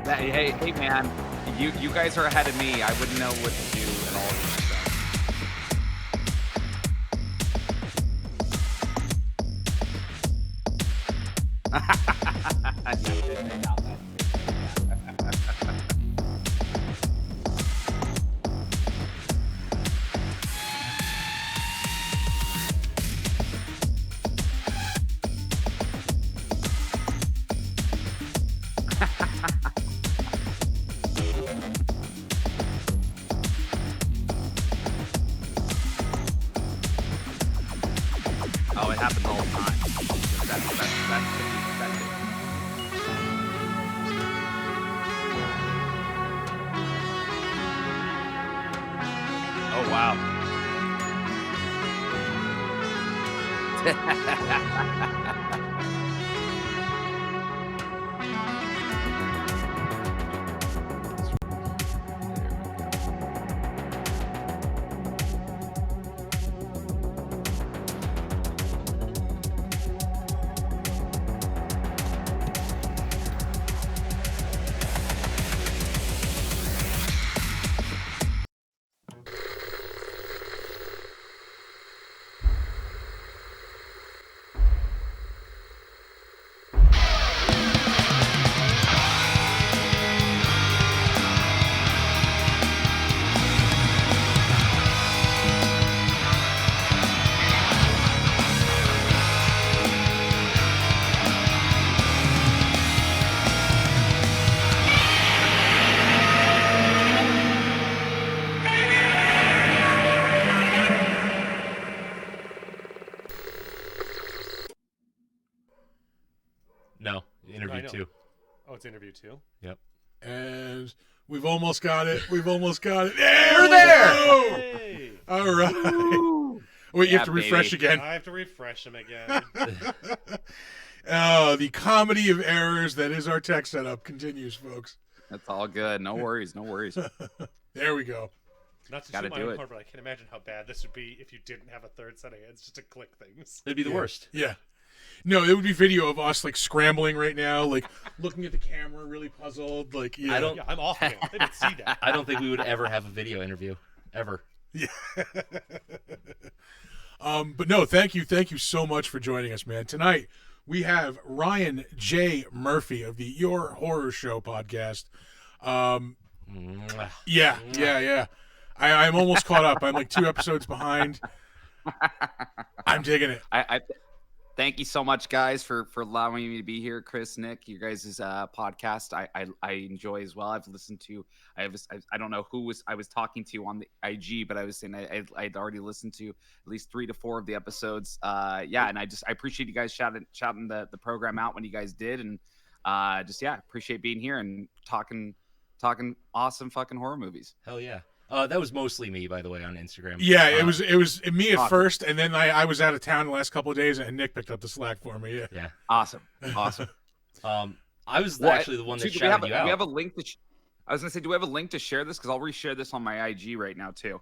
Hey, man, you guys are ahead of me. I wouldn't know what to do at all of this stuff. I didn't make out that. Oh, it happens all the time. That's to be expected. Oh, wow. No, interview 2. Oh, it's interview 2? Yep. And we've almost got it. We're there. Hey! All right. Wait, you have to refresh again. I have to refresh him again. The comedy of errors that is our tech setup continues, folks. That's all good. No worries. No worries. There we go. Not to Gotta toot my do own it. horn, but I can imagine how bad this would be if you didn't have a third set of hands just to click things. It'd be the worst. Yeah. No, it would be video of us like scrambling right now, like looking at the camera, really puzzled. Like, yeah. Yeah, I'm off camera. I didn't see that. I don't think we would ever have a video interview. Ever. Yeah. But no, thank you so much for joining us, man. Tonight we have Ryan J. Murphy of the Your Horror Show podcast. Yeah. I'm almost caught up. I'm like 2 episodes behind. I'm digging it. I thank you so much, guys, for allowing me to be here. Chris, Nick, you guys' podcast I enjoy as well. I've listened to. I don't know who I was talking to on the IG, but I was saying I'd already listened to at least 3 to 4 of the episodes. And I appreciate you guys shouting the program out when you guys did, and appreciate being here and talking awesome fucking horror movies. Hell yeah. That was mostly me, by the way, on Instagram. Yeah, it was me at first, and then I was out of town the last couple of days, and Nick picked up the slack for me. Yeah. Awesome. I was actually the one that shouted you out. Do we have a link I was gonna say, do we have a link to share this? Because I'll reshare this on my IG right now too.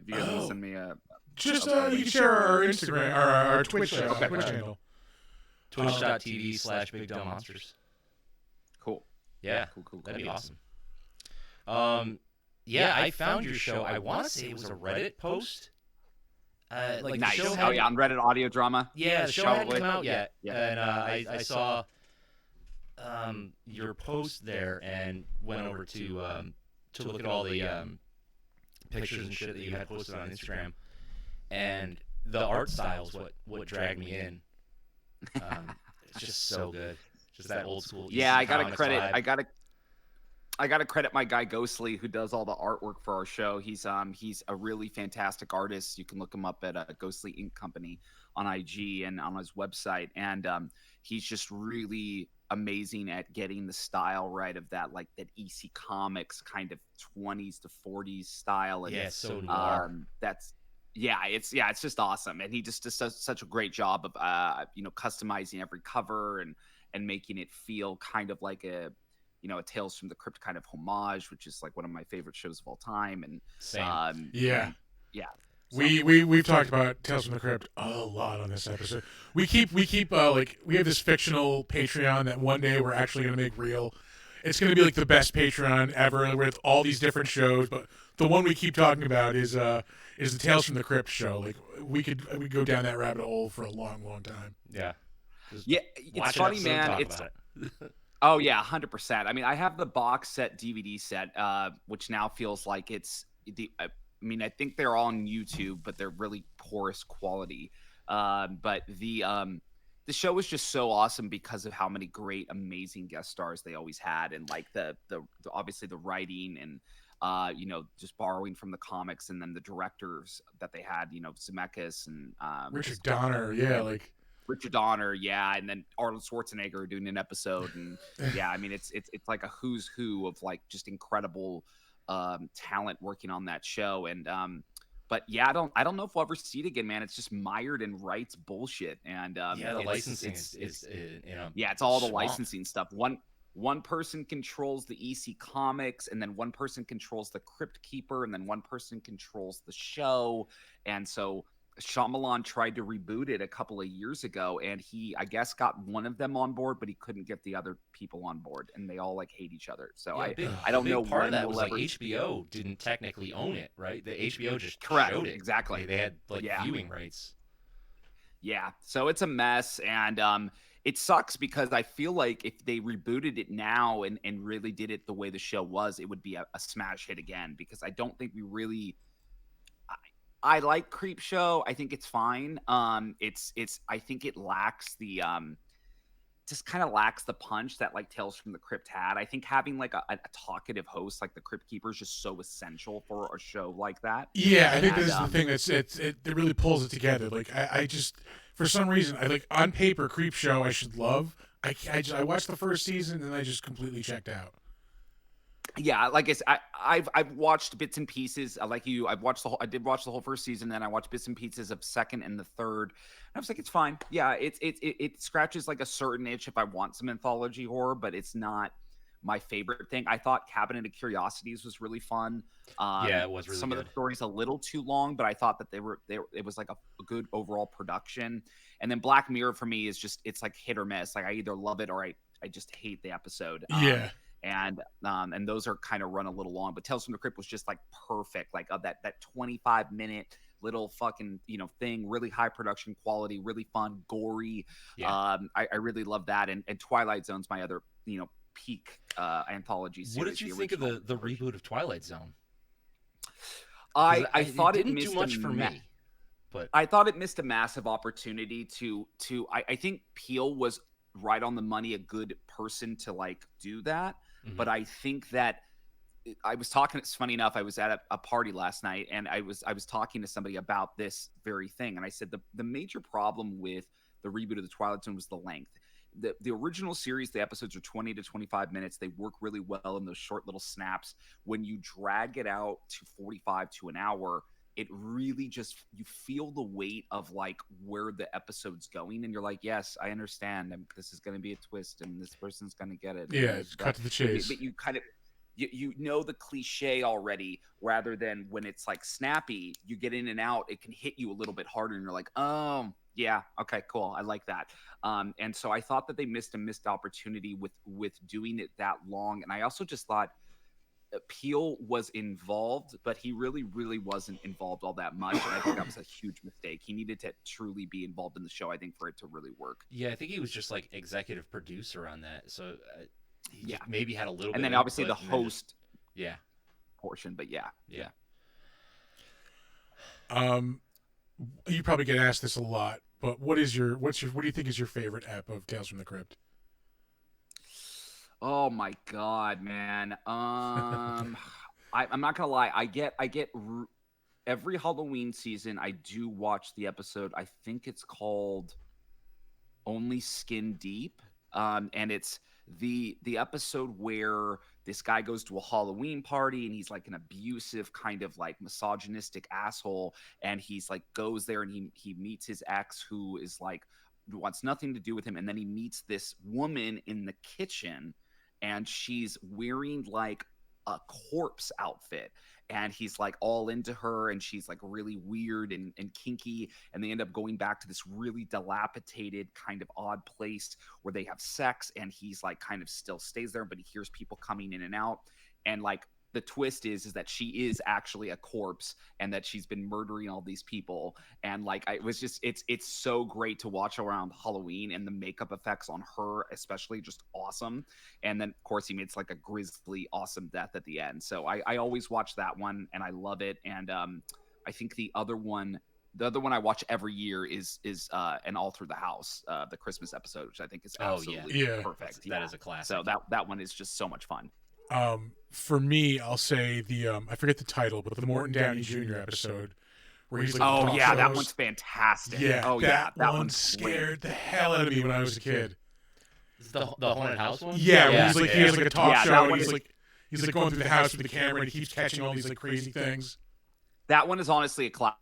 If you guys want to send me a you can share our Instagram or our Twitch channel. Twitch.tv/BigDummonsters. Cool. Yeah. Cool. That'd be awesome. Yeah, I found your show. I want to say it was a Reddit post. Like nice. The show on Reddit Audio Drama. Yeah, the show hadn't come out yet. Yeah. And I saw your post there and went over to look at all the pictures and shit that you had posted on Instagram. And the art style is what dragged me in. It's just so good. Just that old school. Yeah, EC I gotta Comics credit. vibe. I gotta credit my guy Ghostly, who does all the artwork for our show. He's a really fantastic artist. You can look him up at Ghostly Ink Company on IG and on his website. And he's just really amazing at getting the style right of that EC Comics kind of 20s to 40s style. And yeah, it's so noir. It's just awesome. And he just does such a great job of customizing every cover and making it feel kind of like a Tales from the Crypt kind of homage, which is like one of my favorite shows of all time. And Same. We've talked about Tales from the Crypt a lot on this episode. We keep we have this fictional Patreon that one day we're actually going to make real. it's going to be like the best Patreon ever with all these different shows. But the one we keep talking about is the Tales from the Crypt show. Like we could go down that rabbit hole for a long, long time. Yeah. Just Yeah, watch it's an funny, episode and man. talk It's about it. Oh yeah, 100%. I mean, I have the box set DVD set, which now feels like it's the. I mean, I think they're all on YouTube, but they're really poorest quality. But the show was just so awesome because of how many great, amazing guest stars they always had, and like the obviously the writing and just borrowing from the comics, and then the directors that they had, Zemeckis and Richard Donner, yeah, like Richard Donner, yeah, and then Arnold Schwarzenegger doing an episode, and yeah, I mean it's like a who's who of like just incredible talent working on that show, and but yeah, I don't know if we'll ever see it again, man. It's just mired in rights bullshit, and Yeah, the it's, licensing it's, is yeah, it's all the swamp. licensing stuff. One person controls the EC Comics, and then one person controls the Crypt Keeper, and then one person controls the show, and so Shyamalan tried to reboot it a couple of years ago, and he, I guess, got one of them on board, but he couldn't get the other people on board, and they all like hate each other. So Yeah, I don't big know part when of that we'll was like ever. HBO didn't technically own it, right? The HBO just Correct, showed it. exactly. They had like Yeah. viewing rights. Yeah, so it's a mess, and it sucks because I feel like if they rebooted it now and really did it the way the show was, it would be a smash hit again. Because I don't think we really. I like Creep Show. I think it's fine. It's I think it lacks the just kind of lacks the punch that like Tales from the Crypt had. I think having like a talkative host like the Crypt Keeper is just so essential for a show like that. yeah, I think And, this is the thing that really pulls it together. Like I just for some reason I like on paper Creep Show I should love. I watched the first season and I just completely checked out. Yeah, like I've watched bits and pieces. Like you, I did watch the whole first season, then I watched bits and pieces of second and the third. And I was like, it's fine. Yeah, it scratches like a certain itch if I want some anthology horror, but it's not my favorite thing. I thought Cabinet of Curiosities was really fun. Yeah, it was really some of good. the stories a little too long, but I thought that it was like a good overall production. And then Black Mirror for me is just it's like hit or miss. Like I either love it or I just hate the episode. Yeah. And those are kind of run a little long, but Tales from the Crypt was just like perfect, like of that 25-minute little fucking thing, really high production quality, really fun, gory. Yeah. I really love that, and Twilight Zone's my other peak anthology series. What did you think of the reboot of Twilight Zone? I thought it it didn't missed do much for me, but I thought it missed a massive opportunity to I think Peele was right on the money, a good person to like do that. But I think that I was talking. It's funny enough. I was at a party last night, and I was talking to somebody about this very thing, and I said the major problem with the reboot of the Twilight Zone was the length. The original series, the episodes are 20 to 25 minutes. They work really well in those short little snaps. When you drag it out to 45 to an hour, it really just you feel the weight of like where the episode's going, and you're like, yes, I understand, and this is going to be a twist, and this person's going to get it. Yeah, it's cut to the chase. But you kind of you know the cliche already, rather than when it's like snappy, you get in and out, it can hit you a little bit harder, and you're like, oh yeah, okay, cool, I like that. And so I thought that they missed opportunity with doing it that long, and I also just thought Peele was involved, but he really, really wasn't involved all that much. And I think that was a huge mistake. He needed to truly be involved in the show, I think, for it to really work. Yeah, I think he was just like executive producer on that. So he Yeah. just maybe had a little bit And then of obviously the input, and then host yeah. portion, but yeah. You probably get asked this a lot, but what do you think is your favorite ep of Tales from the Crypt? Oh my God, man. I'm not gonna lie. I get every Halloween season. I do watch the episode. I think it's called Only Skin Deep, and it's the episode where this guy goes to a Halloween party and he's like an abusive kind of like misogynistic asshole, and he's like goes there and he meets his ex who is like wants nothing to do with him, and then he meets this woman in the kitchen, and she's wearing like a corpse outfit, and he's like all into her, and she's like really weird and kinky, and they end up going back to this really dilapidated kind of odd place where they have sex, and he's like kind of still stays there, but he hears people coming in and out, and like the twist is that she is actually a corpse and that she's been murdering all these people. And like it was just it's so great to watch around Halloween, and the makeup effects on her especially just awesome. And then of course he makes like a grisly awesome death at the end. So I always watch that one and I love it. And I think the other one I watch every year is an All Through the House, the Christmas episode, which I think is absolutely perfect. That is a classic. So that one is just so much fun. For me, I'll say the I forget the title, but the Morton Downey Jr. episode where he's like, oh yeah, that one's fantastic. Yeah, oh that yeah, that one one's scared the hell out of me when I was a kid. Is the haunted house one? Yeah, where he's like he has like a talk show, and is, he's like going through the house with the camera, and he keeps catching all these like crazy things. That one is honestly a classic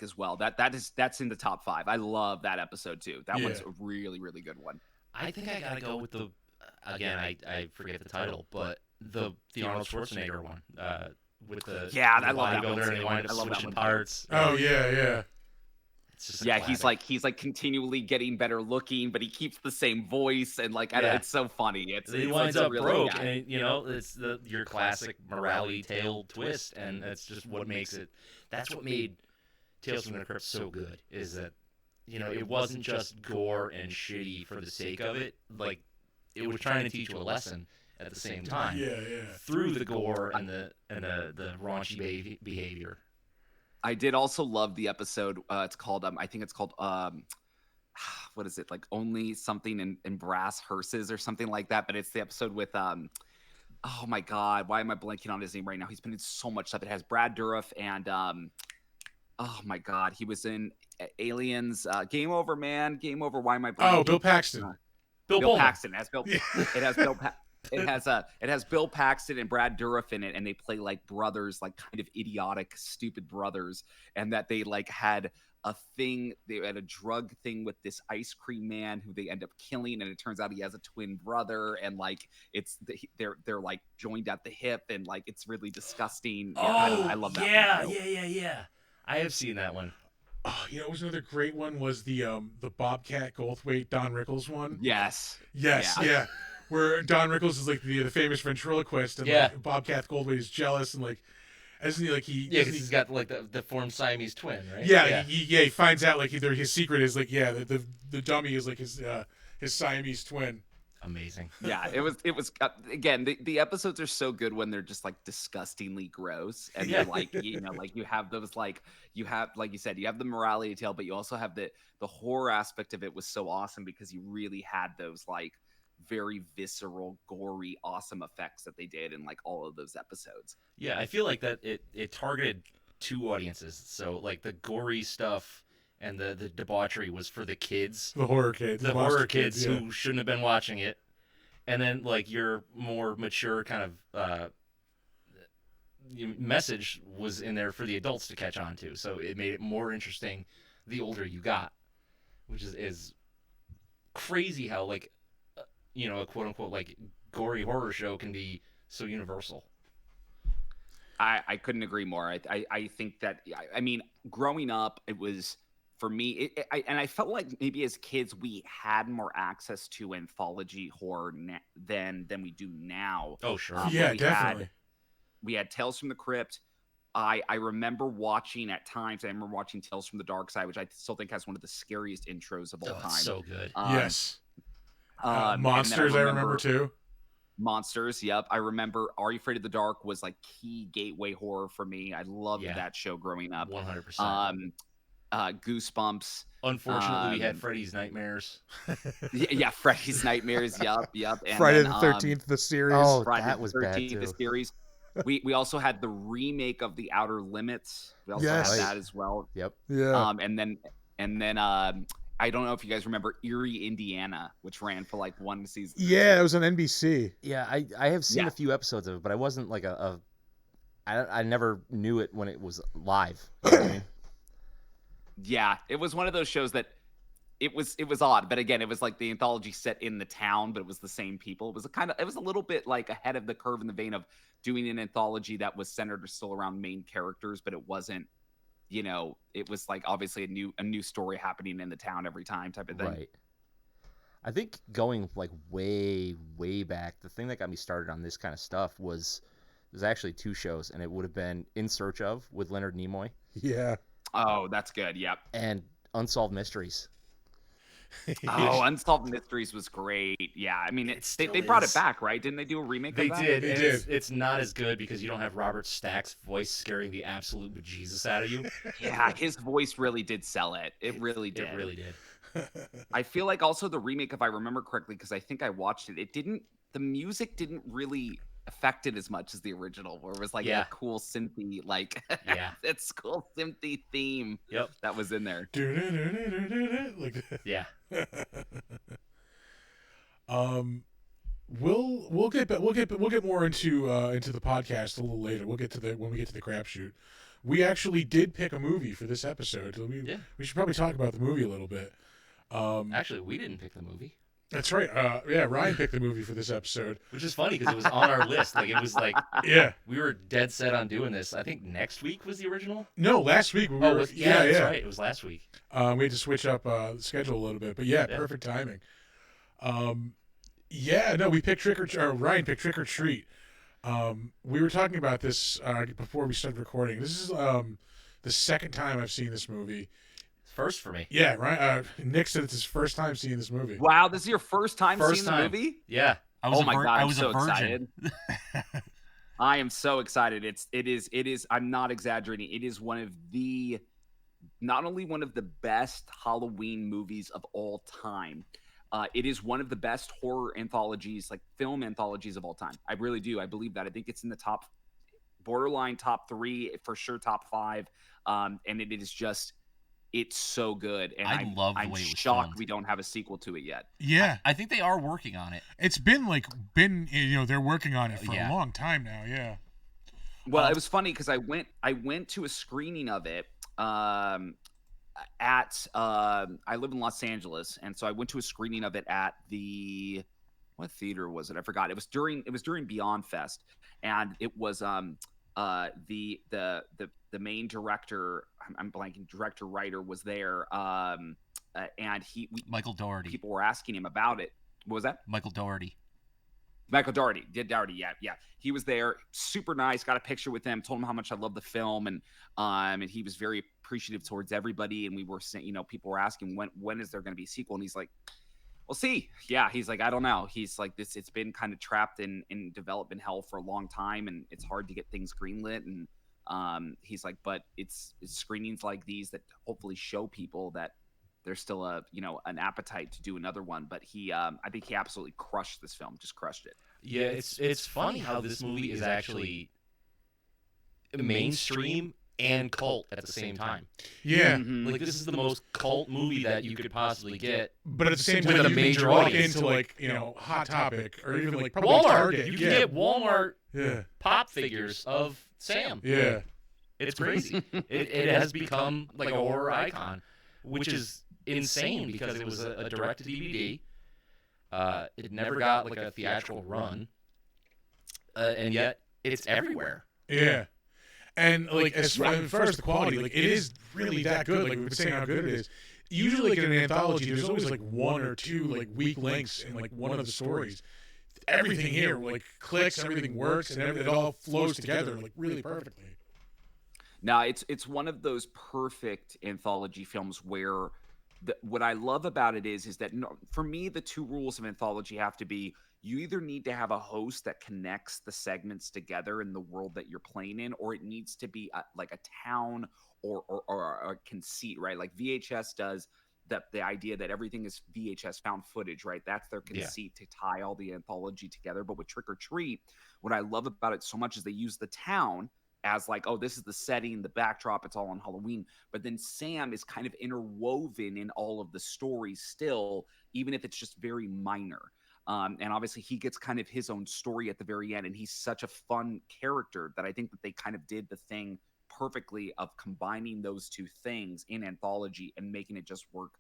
as well. That's in the top 5. I love that episode too. That one's a really really good one. I think I gotta go with the again. I forget the title, but the Arnold Schwarzenegger one with the I love that one. And they wind up switching parts. Oh yeah. It's just he's like continually getting better looking, but he keeps the same voice, and like it's so funny. He winds up really broke, and it's your classic morality tale twist, and that's just what makes it. That's what made Tales from the Crypt so good, is that it wasn't just gore and shitty for the sake of it. Like it was trying to teach you a lesson at the same time. Yeah. Through the gore and the raunchy behavior. I did also love the episode. It's called I think it's called what is it, like Only Something in Brass Hearses or something like that. But it's the episode with oh my god, why am I blanking on his name right now? He's been in so much stuff. It has Brad Dourif and oh my god, he was in Aliens. Game Over, man. Game Over. Why am I blanking? Oh, Bill Paxton. Bill Paxton. It has Bill. It has Bill Paxton and Brad Dourif in it, and they play like brothers, like kind of idiotic, stupid brothers, and that they like had a thing. They had a drug thing with this ice cream man who they end up killing, and it turns out he has a twin brother, and like they're like joined at the hip, and like it's really disgusting. I love that. Yeah. I have seen that one. Oh, what was another great one was the Bobcat Goldthwait Don Rickles one. Yes. Yeah. Where Don Rickles is like the famous ventriloquist, and like Bobcat Goldthwait is jealous, and like, isn't he like because he's got like the deformed Siamese twin, right? Yeah. He finds out like his secret is like the dummy is like his Siamese twin. Amazing. Yeah, it was again, the episodes are so good when they're just like disgustingly gross, and they're like like you have those like you said, you have the morality tale, but you also have the horror aspect of it was so awesome because you really had those like very visceral, gory, awesome effects that they did in like all of those episodes. Yeah, I feel like that it targeted 2 audiences. So like the gory stuff and the debauchery was for the kids. The horror kids. The horror kids who shouldn't have been watching it. And then like your more mature kind of message was in there for the adults to catch on to. So it made it more interesting the older you got, which is crazy how like a quote unquote like gory horror show can be so universal. I couldn't agree more. I think that I mean, growing up, it was for me. I felt like maybe as kids we had more access to anthology horror than we do now. Oh sure, definitely. We had Tales from the Crypt. I remember watching at times. I remember watching Tales from the Dark Side, which I still think has one of the scariest intros of all time. So good. Yes. Monsters, I remember too. Monsters, yep. I remember Are You Afraid of the Dark was like key gateway horror for me. I loved that show growing up. 100%. Goosebumps. Unfortunately, we had Freddy's Nightmares. yeah, Freddy's Nightmares. Yep. And Friday the 13th, the series. Oh, Friday that the was 13th, bad too. The series. We also had the remake of The Outer Limits. We also Yes. had that as well. Yep. Yeah. And then I don't know if you guys remember Erie, Indiana, which ran for like 1 season. Yeah, it was on NBC. Yeah, I have seen Yeah. a few episodes of it, but I wasn't like I never knew it when it was live. You know what I mean? Yeah, it was one of those shows that it was odd, but again, it was like the anthology set in the town, but it was the same people. It was a little bit like ahead of the curve in the vein of doing an anthology that was centered still around main characters, but it wasn't, it was like obviously a new story happening in the town every time type of thing. Right. I think going like way, way back, the thing that got me started on this kind of stuff was there's actually 2 shows, and it would have been In Search Of with Leonard Nimoy Yeah. Oh, that's good. Yep. and Unsolved Mysteries. Oh, Unsolved Mysteries was great. Yeah, I mean, It they still brought is. it back, right? Didn't they do a remake They of that? did. They and did. It's not as good because you don't have Robert Stack's voice scaring the absolute bejesus out of you. Yeah, his voice really did sell it. It really did. It really did. I feel like also the remake, if I remember correctly, because I think I watched it, the music didn't really affect it as much as the original, where it was like Yeah. a cool synthy, like Yeah. it's cool synthy theme Yep. that was in there. like that. Yeah. We'll get more into the podcast a little later. We'll get to when we get to the crapshoot. We actually did pick a movie for this episode. So we should probably talk about the movie a little bit. Actually, we didn't pick the movie, That's right. Yeah, Ryan picked the movie for this episode. which is funny because it was on our list. Like it was like Yeah. we were dead set on doing this. I think next week was the original. No, last week we Oh, were. that's right. It was last week. We had to switch up the schedule a little bit, but yeah, Yeah. perfect timing. Yeah, no, we picked Ryan picked Trick or Treat. We were talking about this before we started recording. This is the second time I've seen this movie. First for me. Yeah, Ryan. Nick said it's his first time seeing this movie. Wow, this is your first time First seeing the time. movie? Yeah. Oh my god, I I'm was so a virgin. excited. I am so excited. It is I'm not exaggerating. It is not only one of the best Halloween movies of all time. It is one of the best horror anthologies, like film anthologies of all time. I really do. I believe that. I think it's in the borderline top 3, for sure top 5. And it's so good. And I love the I'm way it was shocked filmed. we don't have a sequel to it yet. Yeah, I think they are working on it. it's been they're working on it for Yeah. a long time now. Yeah. Well, it was funny because I went to a screening of it at I live in Los Angeles, and so I went to a screening of it at what theater was it? I forgot. It was during Beyond Fest, and it was the main director, I'm blanking, director writer was there, and Michael Dougherty. people were asking him about it. What was that? Michael Dougherty. Michael Dougherty, yeah. He was there, super nice. Got a picture with him. Told him how much I love the film, and he was very appreciative towards everybody. And we were saying, people were asking when is there going to be a sequel, and he's like, "We'll see." Yeah, he's like, "I don't know." He's like, "This, it's been kind of trapped in development hell for a long time, and it's hard to get things greenlit." And he's like, "But it's screenings like these that hopefully show people that there's still an appetite to do another one." But I think he absolutely crushed this film, just crushed it. Yeah, it's funny how this movie is actually mainstream and cult at the same time. Yeah. Mhm. Like this is the most cult movie that you could possibly get. But at the same With time, a you major can walk audience. into Hot Topic or even like probably Walmart. Target. You can get Walmart Yeah. pop figures of Sam. Yeah. It's crazy. it has become like a horror icon, which is insane because it was a direct to DVD. It never got like a theatrical run, and yet it's everywhere. Yeah. And like as far as the quality, like it is really that good. Like we've been saying how good it is. Usually, like in an anthology, there's always like one or two like weak links in like one of the stories. Everything here like clicks, everything works, and it all flows together like really perfectly. Now, it's one of those perfect anthology films where what I love about it is that for me, the 2 rules of anthology have to be: you either need to have a host that connects the segments together in the world that you're playing in, or it needs to be like a town or a conceit, right? Like VHS does the idea that everything is VHS found footage, right? That's their conceit to tie all the anthology together. But with Trick or Treat, what I love about it so much is they use the town as like, oh, this is the setting, the backdrop, it's all on Halloween. But then Sam is kind of interwoven in all of the stories still, even if it's just very minor. And obviously he gets kind of his own story at the very end, and he's such a fun character that I think that they kind of did the thing perfectly of combining those 2 things in anthology and making it just work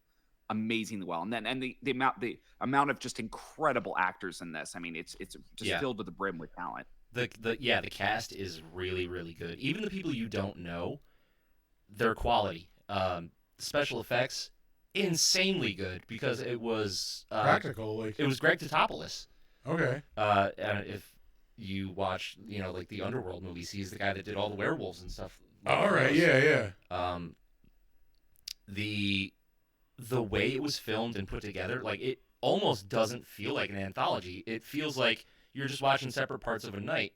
amazingly well. And then the amount of just incredible actors in this. I mean, it's just Yeah. filled to the brim with talent. The cast is really, really good. Even the people you don't know, their quality. Special effects, insanely good because it was Practical, like it was Greg Totopoulos. okay. And if you watch, like the Underworld movies, he's the guy that did all the werewolves and stuff. All right, yeah. The way it was filmed and put together, like it almost doesn't feel like an anthology. It feels like you're just watching separate parts of a night,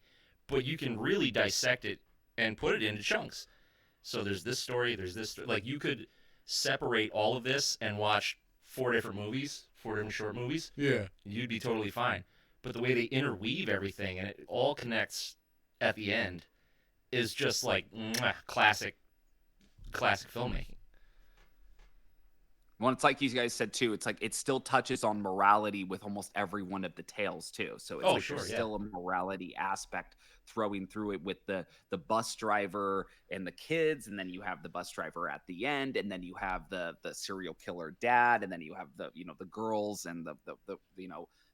but you can really dissect it and put it into chunks. So there's this story, like you could separate all of this and watch 4 different short movies. Yeah. You'd be totally fine. But the way they interweave everything and it all connects at the end is just like classic filmmaking. Well, it's like you guys said too. It's like it still touches on morality with almost every one of the tales too. So it's there's still a morality aspect throwing through it with the bus driver and the kids, and then you have the bus driver at the end, and then you have the serial killer dad, and then you have the the girls and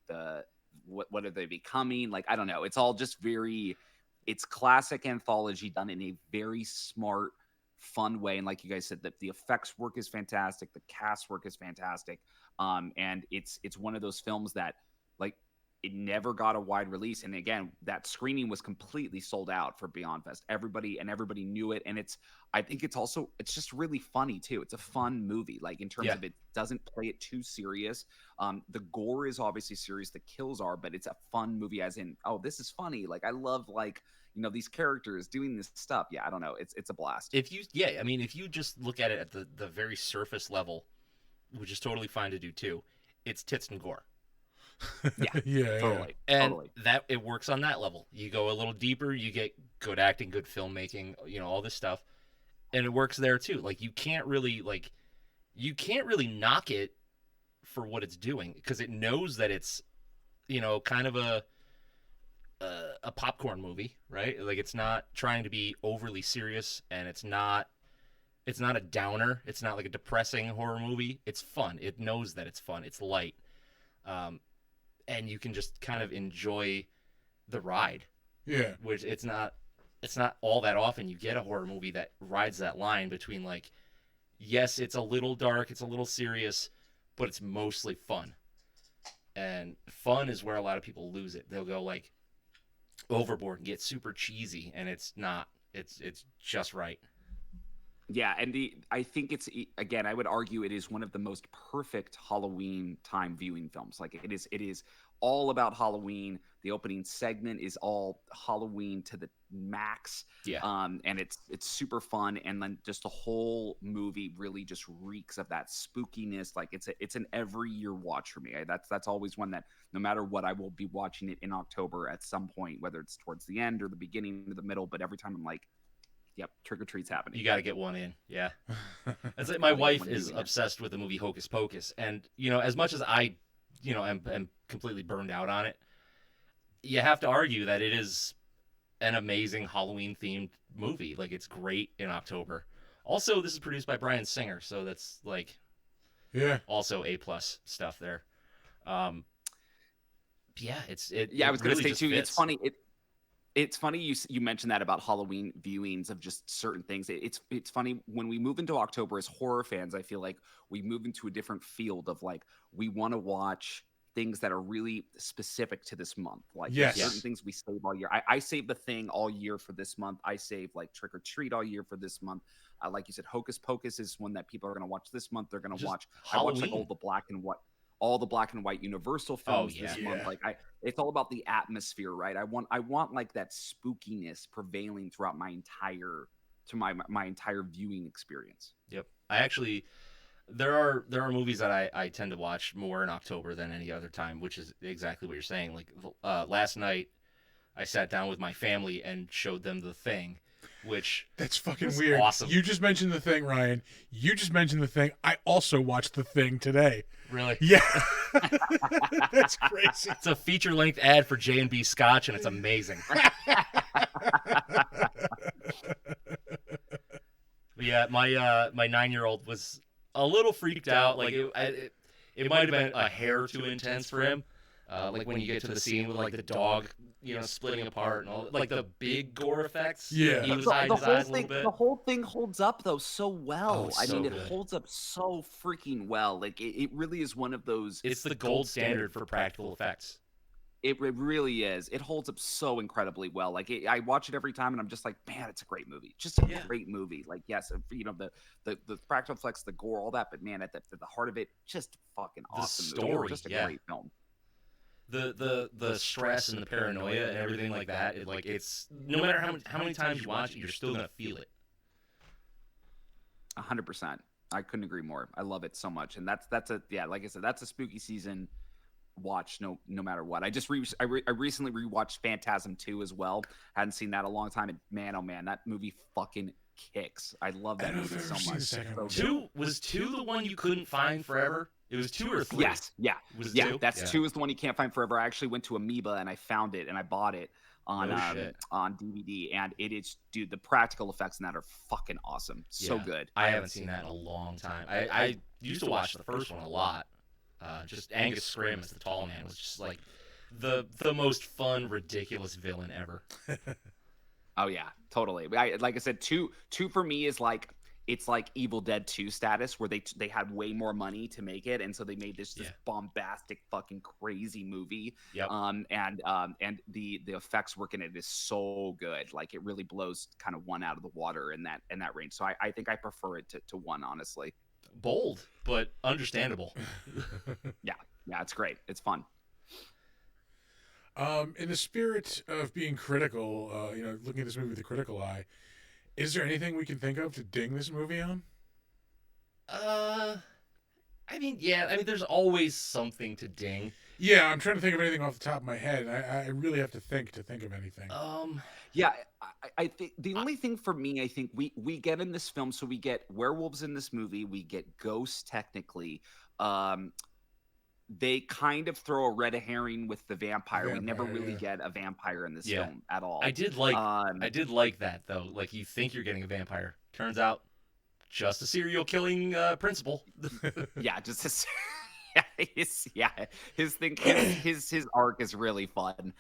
the what are they becoming? Like I don't know. It's all just it's classic anthology done in a very smart, fun way. And like you guys said, that the effects work is fantastic, the cast work is fantastic, and it's one of those films that like it never got a wide release. And again, that screening was completely sold out for Beyond Fest. Everybody knew it, and I think it's just really funny too. It's a fun movie, like in terms of it doesn't play it too serious. The gore is obviously serious, the kills are, but it's a fun movie as in, oh, this is funny. Like I love these characters doing this stuff. Yeah, I don't know. It's a blast. If you just look at it at the very surface level, which is totally fine to do too, it's tits and gore. Yeah, totally. And that it works on that level. You go a little deeper, you get good acting, good filmmaking, all this stuff, and it works there too. Like you can't really knock it for what it's doing because it knows that it's kind of a popcorn movie, right? Like it's not trying to be overly serious, and it's not a downer. It's not like a depressing horror movie. It's fun. It knows that it's fun. It's light. And you can just kind of enjoy the ride. Yeah. Which it's not all that often you get a horror movie that rides that line between like, yes, it's a little dark, it's a little serious, but it's mostly fun. And fun is where a lot of people lose it. They'll go like overboard and get super cheesy, and it's not. It's just right. Yeah, and I think again, I would argue it is one of the most perfect Halloween time viewing films. Like it is all about Halloween. The opening segment is all Halloween to the max. Yeah. And it's super fun, and then just the whole movie really just reeks of that spookiness. Like it's an every year watch for me. That's always one that no matter what, I will be watching it in October at some point, whether it's towards the end or the beginning or the middle. But every time I'm like, yep, trick or treat's happening. You got to get one in. Yeah. It's like my wife is obsessed with the movie Hocus Pocus. And, as much as I, am completely burned out on it, you have to argue that it is an amazing Halloween themed movie. Like it's great in October. Also, this is produced by Bryan Singer. So that's like, also A+ stuff there. I was going to say too, it's funny. It's funny you mentioned that about Halloween viewings of just certain things. It's funny when we move into October as horror fans, I feel like we move into a different field of like we want to watch things that are really specific to this month. Like certain things we save all year. I save The Thing all year for this month. I save like Trick or Treat all year for this month. Like you said, Hocus Pocus is one that people are going to watch this month. They're going to watch. Halloween. I watch like all the black and white Universal films this month. Like it's all about the atmosphere, right? I want like that spookiness prevailing throughout my entire viewing experience. Yep. There are movies that I tend to watch more in October than any other time, which is exactly what you're saying. Like last night I sat down with my family and showed them The Thing, which that's fucking weird. Awesome. You just mentioned The Thing, Ryan. You just mentioned The Thing. I also watched The Thing today. Really? Yeah. That's crazy. It's a feature-length ad for J&B Scotch, and it's amazing. But yeah, my 9-year-old was a little freaked out. Like it might have been a hair too intense for him. Like when you get to the scene with like the dog, splitting apart and all, like the big gore effects. Yeah. he was The, hiding the his whole eyes a little thing, bit. the whole thing holds up though so well. Oh, it's I so mean, it good. holds up so freaking well. Like it really is one of those. It's the gold standard for practical effects. It really is. It holds up so incredibly well. Like I watch it every time, and I'm just like, man, it's a great movie. Just a Yeah. great movie. Like yes, the practical effects, the gore, all that, but man, at the heart of it, just fucking The awesome story, movie. Just a yeah. great film. The stress and the paranoia and everything like that. It's no matter how many times you watch it, you're still gonna feel it. 100%. I couldn't agree more. I love it so much, and that's like I said, that's a spooky season watch no matter what. I recently rewatched Phantasm 2 as well. Hadn't seen that in a long time, and man, oh man, that movie fucking kicks. I love that movie so much. Two was the one you couldn't find forever. It was 2 or 3. Yes, yeah, Was it yeah. 2? That's 2 is the one you can't find forever. I actually went to Amoeba and I found it and I bought it on Oh, shit. on DVD, and it is, dude, the practical effects in that are fucking awesome. So Yeah. good. I haven't seen that in a long time. I used to watch the first one a lot. Just Angus Scrimm as the tall man was just like the most fun, ridiculous villain ever. Oh yeah, totally. Like I said, two for me is like, it's like Evil Dead 2 status, where they had way more money to make it, and so they made this Yeah. bombastic, fucking crazy movie. Yep. And the effects work in it is so good. Like it really blows kind of one out of the water in that range. So I think I prefer it to 1, honestly. Bold, but understandable. Yeah, it's great. It's fun. In the spirit of being critical, looking at this movie with a critical eye, is there anything we can think of to ding this movie on? There's always something to ding. Yeah, I'm trying to think of anything off the top of my head, and I really have to think of anything. Yeah, I think the only thing for me, I think we get in this film, so we get werewolves in this movie, we get ghosts technically. They kind of throw a red herring with the vampire. We never really get a vampire in this film at all. I did like that though. Like you think you're getting a vampire, turns out just a serial killing principal. Yeah, just his thing, his arc is really fun.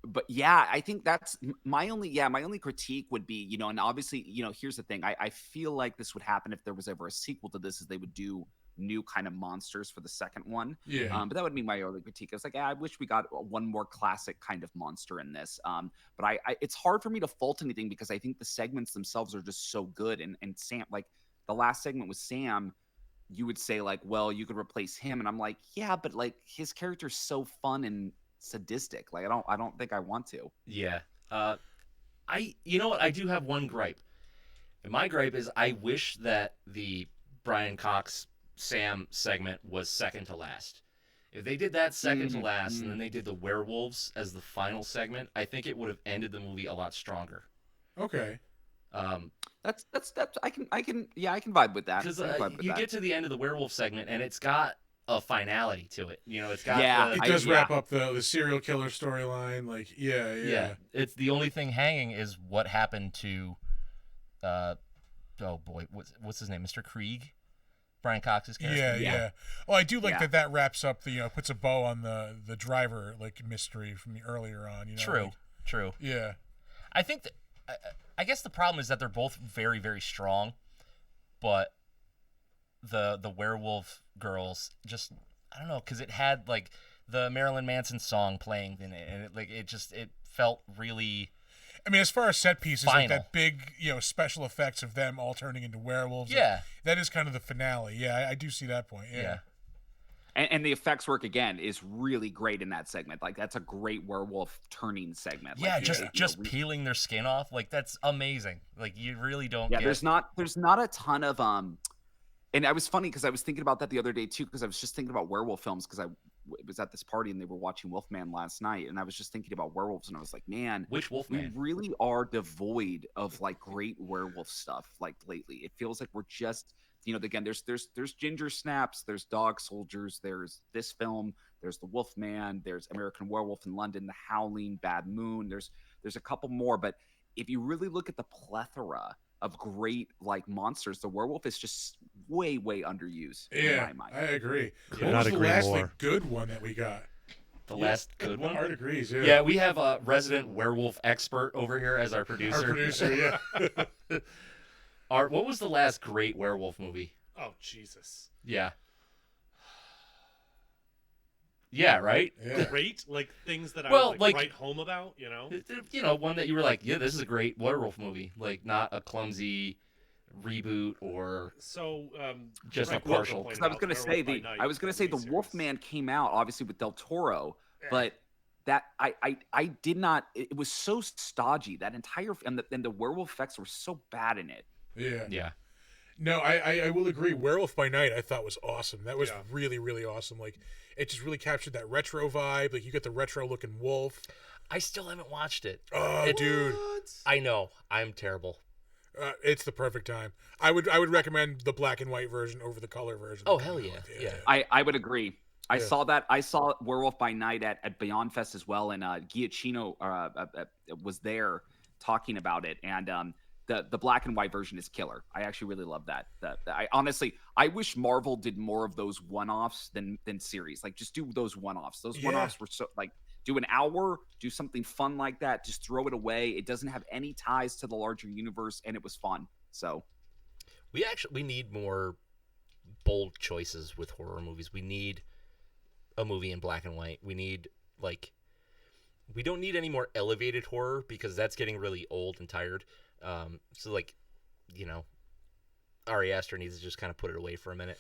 But yeah, I think that's my only critique would be, and obviously, here's the thing. I feel like this would happen if there was ever a sequel to this, is they would do new kind of monsters for the second one. Yeah. But that would be my only critique. I was like, I wish we got one more classic kind of monster in this. But I it's hard for me to fault anything, because I think the segments themselves are just so good. And Sam, like the last segment with Sam, you would say like, well, you could replace him, and I'm like, yeah, but like his character's so fun and sadistic. Like I don't think I want to. Yeah. You know what? I do have one gripe. And my gripe is I wish that the Brian Cox Sam segment was second to last. If they did that second to last, and then they did the werewolves as the final segment, I think it would have ended the movie a lot stronger. Okay. That's I can vibe with that. Because I can vibe with you that. get to the end of the werewolf segment, and it's got a finality to it. It's got It does wrap up the serial killer storyline. Like, yeah. It's the only thing hanging is what happened to, oh boy, what's his name, Mr. Krieg, Brian Cox's character. Yeah. Well, I do like that wraps up the puts a bow on the driver like mystery from the earlier on. True. Yeah. I think that I guess the problem is that they're both very, very strong, but the werewolf girls just, I don't know, because it had like the Marilyn Manson song playing in it, and it felt really. I mean, as far as set pieces, like final. that big, special effects of them all turning into werewolves. Yeah. That is kind of the finale. Yeah, I do see that point. Yeah. And the effects work again is really great in that segment. Like that's a great werewolf turning segment. Yeah, like, just peeling their skin off, like that's amazing. Like you really don't. Yeah, get... there's not a ton of and I was funny because I was thinking about that the other day too, because I was just thinking about werewolf films, because I was at this party and they were watching Wolfman last night, and I was just thinking about werewolves, and I was like, man, which Wolfman? We really are devoid of like great werewolf stuff like lately. It feels like we're just, again, there's Ginger Snaps, there's Dog Soldiers, there's this film, there's the Wolfman, there's American Werewolf in London, The Howling, Bad Moon, there's a couple more, but if you really look at the plethora of great like monsters, the werewolf is just way underused in Yeah, my mind. I agree. Could What not was the agree last more. like, good one that we got? The last good one. Art agrees. Yeah. Yeah, we have a resident werewolf expert over here as our producer. Our producer. Yeah. Art, what was the last great werewolf movie? Oh Jesus. Yeah. Yeah, right? Yeah. Great, like things that I Well, would like- write home about, you know. You know, one that you were like, yeah, this is a great werewolf movie. Like, not a clumsy reboot or So just like a Wilson partial. pointed I was out, gonna Werewolf say by the Night, I was gonna that say the miniseries. Wolfman came out obviously with Del Toro, but that I did not. It was so stodgy. That entire and the werewolf effects were so bad in it. Yeah. Yeah. No, I will agree. Werewolf by Night I thought was awesome. That was Yeah. really, really awesome. Like it just really captured that retro vibe. Like you get the retro looking wolf. I still haven't watched it. Oh, dude. I know. I'm terrible. It's the perfect time. I would recommend the black and white version over the color version. Oh, hell yeah. Yeah. I would agree. I Yeah. saw that. I saw Werewolf by Night at Beyond Fest as well, and Giacchino was there talking about it, and the black and white version is killer. I actually really love that. I honestly, I wish Marvel did more of those one-offs than series. Like just do those one-offs. Those Yeah. one-offs were so like do an hour, do something fun like that. Just throw it away. It doesn't have any ties to the larger universe, and it was fun. So We need more bold choices with horror movies. We need a movie in black and white. We need we don't need any more elevated horror because that's getting really old and tired. So like, you know, Ari Aster needs to just kind of put it away for a minute.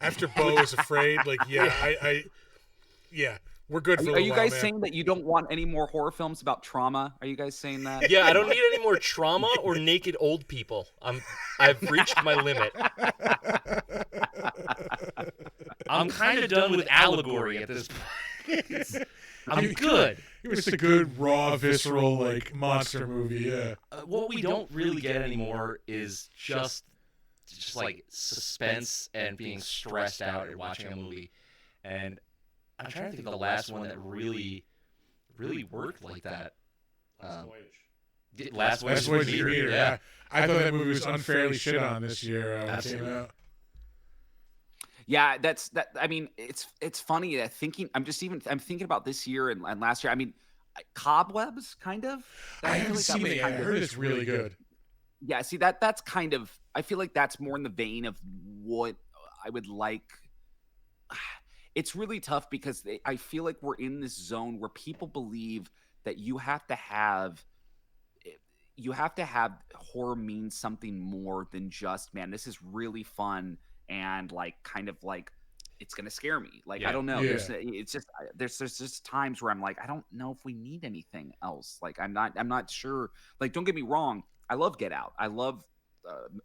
After Bo is afraid, like yeah, we're good for a are little you while, guys man. saying that you don't want any more horror films about trauma? Are you guys saying that? Yeah, I don't need any more trauma or naked old people. I've reached my limit. I'm kind of done with allegory at this point. I'm good. It was a good raw visceral like monster movie. Yeah. What we don't really get anymore is just like suspense and being stressed out and watching a movie. And I'm trying to think of the last one that really worked like that. Last That's Voyage what of you Demeter, hear. yeah. I thought that movie was unfairly shit on this year when it came Absolutely. out. Yeah, that's that. I mean, it's funny. I'm thinking about this year and last year. I mean, Cobwebs, kind of. I feel haven't like that seen was it yet. kind I of- heard it's really good. Yeah, see that's kind of. I feel like that's more in the vein of what I would like. It's really tough because I feel like we're in this zone where people believe that you have to have horror mean something more than just, man, this is really fun and like kind of like it's gonna scare me. Like I don't know. Yeah. There's just times where I'm like, I don't know if we need anything else. Like I'm not sure. Like don't get me wrong, I love Get Out. I love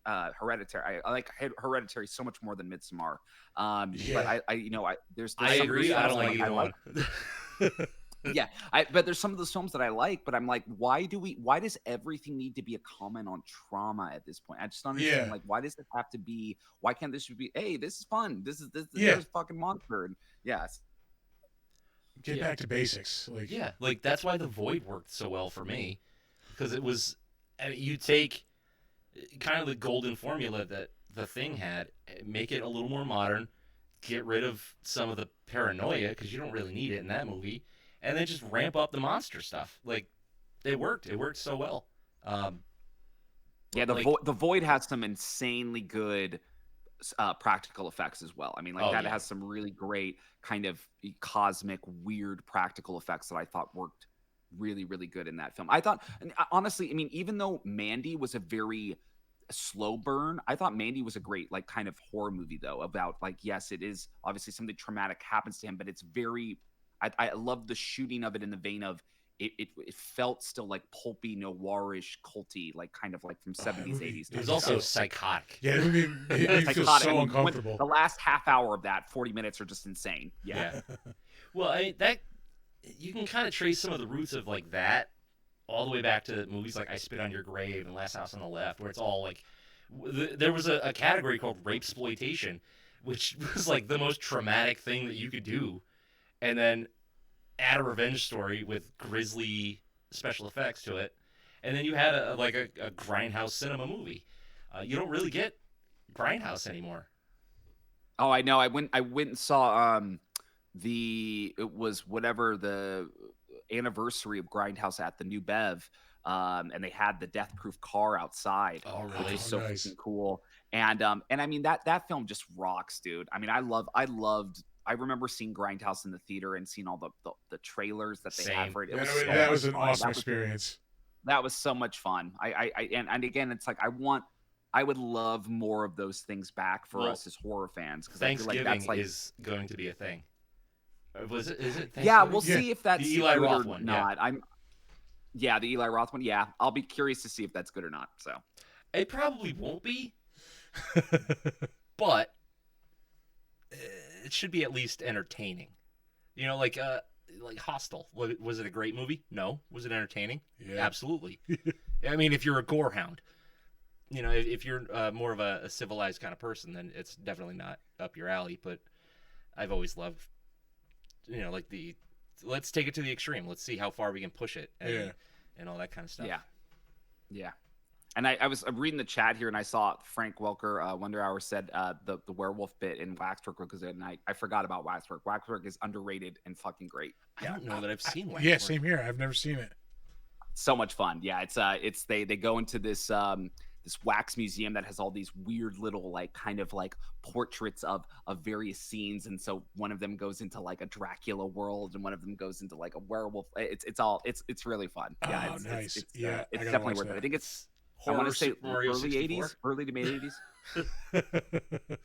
Hereditary. I like Hereditary so much more than Midsommar. But there's I some agree. films I don't like I either one. yeah, but there's some of those films that I like, but I'm like, why does everything need to be a comment on trauma at this point? I just don't understand. Yeah. Like, why does it have to be? Why can't this be? Hey, this is fun. This Yeah. there's a fucking monster. And yes, Get back to basics. Like Yeah, like that's why The Void worked so well for me, because it was, I mean, you take kind of the golden formula that The Thing had, make it a little more modern, get rid of some of the paranoia because you don't really need it in that movie, and then just ramp up the monster stuff. Like it worked. It worked so well. yeah. Like- The Void has some insanely good practical effects as well. I mean, like Oh, that yeah. has some really great kind of cosmic, weird practical effects that I thought worked really, really good in that film. I thought, and honestly, I mean, even though Mandy was a very slow burn, I thought Mandy was a great, like, kind of horror movie, though, about, like, yes, it is obviously something traumatic happens to him, but it's very, I love the shooting of it in the vein of, it felt still like pulpy, noirish, culty, like kind of like from 70s, movie 80s. It was type also stuff. psychotic. yeah, it made me feel Psychotic. I so mean, when uncomfortable. the last half hour of that 40 minutes are just insane. Yeah. Well, I mean, that you can kind of trace some of the roots of like that all the way back to movies like I Spit on Your Grave and Last House on the Left, where it's all like there was a category called rape exploitation, which was like the most traumatic thing that you could do, and then add a revenge story with grisly special effects to it, and then you had a grindhouse cinema movie. You don't really get Grindhouse anymore. Oh, I know. I went and saw it was whatever the anniversary of Grindhouse at the New Bev. And they had the Death Proof car outside, Oh, which really? was so Nice. freaking cool. And I mean that film just rocks, dude. I mean, I remember seeing Grindhouse in the theater and seeing all the trailers that they had Same. for it. It That, was was, so that much was an fun. awesome That was- experience. That was so much fun. And again, it's like I would love more of those things back for Well, us as horror fans, because I feel Thanksgiving like that's like is going to be a thing. Was it? Is it? yeah, Thanksgiving? we'll Yeah. see if that's The Eli good Roth or one, yeah. not. Yeah, the Eli Roth one. Yeah, I'll be curious to see if that's good or not. So It probably won't be, but it should be at least entertaining. You know, like Hostel. Was it a great movie? No. Was it entertaining? Yeah. Absolutely. I mean, if you're a gore hound, you know, if you're more of a civilized kind of person, then it's definitely not up your alley. But I've always loved, you know, like let's take it to the extreme. Let's see how far we can push it, and all that kind of stuff. yeah. And I was reading the chat here, and I saw Frank Welker, Wonder Hour, said the werewolf bit in Waxwork was good, and I forgot about Waxwork. Waxwork is underrated and fucking great. I don't know that I've seen one. Yeah, same here. I've never seen it. So much fun. Yeah, it's they go into this this wax museum that has all these weird little like kind of like portraits of various scenes, and so one of them goes into like a Dracula world, and one of them goes into like a werewolf. It's really fun. Yeah, Oh, it's, nice. it's Yeah, I it's gotta definitely watch worth it. that. I think it's I Horror want to say Super Mario early 64? 80s, early to mid 80s.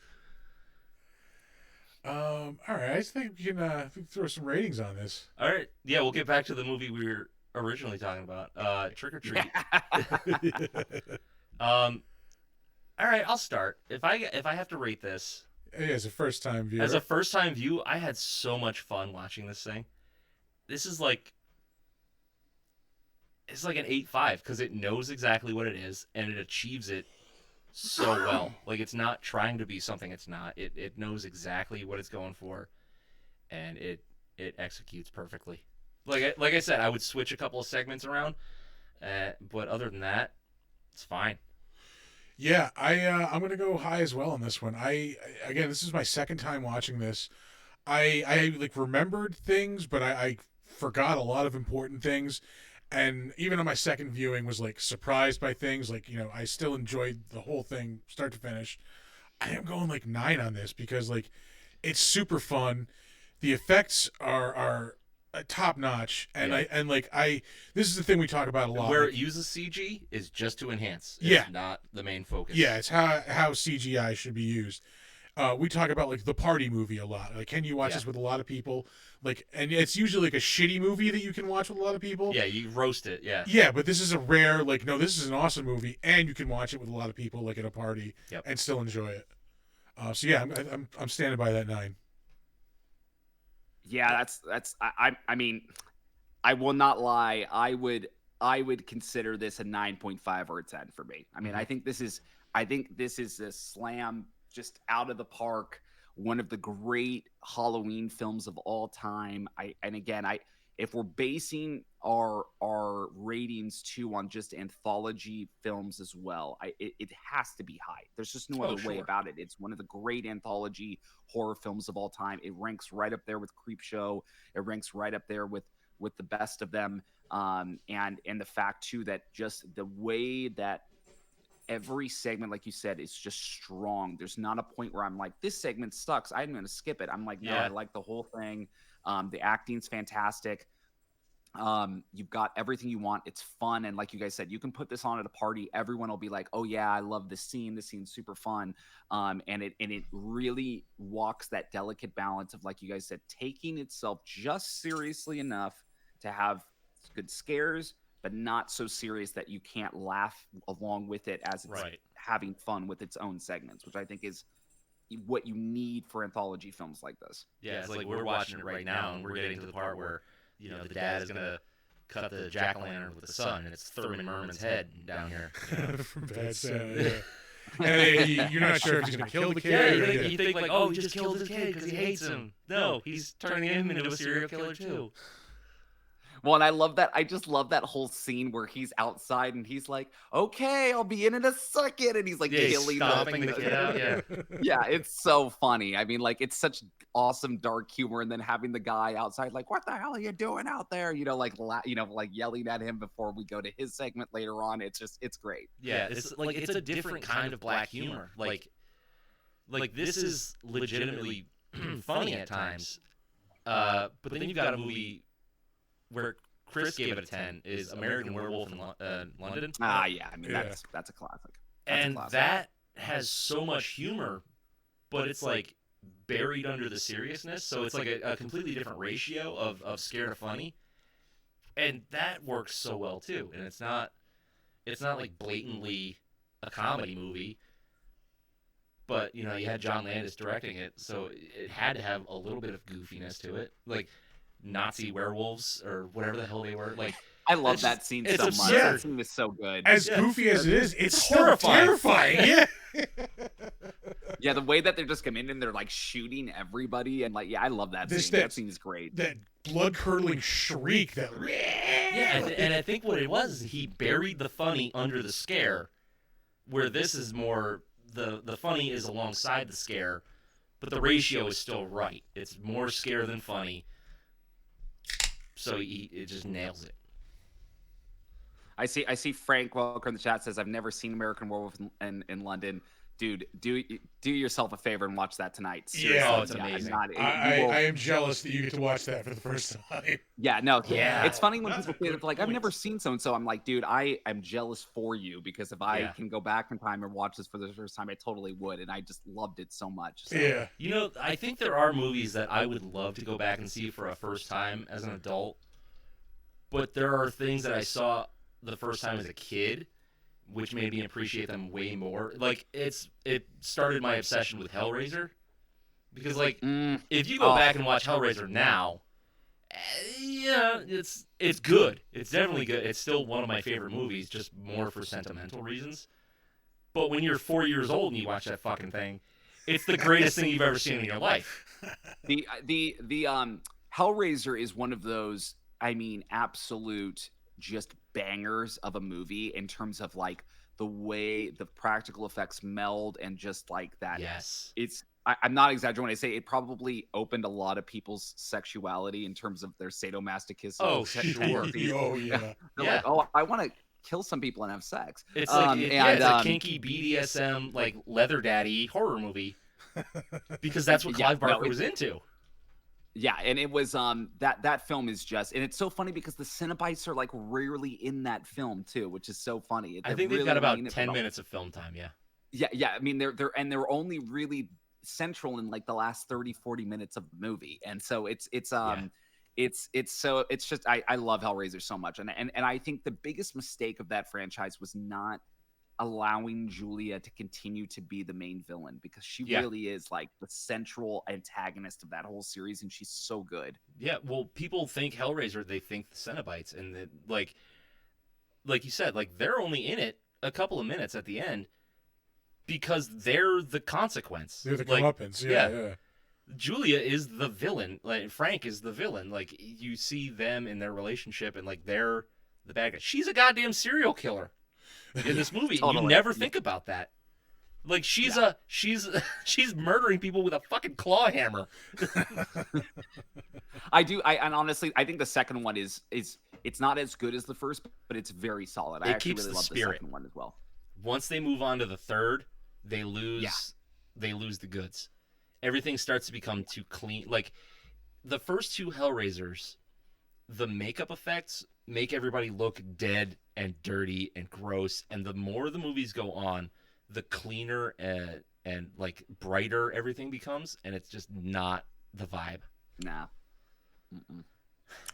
All right, I think we can throw some ratings on this. All right. Yeah, we'll get back to the movie we were originally talking about. Trick or Treat. All right, I'll start. If I have to rate this Yeah, as a first time viewer. as a first time view, I had so much fun watching this thing. This is like it's like an 8.5 because it knows exactly what it is and it achieves it so well. Like it's not trying to be something it's not. It knows exactly what it's going for, and it executes perfectly. Like I said, I would switch a couple of segments around, but other than that, it's fine. Yeah, I'm gonna go high as well on this one. Again, this is my second time watching this. I like remembered things, but I forgot a lot of important things, and even on my second viewing was like surprised by things. Like, you know, I still enjoyed the whole thing start to finish. I am going like 9 on this because like it's super fun. The effects are top notch, and Yeah. this is the thing we talk about a lot. Where like, it uses CG is just to enhance. It's Yeah. not the main focus. yeah, it's how CGI should be used. We talk about like the party movie a lot. Like, can you watch Yeah. this with a lot of people? Like, and it's usually like a shitty movie that you can watch with a lot of people. Yeah, you roast it. Yeah. Yeah, but this is a rare, like, no, this is an awesome movie, and you can watch it with a lot of people, like at a party, Yep. and still enjoy it. So yeah, I'm standing by that 9. Yeah, I mean, I will not lie. I would consider this a 9.5 or a 10 for me. I mean, I think this is a slam just out of the park. One of the great Halloween films of all time. If we're basing our ratings too on just anthology films as well, it has to be high. There's just no other way sure. about it. It's one of the great anthology horror films of all time. It ranks right up there with Creepshow. It ranks right up there with the best of them. And the fact too that just the way that every segment, like you said, is just strong. There's not a point where I'm like, this segment sucks, I'm going to skip it. I'm like, no, Yeah. I like the whole thing. The acting's fantastic. You've got everything you want. It's fun. And like you guys said, you can put this on at a party. Everyone will be like, oh yeah, I love this scene. This scene's super fun. And it really walks that delicate balance of, like you guys said, taking itself just seriously enough to have good scares, but not so serious that you can't laugh along with it as it's Right. having fun with its own segments, which I think is what you need for anthology films like this. Yeah, it's like we're watching it right now, and we're getting to the part where, you know, the dad is gonna cut the jack-o'-lantern with the sun, and it's Thurman Merman's head down here. You know? From Bad Santa, yeah. And you're not sure if he's gonna kill the kid. Yeah, or- you think like, oh, he just killed his kid because he hates him. No, he's turning him into a serial killer too. Well, and I love that. I just love that whole scene where he's outside and he's like, "Okay, I'll be in a second," and he's like Yeah, he's killing stomping the kid out. Yeah. Yeah, it's so funny. I mean, like, it's such awesome dark humor, and then having the guy outside, like, "What the hell are you doing out there?" You know, like, like yelling at him before we go to his segment later on. It's great. Yeah, it's like it's a different kind of black humor. Like this is legitimately funny at times. But then you've got a movie where Chris gave it a 10 is American Werewolf in London. Yeah, I mean, Yeah. that's a classic. And that has so much humor, but it's like buried under the seriousness. So it's like a completely different ratio of scare to funny. And that works so well too. And it's not like blatantly a comedy movie. But, you had John Landis directing it, so it had to have a little bit of goofiness to it. Like Nazi werewolves or whatever the hell they were. Like, I love it's that scene it's so much. absurd. That scene is so good. As Yeah. goofy as it is, it's still horrifying. terrifying. Yeah. Yeah, the way that they're just coming in and they're like shooting everybody, and like, yeah, I love that scene. That scene is great. That blood curdling shriek. That Yeah, and I think what it was, he buried the funny under the scare, where this is more the funny is alongside the scare, but the ratio is still right. It's more scare than funny, so it just nails it. I see Frank Welker in the chat says, "I've never seen American Werewolf in London." Dude, do yourself a favor and watch that tonight. Seriously. Yeah. Oh, it's amazing. I am jealous that you get to watch that for the first time. Yeah, no, Yeah. It's funny when That's people a say good that, like, I've point. never seen so and so. I'm like, dude, I am jealous for you because if I Yeah. can go back in time and watch this for the first time, I totally would, and I just loved it so much. So. Yeah. I think there are movies that I would love to go back and see for a first time as an adult, but there are things that I saw the first time as a kid which made me appreciate them way more. Like, it started my obsession with Hellraiser, because, like, if you go back and watch Hellraiser now, yeah, it's good. It's definitely good. It's still one of my favorite movies, just more for sentimental reasons. But when you're 4 years old and you watch that fucking thing, it's the greatest thing you've ever seen in your life. The Hellraiser is one of those, I mean, absolute just bangers of a movie in terms of like the way the practical effects meld and just like that. Yes. I'm not exaggerating when I say it probably opened a lot of people's sexuality in terms of their sadomasochism. Oh, sure. Oh yeah. They're Yeah. like, oh, I want to kill some people and have sex. It's like it's a and kinky BDSM like leather daddy horror movie, because that's what Clive Barker was into. Yeah, and it was that film is just, and it's so funny because the Cenobites are like rarely in that film too, which is so funny. I think they've got about 10 minutes of film time. Yeah. Yeah. I mean, they're only really central in like the last 30-40 minutes of the movie, and so it's just I love Hellraiser so much, and I think the biggest mistake of that franchise was not allowing Julia to continue to be the main villain, because she really is like the central antagonist of that whole series, and she's so good. Yeah, well, people think Hellraiser, they think the Cenobites, and like you said, like they're only in it a couple of minutes at the end because they're the consequence. They're the like, comeuppance. Yeah. Julia is the villain. Like Frank is the villain. Like you see them in their relationship, and like they're the bad guy. She's a goddamn serial killer in this movie. Totally. You never think about that. Like she's murdering people with a fucking claw hammer. And honestly, I think the second one is it's not as good as the first, but it's very solid. I actually keeps really the love spirit. the second one as well. Once they move on to the third, they lose the goods. Everything starts to become too clean. Like the first two Hellraisers, the makeup effects make everybody look dead and dirty and gross, and the more the movies go on, the cleaner and like brighter everything becomes, and it's just not the vibe. Nah. Mm-mm.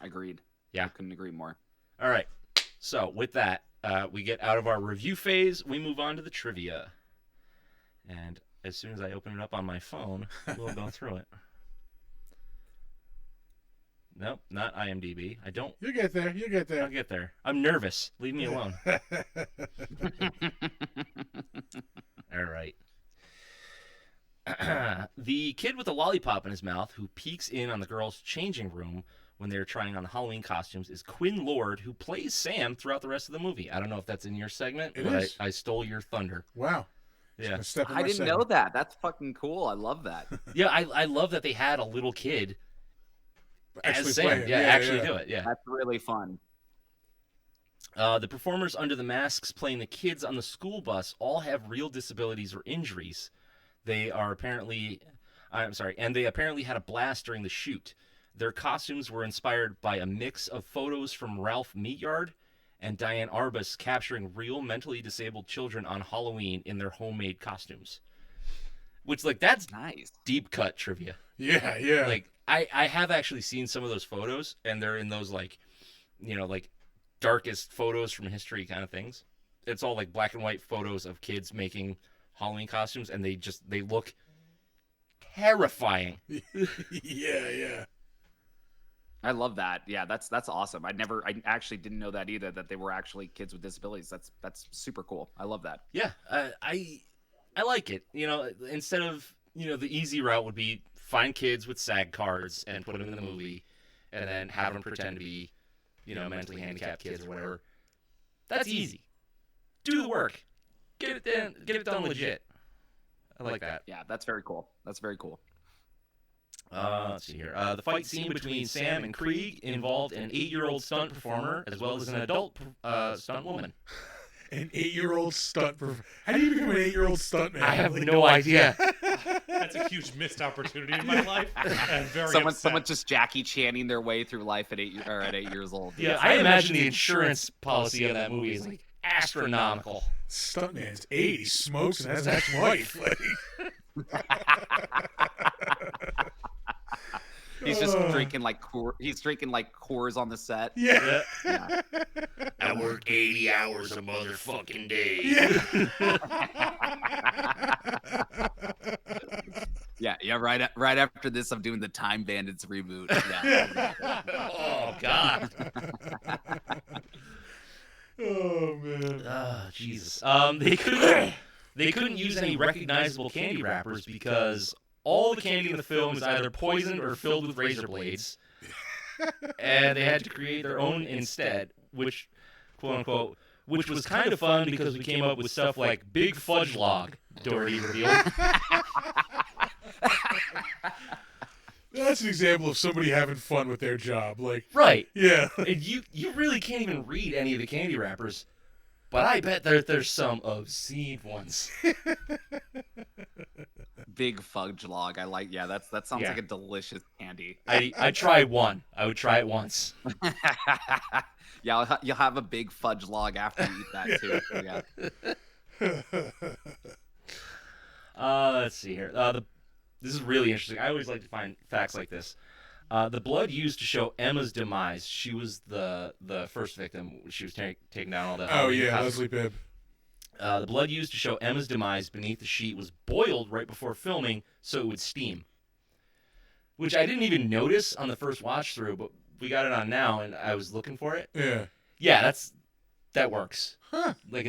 Agreed. Yeah. I couldn't agree more. All right. So with that, we get out of our review phase. We move on to the trivia. And as soon as I open it up on my phone, we'll go through it. Nope, not IMDb. I don't. You'll get there. I'll get there. I'm nervous. Leave me alone. All right. The kid with the lollipop in his mouth who peeks in on the girl's changing room when they're trying on the Halloween costumes is Quinn Lord, who plays Sam throughout the rest of the movie. I don't know if that's in your segment, It but is. I stole your thunder. Wow. Yeah. I didn't know that. That's fucking cool. I love that. Yeah, I love that they had a little kid Actually as Sam. play it. Yeah, actually do it. Yeah. That's really fun. The performers under the masks playing the kids on the school bus all have real disabilities or injuries. They are apparently, and they apparently had a blast during the shoot. Their costumes were inspired by a mix of photos from Ralph Meatyard and Diane Arbus capturing real mentally disabled children on Halloween in their homemade costumes. Which, like, that's Nice. deep cut trivia. Yeah, yeah. Like, I have actually seen some of those photos, and they're in those, like, you know, like, darkest photos from history kind of things. It's all, like, black and white photos of kids making Halloween costumes, and they look terrifying. yeah. I love that. Yeah, that's awesome. I actually didn't know that either, that they were actually kids with disabilities. That's super cool. I love that. Yeah, I like it. You know, instead of, you know, the easy route would be find kids with SAG cards and put them in the movie, and then have them pretend to be, you know, mentally handicapped kids or whatever. That's easy. Do the work. Get it done legit. I like that. Yeah, that's very cool. That's very cool. Let's see here. The fight scene between Sam and Krieg involved an 8-year-old stunt performer as well as an adult stunt woman. An 8-year-old stunt. How do you become an 8-year-old stunt man? I have no idea. That's a huge missed opportunity in my life. And very Someone just Jackie Channing their way through life at 8 years old. Yeah, I imagine the insurance policy of that movie is like astronomical. Stuntman's 8. He smokes and has an ex-wife. He's just drinking like Coors on the set. Yeah. I work 80 hours a motherfucking day. Yeah. Right after this, I'm doing the Time Bandits reboot. Yeah. Oh God. Oh man. Oh Jesus. They couldn't use any recognizable candy wrappers because all the candy in the film is either poisoned or filled with razor blades, and they had to create their own instead, which, quote unquote, which was kind of fun because we came up with stuff like Big Fudge Log. Doherty revealed. That's an example of somebody having fun with their job. Like, Right. yeah. And you really can't even read any of the candy wrappers, but I bet there's some obscene ones. Big Fudge Log. That sounds Yeah. like a delicious candy. I tried one. I would try it once. Yeah, you'll have a big fudge log after you eat that too. So, yeah. Let's see here. This is really interesting. I always like to find facts like this. The blood used to show Emma's demise. She was the first victim. She was taking down all the. Oh yeah, costumes. Leslie Bibb. The blood used to show Emma's demise beneath the sheet was boiled right before filming, so it would steam. Which I didn't even notice on the first watch through, but we got it on now, and I was looking for it. Yeah. Yeah, that works. Huh. Like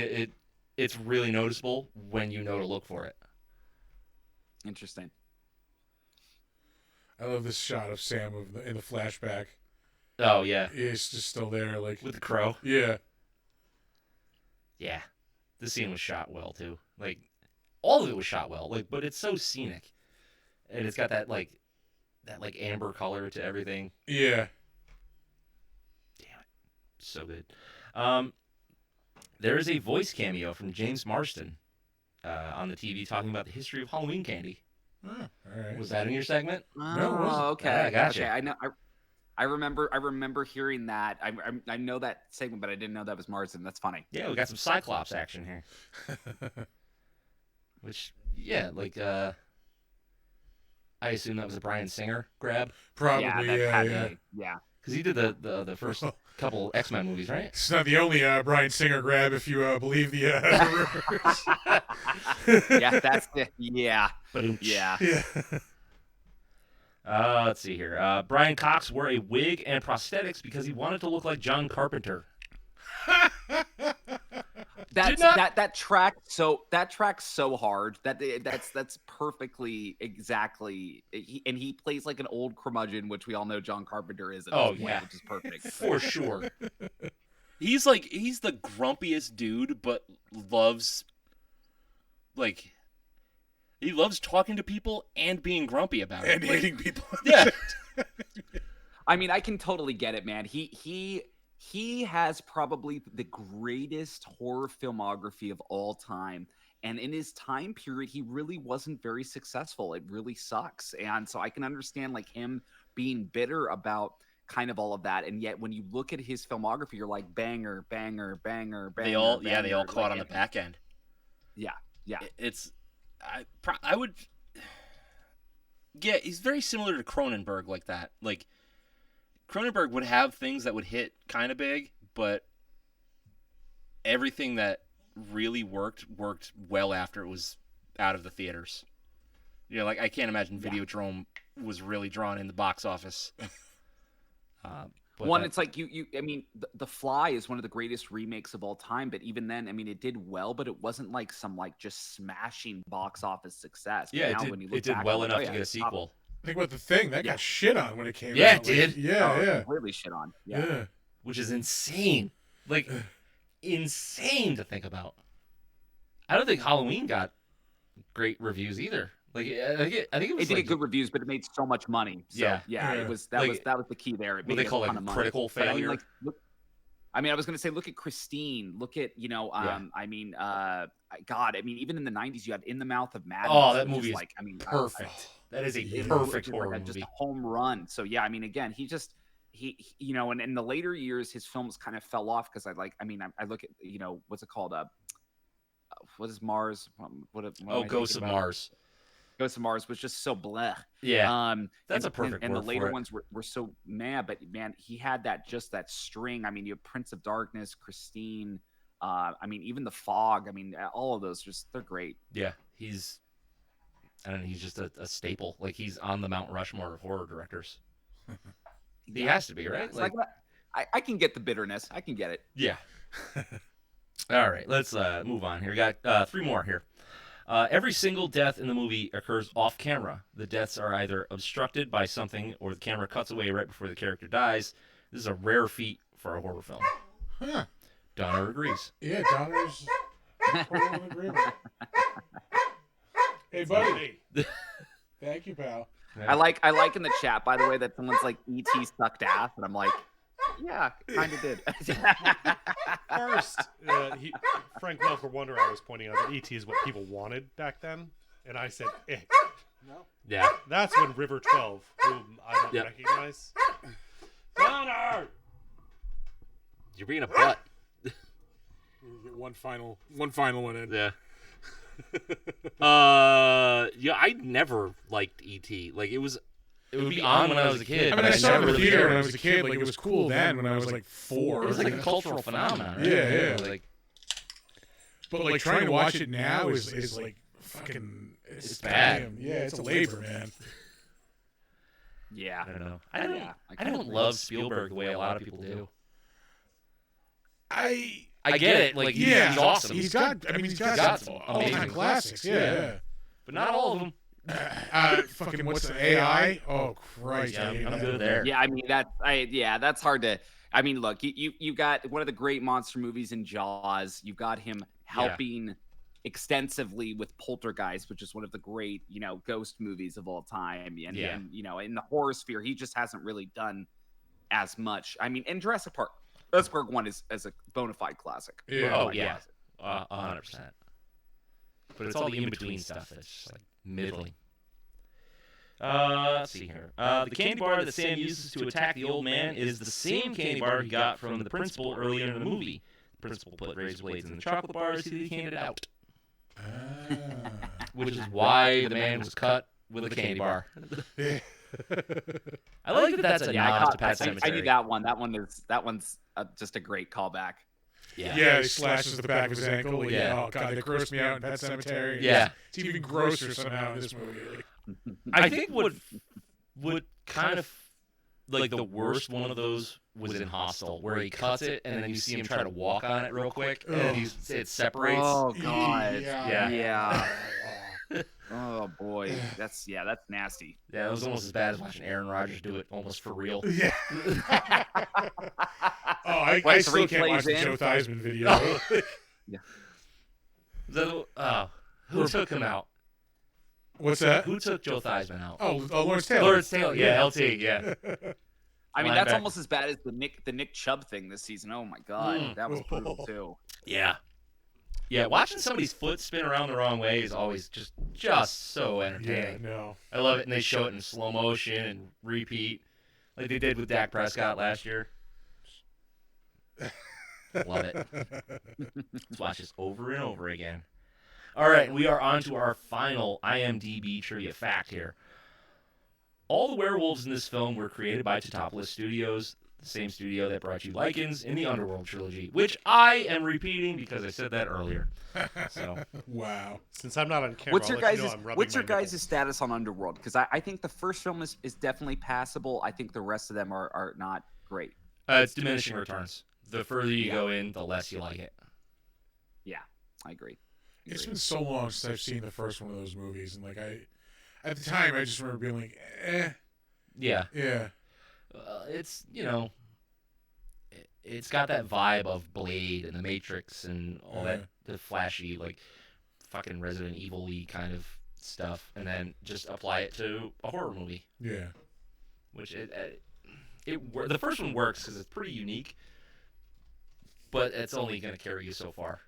it's really noticeable when you know to look for it. Interesting. I love this shot of Sam in the flashback. Oh yeah, He's just still there, like with the crow. yeah. Yeah, the scene was shot well too. Like all of it was shot well. Like, but it's so scenic, and it's got that amber color to everything. Yeah. So good. There is a voice cameo from James Marsden on the TV talking about the history of Halloween candy. Oh, all right. Was that in your segment? it wasn't. Okay. Ah, gotcha. Okay. I know. I remember hearing that. I know that segment, but I didn't know that was Marsden. That's funny. Yeah, we got some Cyclops action here. Which, yeah, like, I assume that was a Bryan Singer grab? Probably, Yeah, yeah, that had yeah. me. Yeah. Because he did the first couple X-Men movies, right? It's not the only Bryan Singer grab, if you believe the rumors. Yeah, that's it. Yeah. Yeah. Yeah. Let's see here. Brian Cox wore a wig and prosthetics because he wanted to look like John Carpenter. That tracks so hard that's perfectly exactly and he plays like an old curmudgeon, which we all know John Carpenter is. Which is perfect for sure. He's the grumpiest dude, but loves he loves talking to people and being grumpy about it. And hating people. Yeah. I mean, I can totally get it, man. He has probably the greatest horror filmography of all time. And in his time period, he really wasn't very successful. It really sucks. And so I can understand like him being bitter about kind of all of that. And yet when you look at his filmography, you're like banger, banger, banger, banger. They all banger, caught on the back end. Yeah. Yeah. I would. Yeah, he's very similar to Cronenberg like that. Like, Cronenberg would have things that would hit kind of big, but everything that really worked well after it was out of the theaters. You know, like, I can't imagine Videodrome was really drawn in the box office. It's like I mean, The Fly is one of the greatest remakes of all time, but even then, I mean, it did well, but it wasn't like some like just smashing box office success. But Yeah, now, it did well enough to get a sequel. Think about The Thing that got shit on when it came out. Yeah, it did. Yeah. Completely shit on. Yeah. Which is insane. Like, insane to think about. I don't think Halloween got great reviews either. Like, I think it was. It did get good reviews, but it made so much money. So, it was that was the key there. It what made they call a like ton of money. critical failure. I mean, I was going to say, look at Christine. Look at I mean, God. I mean, even in the '90s, you had In the Mouth of Madness. Oh, that movie is like, I mean, perfect. That is a it perfect was horror like movie. just a home run. So yeah, I mean, again, he you know, and in the later years, his films kind of fell off because I look at, you know, what's it called? What is Mars? Ghosts of Mars. Ghosts of Mars was just so bleh. Yeah, that's a perfect and word the later for it. ones were so mad, but man, he had that string. I mean, you have Prince of Darkness, Christine. I mean, even The Fog. I mean, all of those they're great. Yeah, he's just a staple. Like, he's on the Mount Rushmore of horror directors. He has to be, right? Like I can get the bitterness. I can get it. Yeah. All right, let's move on here. We got 3 more here. Every single death in the movie occurs off camera. The deaths are either obstructed by something or the camera cuts away right before the character dies. This is a rare feat for a horror film. Huh. Donner agrees. Yeah, Donner's total in agreement. Hey, buddy. Thank you, pal. I like in the chat, by the way, that someone's like E.T. sucked ass, and I'm like, yeah, kind of did. First, Frank Welker Wonder, I was pointing out that E.T. is what people wanted back then, and I said, no. Yeah. That's when River 12, whom I don't recognize. Donner! You're being a butt. You get one final one in. Yeah. I never liked E.T. Like, it would be on when I was a kid. I mean, I saw it in the theater when I was a kid. Like, it was cool then when I was like 4. It was like a cultural phenomenon, right? Yeah. Like, but like trying to watch it now is like fucking. It's bad. Yeah, it's a labor, man. Yeah. I don't know. I don't love Spielberg the way a lot of people do. I get it. Like, he's awesome. He's got some all-time classics. Yeah. But not all of them. Fucking what's the AI? Oh Christ! Yeah, I'm good there. Yeah, I mean that's hard to. I mean, look, you got one of the great monster movies in Jaws. You've got him helping extensively with Poltergeist, which is one of the great, you know, ghost movies of all time. And you know, in the horror sphere, he just hasn't really done as much. I mean, in Jurassic Park 1 is a bona fide classic. Yeah. Oh yeah, 100%. But it's all the in-between stuff that's just like middling. Let's see here. The candy bar that Sam uses to attack the old man is the same candy bar he got from the principal earlier in the movie. The principal put razor blades in the chocolate bars he handed out. Which is why the man was cut with a candy bar. I like that that's a nod to Pet Sematary. I knew that one. That one's just a great callback. Yeah, he slashes the back of his ankle. Like, oh god, they grossed me out in Pet Sematary. Yeah, it's even grosser somehow in this movie. I think what kind of like the worst one of those was in Hostel, where he cuts it and then you see him try to walk on it real quick, and then it separates. Oh God. Yeah. Yeah. Oh boy, that's nasty. Yeah, it was almost as bad as watching Aaron Rodgers do it almost for real. Yeah. I Like still can't replays watch the in. Joe Theismann video. Who took him out? What's that? Who took Joe Theismann out? Oh, Lawrence Taylor. Lawrence Taylor. Yeah, LT. Yeah. I mean, that's Linebacker. almost as bad as the Nick Chubb thing this season. Oh my God, that was brutal too. Yeah. Yeah, watching somebody's foot spin around the wrong way is always just so Yeah, entertaining. no. I love it, and they show it in slow motion and repeat, like they did with Dak Prescott last year. Love it. Let's watch this over and over again. All right, we are on to our final IMDb trivia fact here. All the werewolves in this film were created by Totopoulos Studios, the same studio that brought you Lycans in the Underworld trilogy, which I am repeating because I said that earlier. So, Wow. Since I'm not on camera, What's your I'll let guys' you know I'm rubbing What's your my nipple. guys' status on Underworld? Because I think the first film is definitely passable. I think the rest of them are not great. it's diminishing returns. The further you go in, the less you like it. Yeah, I agree. It's been so long since I've seen the first one of those movies, and like at the time, I just remember being like, Yeah. yeah. It's, it's got that vibe of Blade and The Matrix and all that, the flashy, like, fucking Resident Evil-y kind of stuff, and then just apply it to a horror movie, Yeah. which the first one works because it's pretty unique, but it's only going to carry you so far.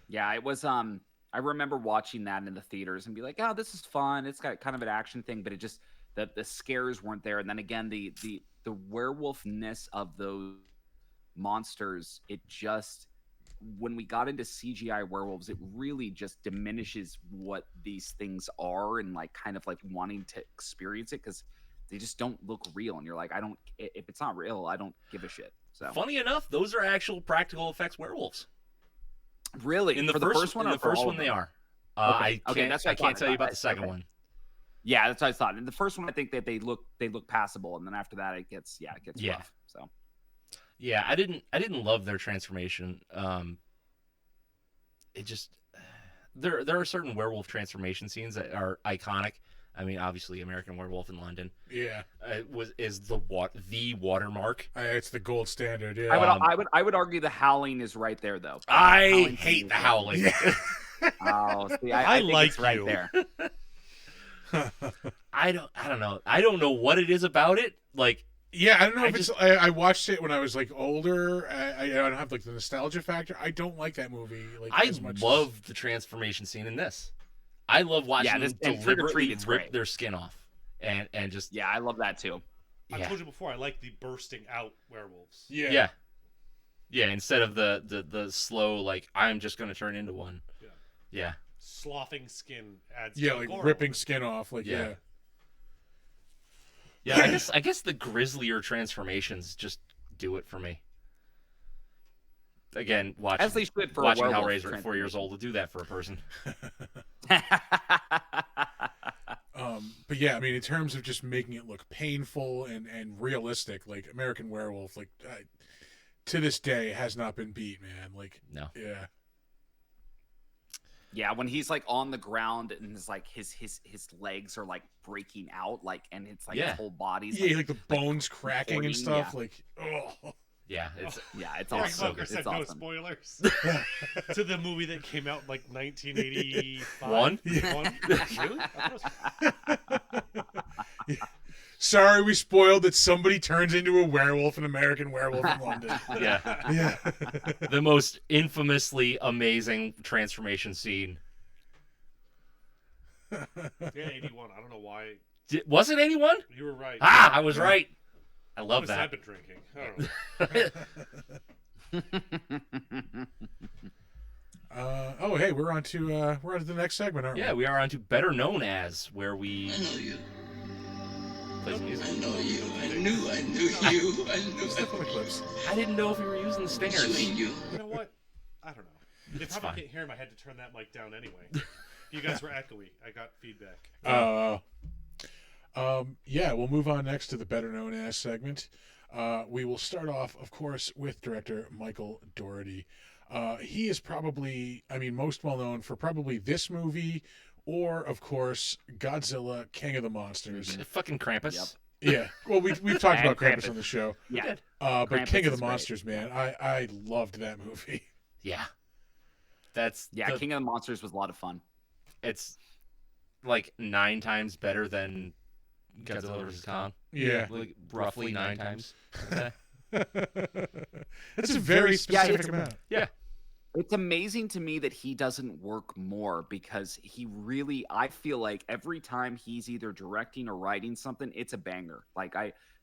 Yeah, it was. I remember watching that in the theaters and be like, "Oh, this is fun. It's got kind of an action thing," but it just the scares weren't there. And then again, the werewolfness of those monsters, it just when we got into CGI werewolves, it really just diminishes what these things are and like kind of like wanting to experience it because they just don't look real. And you're like, if it's not real, I don't give a shit. So Funny enough, those are actual practical effects werewolves. really, In the for first one, in or the for first all one, of they them? are. Okay. I Okay, can't, that's what I I can't thought. tell you about the Okay. second one. Yeah, that's what I thought. In the first one, I think that they look passable, and then after that, it gets Yeah. rough. So Yeah, I didn't love their transformation. It just there are certain werewolf transformation scenes that are iconic. I mean, obviously, American Werewolf in London Yeah. is the watermark. It's the gold standard. Yeah. I would argue the Howling is right there, though. I Howling hate is the right Howling. Yeah. there. Oh, see, I think like it's right you. there. I don't know. I don't know what it is about it. Like, Yeah, I don't know I if just- it's. I watched it when I was like older. I don't have like the nostalgia factor. I don't like that movie. Like I as much love the transformation scene in this. I love watching Yeah, them this- and Trick or deliberately Treat, it's rip great. their skin off and just Yeah, I love that too. I yeah. told you before, I like the bursting out werewolves. Yeah. Yeah, instead of the slow, like, I'm just going to turn into one. Yeah. Yeah. Sloughing skin adds Yeah, to the like gore ripping element. skin off. Like Yeah. yeah. Yeah, I guess the grislier transformations just do it for me. Again, As they should for a watching werewolf Hellraiser at 4 years old to do that for a person. But yeah, I mean, in terms of just making it look painful and realistic, like American Werewolf, like to this day has not been beat, man. Like No. yeah. Yeah, when he's like on the ground and his like his legs are like breaking out, like, and it's like Yeah. his whole body's Yeah, like the bones cracking and contorting, stuff. Like oh. Yeah, it's it's Frank awesome. Welker It's said no awesome. spoilers to the movie that came out in, like 1985. One? Really? I thought it was- Sorry, we spoiled that somebody turns into a werewolf in American Werewolf in London. yeah, Yeah. the most infamously amazing transformation scene. Yeah, 81. I don't know why. Was it anyone? You were right. Ah, I was right. I What love was that. I've been drinking. I don't know. Oh, hey, we're on to the next segment, aren't Yeah, we are on to Better Known As, where we I know you. play some music. I know you. I knew you. I knew we? Step on the clips. I didn't know if we were using the stingers. you. You know what? I don't know. They It's probably fine. can't hear him. I had to turn that mic down anyway. You guys were echoey. I got feedback. Yeah, we'll move on next to the better known as segment. We will start off, of course, with director Michael Dougherty. He is probably, most well known for probably this movie, or of course Godzilla, King of the Monsters. Fucking Krampus. Yep. Yeah, well, we've talked about And Krampus on the show. Yeah. But Krampus King of the is great. Monsters, man, I loved that movie. Yeah. That's King of the Monsters was a lot of fun. It's like 9 times better than Godzilla vs. Kong. Yeah. Like roughly 9 times. I'd say. That's a very specific amount. Yeah. It's amazing to me that he doesn't work more, because I feel like every time he's either directing or writing something, it's a banger.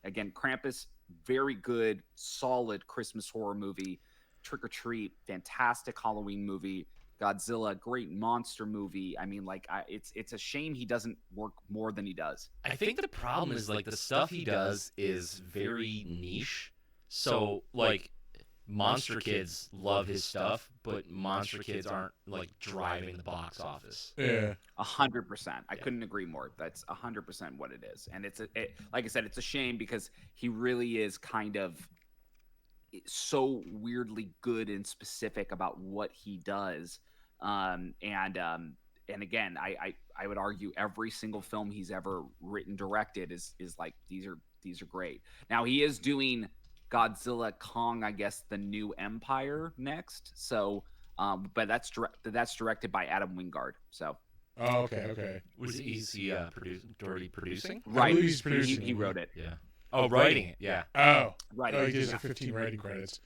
Again, Krampus, very good, solid Christmas horror movie. Trick or Treat, fantastic Halloween movie. Godzilla, great monster movie. It's a shame he doesn't work more than he does. I think the problem is the stuff he does is very niche. So Monster Kids love his stuff, but Monster Kids aren't driving the box office. Yeah. 100%. I couldn't agree more. That's 100% what it is. And like I said, it's a shame, because he really is kind of so weirdly good and specific about what he does. And again, I would argue every single film he's ever written, directed is like, these are great. Now he is doing Godzilla Kong, I guess, the New Empire next. So, but that's directed by Adam Wingard. So. Oh, okay. Is he Dougherty producing? Right. I believe he's producing. He wrote it. Yeah. Oh, writing it. Yeah. Oh, Writing he did 15 writing credits.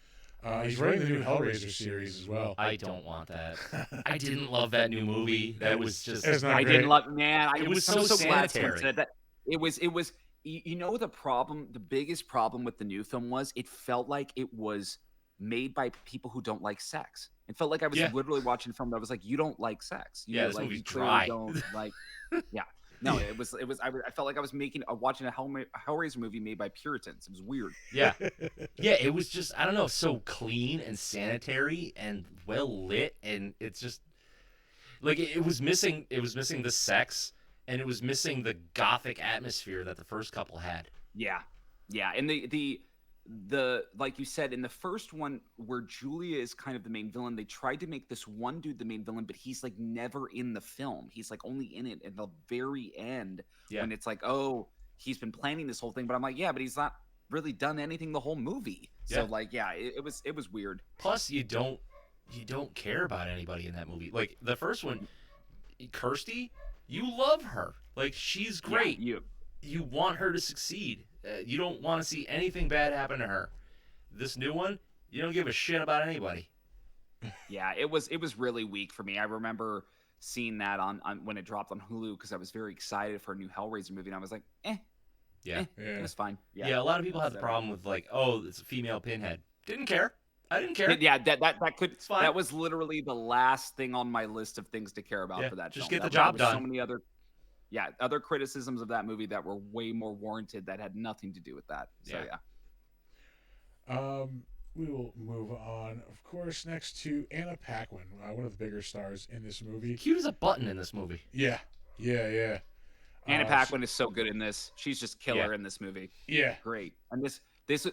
He's writing the new Hellraiser series as well. I don't want that. I didn't love that new movie. That was just. It's not I great. didn't love. Man, It I was was so so glad someone sanitary. said that. It was. You know the problem. The biggest problem with the new film was it felt like it was made by people who don't like sex. It felt like I was literally watching a film that was like, you don't like sex. This like, movie's you clearly dry. Don't like. Yeah. No, it was. I felt like I was watching a Hellraiser movie made by Puritans. It was weird. Yeah. Yeah, it was just, I don't know, so clean and sanitary and well lit, and it's just it was missing the sex, and it was missing the gothic atmosphere that the first couple had. Yeah. And the like you said, in the first one where Julia is kind of the main villain, they tried to make this one dude the main villain, but he's never in the film. He's only in it at the very end when it's oh, he's been planning this whole thing. But I'm like, yeah, but he's not really done anything the whole movie. So it was weird. Plus, you don't care about anybody in that movie. The first one, Kirsty, you love her. She's great. Yeah, you want her to succeed. You don't want to see anything bad happen to her. This new one, you don't give a shit about anybody. Yeah, it was really weak for me. I remember seeing that on when it dropped on Hulu, because I was very excited for a new Hellraiser movie, and I was like, it was fine. Yeah, a lot of people have the problem with oh, it's a female Pinhead. Didn't care. I didn't care. Yeah, that could. It's fine. That was literally the last thing on my list of things to care about for that. Just film. get the job there was done. So many other criticisms of that movie that were way more warranted that had nothing to do with that. So we will move on, of course, next to Anna Paquin, one of the bigger stars in this movie. Cute as a button in this movie. Yeah. Anna Paquin is so good in this. She's just killer in this movie. Yeah. Great. And this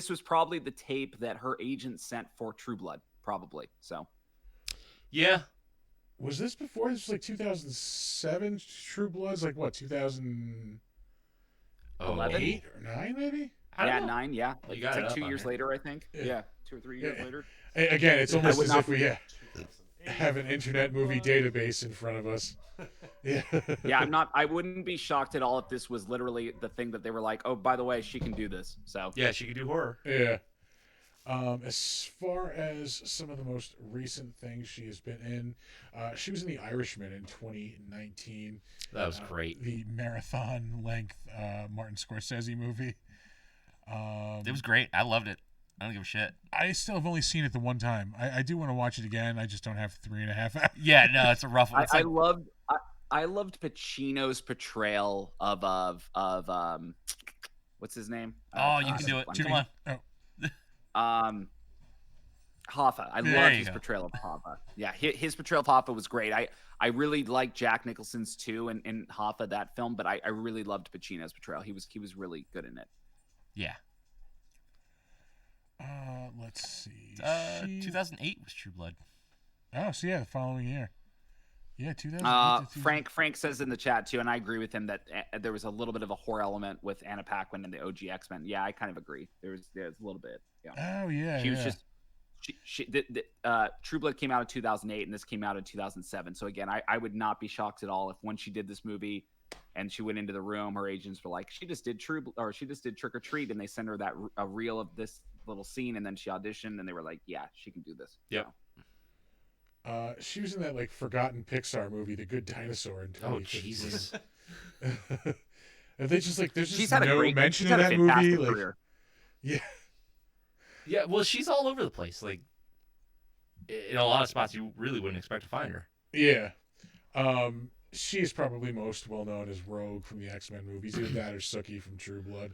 was probably the tape that her agent sent for True Blood, probably. So. Yeah. Was this before? This was 2007 True Blood's 2008 or 9 maybe? Yeah, 9, yeah. You got it's it 2 up years on later, I think. Yeah, 2 or 3 years later. Again, it's almost as if we Jeez. have an internet movie database in front of us. Yeah. Yeah, I wouldn't be shocked at all if this was literally the thing that they were like, oh, by the way, she can do this. So yeah, she can do horror. Yeah. As far as some of the most recent things she has been in, she was in The Irishman in 2019. That was great. The marathon-length Martin Scorsese movie. It was great. I loved it. I don't give a shit. I still have only seen it the one time. I do want to watch it again. I just don't have 3.5 hours. Yeah, no, it's a rough one. I loved Pacino's portrayal of what's his name? Oh, you can do it. Come on. Oh. Hoffa. I There love you his go. portrayal of Hoffa. Yeah, his portrayal of Hoffa was great. I really liked Jack Nicholson's too in Hoffa, that film, but I really loved Pacino's portrayal. He was really good in it. Yeah. Let's see. 2008 was True Blood. Oh, so yeah, the following year. Yeah, 2008. Frank says in the chat too, and I agree with him that there was a little bit of a horror element with Anna Paquin and the OG X-Men. Yeah, I kind of agree. There's a little bit. Yeah. Oh yeah. She was just True Blood came out in 2008 and this came out in 2007. So again, I would not be shocked at all if when she did this movie and she went into the room, her agents were like, she just did Trick or Treat, and they sent her a reel of this little scene, and then she auditioned, and they were like, yeah, she can do this. Yep. So. She was in that like forgotten Pixar movie, The Good Dinosaur. In Oh 2015. Jesus! And they just like there's just She's had a no great mention she's of had a that movie. fantastic Like, career. yeah, Yeah, well, she's all over the place. Like in a lot of spots, you really wouldn't expect to find her. yeah. She is probably most well known as Rogue from the X-Men movies. Either that or Sookie from True Blood.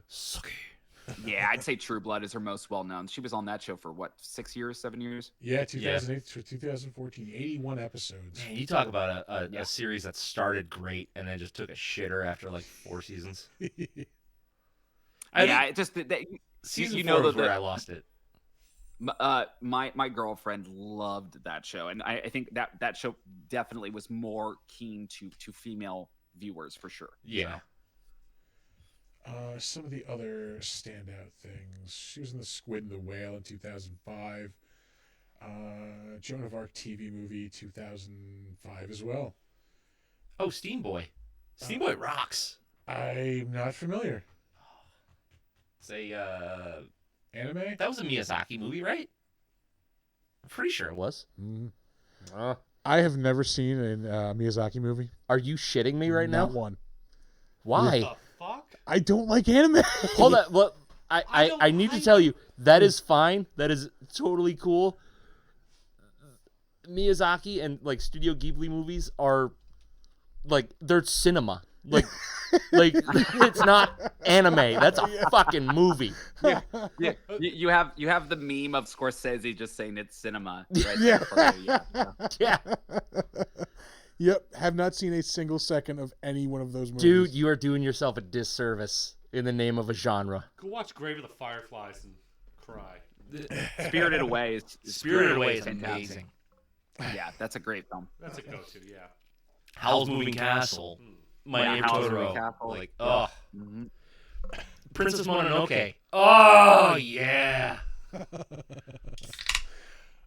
Yeah, I'd say True Blood is her most well known. She was on that show for what, 6 years, 7 years? Yeah, 2008 to 2014, 81 episodes. Man, you talk about a series that started great and then just took a shitter after like 4 seasons. It just Season you 4 know was that where I lost it. my girlfriend loved that show, and I think that show definitely was more keen to female viewers for sure. Yeah. Some of the other standout things. She was in The Squid and the Whale in 2005. Joan of Arc TV movie 2005 as well. Oh, Steamboy. Steamboy rocks. I'm not familiar. It's a Anime? that was a Miyazaki movie, right? I'm pretty sure it was. I have never seen a Miyazaki movie. Are you shitting me right Not now? one. Why? The fuck? I don't like anime. Hold on. Look, I need to tell you, that is fine. That is totally cool. Miyazaki and like Studio Ghibli movies are like they're cinema. Like it's not anime. That's a fucking movie. Yeah, you have the meme of Scorsese just saying it's cinema. Right Yeah. there for you, yeah. Yeah. Yep, have not seen a single second of any one of those movies. Dude, you are doing yourself a disservice in the name of a genre. Go watch Grave of the Fireflies and cry. Spirited Away is Spirited Away is fantastic. amazing. Yeah, that's a great film. That's a go-to, yeah. Howl's Moving Castle. My Yeah, Neighbor Howl's Moving Totoro. Castle. Like, oh. Mhm. Princess Mononoke. Oh, yeah.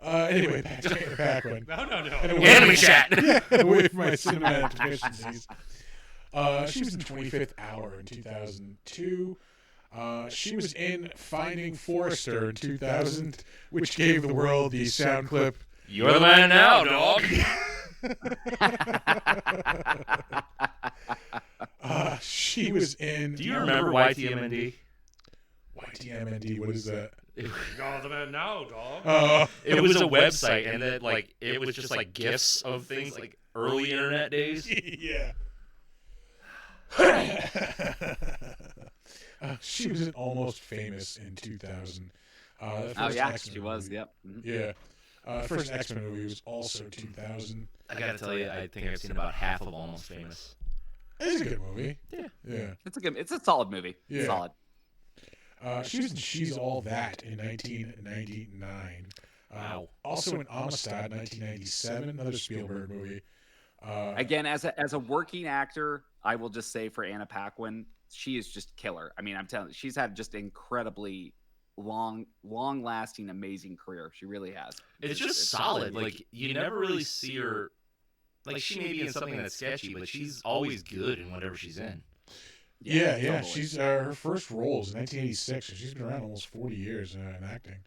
Anyway, back to Anna Paquin. No. And Anime chat. away from my cinematic deficiencies. She was in 25th Hour in 2002. She was in Finding Forrester in 2000, which gave the world the sound clip. You're the man now, dog. She was in. Do you remember YTMND? YTMND? What is that? You're the man now, dog. It was a website, and that like it was just like gifs of things like early internet days. Yeah. She was in Almost Famous in 2000. Oh First yeah, X-Men she was. movie. Yep. Mhm. Yeah. First X-Men movie was also 2000. I gotta tell you, I think I've seen about half of Almost Famous. It's a good movie. Yeah. Yeah. It's a solid movie. Yeah. Solid. She was in She's All That in 1999. Wow. Also in Amistad 1997, another Spielberg movie. Again, as a working actor, I will just say for Anna Paquin, she is just killer. I mean, I'm telling you, she's had just incredibly long-lasting, amazing career. She really has. It's just solid. Like you never really see her. Like she may be in something that's sketchy, but she's always good in whatever she's in. Yeah. totally. She's her first roles in 1986, so she's been around almost 40 years in acting.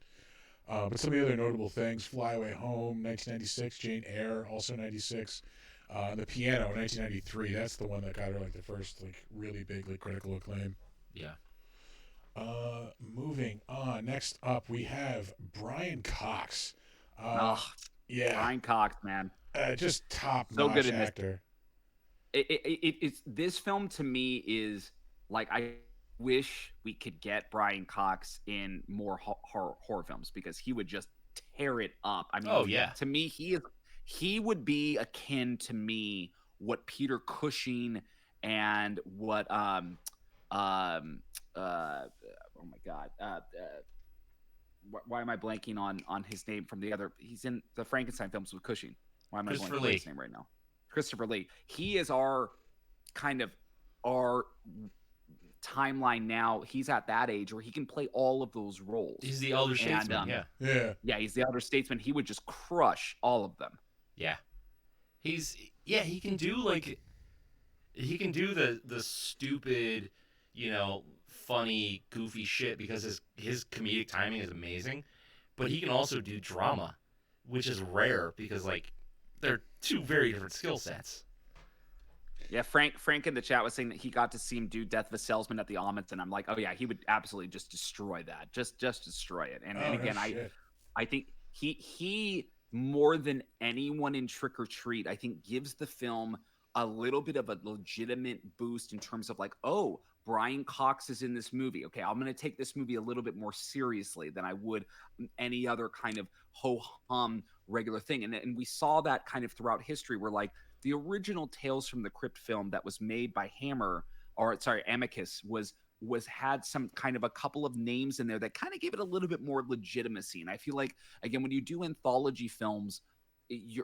But some of the other notable things: Fly Away Home, 1996; Jane Eyre, also 96; The Piano, 1993. That's the one that got her like the first like really big like critical acclaim. Yeah. Moving on. Next up, we have Brian Cox. Oh, Yeah, Brian Cox, man. just top So notch good in this. actor. It's this film to me is like I wish we could get Brian Cox in more horror films because he would just tear it up. I mean, Oh, yeah. to me, he would be akin to me what Peter Cushing and what oh my god, why am I blanking on his name from the other? He's in the Frankenstein films with Cushing. Why am I Christopher blanking on Lee. his name right now? Christopher Lee. He is our timeline now. He's at that age where he can play all of those roles. He's the elder statesman. Yeah, he's the elder statesman. He would just crush all of them. Yeah. He can do the stupid, funny, goofy shit because his comedic timing is amazing, but he can also do drama, which is rare because they're two very different skill sets. Yeah, Frank in the chat was saying that he got to see him do Death of a Salesman at the Omens, and I'm like, oh yeah, he would absolutely just destroy that, just destroy it. And again, I think he more than anyone in Trick or Treat, I think gives the film a little bit of a legitimate boost in terms of oh, Brian Cox is in this movie. Okay, I'm going to take this movie a little bit more seriously than I would any other kind of ho-hum regular thing. And we saw that kind of throughout history where the original Tales from the Crypt film that was made by Amicus had some kind of a couple of names in there that kind of gave it a little bit more legitimacy. And I feel like, again, when you do anthology films,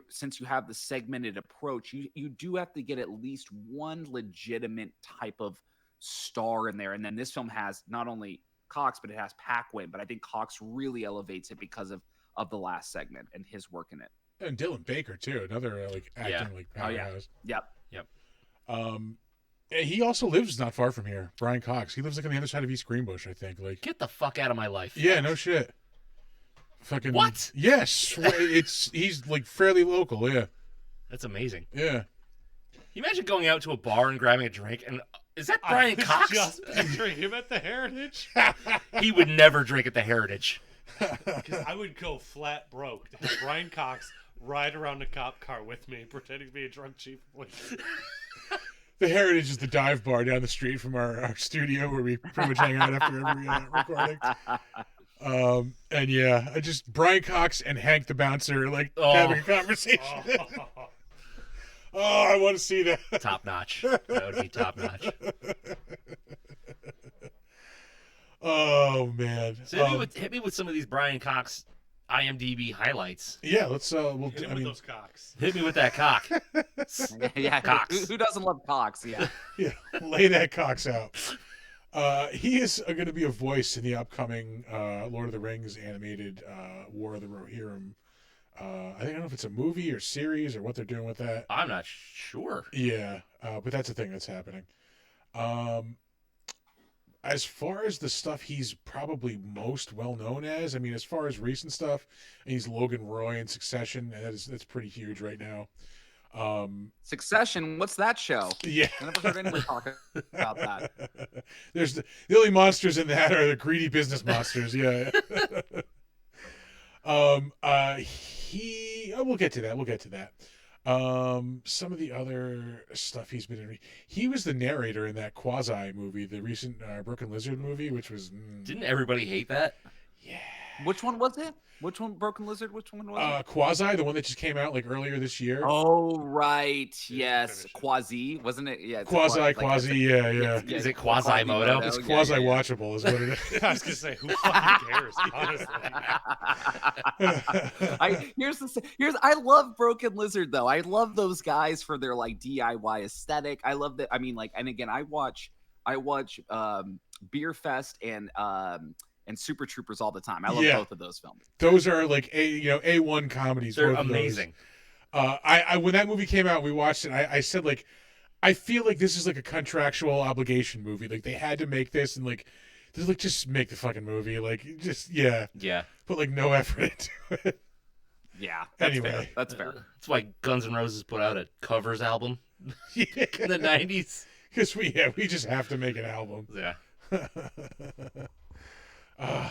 since you have the segmented approach, you do have to get at least one legitimate type of star in there. And then this film has not only Cox, but it has Paquin. But I think Cox really elevates it because of the last segment and his work in it. And Dylan Baker too, another acting powerhouse. Yep. He also lives not far from here. Brian Cox. He lives on the other side of East Greenbush, I think. Get the fuck out of my life. Yeah, no shit. Fucking what? Yes, he's fairly local. Yeah, that's amazing. Yeah. You imagine going out to a bar and grabbing a drink, and is that Brian Cox? Just picturing him at the Heritage. He would never drink at the Heritage. Because I would go flat broke to have Brian Cox ride around a cop car with me, pretending to be a drunk chief of police. The Heritage is the dive bar down the street from our studio where we pretty much hang out after every recording. And yeah, Brian Cox and Hank the bouncer having a conversation. Oh, I want to see that. Top notch. That would be top notch. Oh man! So hit me with some of these Brian Cox IMDb highlights. Yeah, let's. We'll hit him with those cocks. Hit me with that cock. Yeah, Cox. Who doesn't love Cox? Yeah. Yeah, lay that Cox out. He is going to be a voice in the upcoming Lord of the Rings animated War of the Rohirrim. I don't know if it's a movie or series or what they're doing with that. I'm not sure. Yeah, but that's a thing that's happening. As far as the stuff he's probably most well known as, I mean, as far as recent stuff, he's Logan Roy in Succession, and that's pretty huge right now. Succession, what's that show? Yeah, I never heard anyone talk about that. There's the only monsters in that are the greedy business monsters. Yeah. We'll get to that. Some of the other stuff he's been in. He was the narrator in that Quasi movie, the recent Broken Lizard movie, which was. Didn't everybody hate that? Yeah. Which one was it? Which one? Broken Lizard? Which one was it? Quasi, the one that just came out earlier this year. Oh right, yes, Quasi, wasn't it? Yeah, Quasi, yeah. Is it Quasimodo? It's quasi-watchable, is what it is. I was gonna say, who fucking cares? Honestly. I love Broken Lizard though. I love those guys for their DIY aesthetic. I love that. I mean, and again, I watch Beer Fest and Super Troopers all the time. I love both of those films. Those are A1 comedies. They're amazing. I when that movie came out, we watched it. I said I feel like this is a contractual obligation movie. They had to make this and just make the fucking movie. Yeah. Put no effort into it. Yeah. That's Anyway, fair. That's fair. That's why Guns N' Roses put out a covers album in the 90s. Because we just have to make an album. Yeah.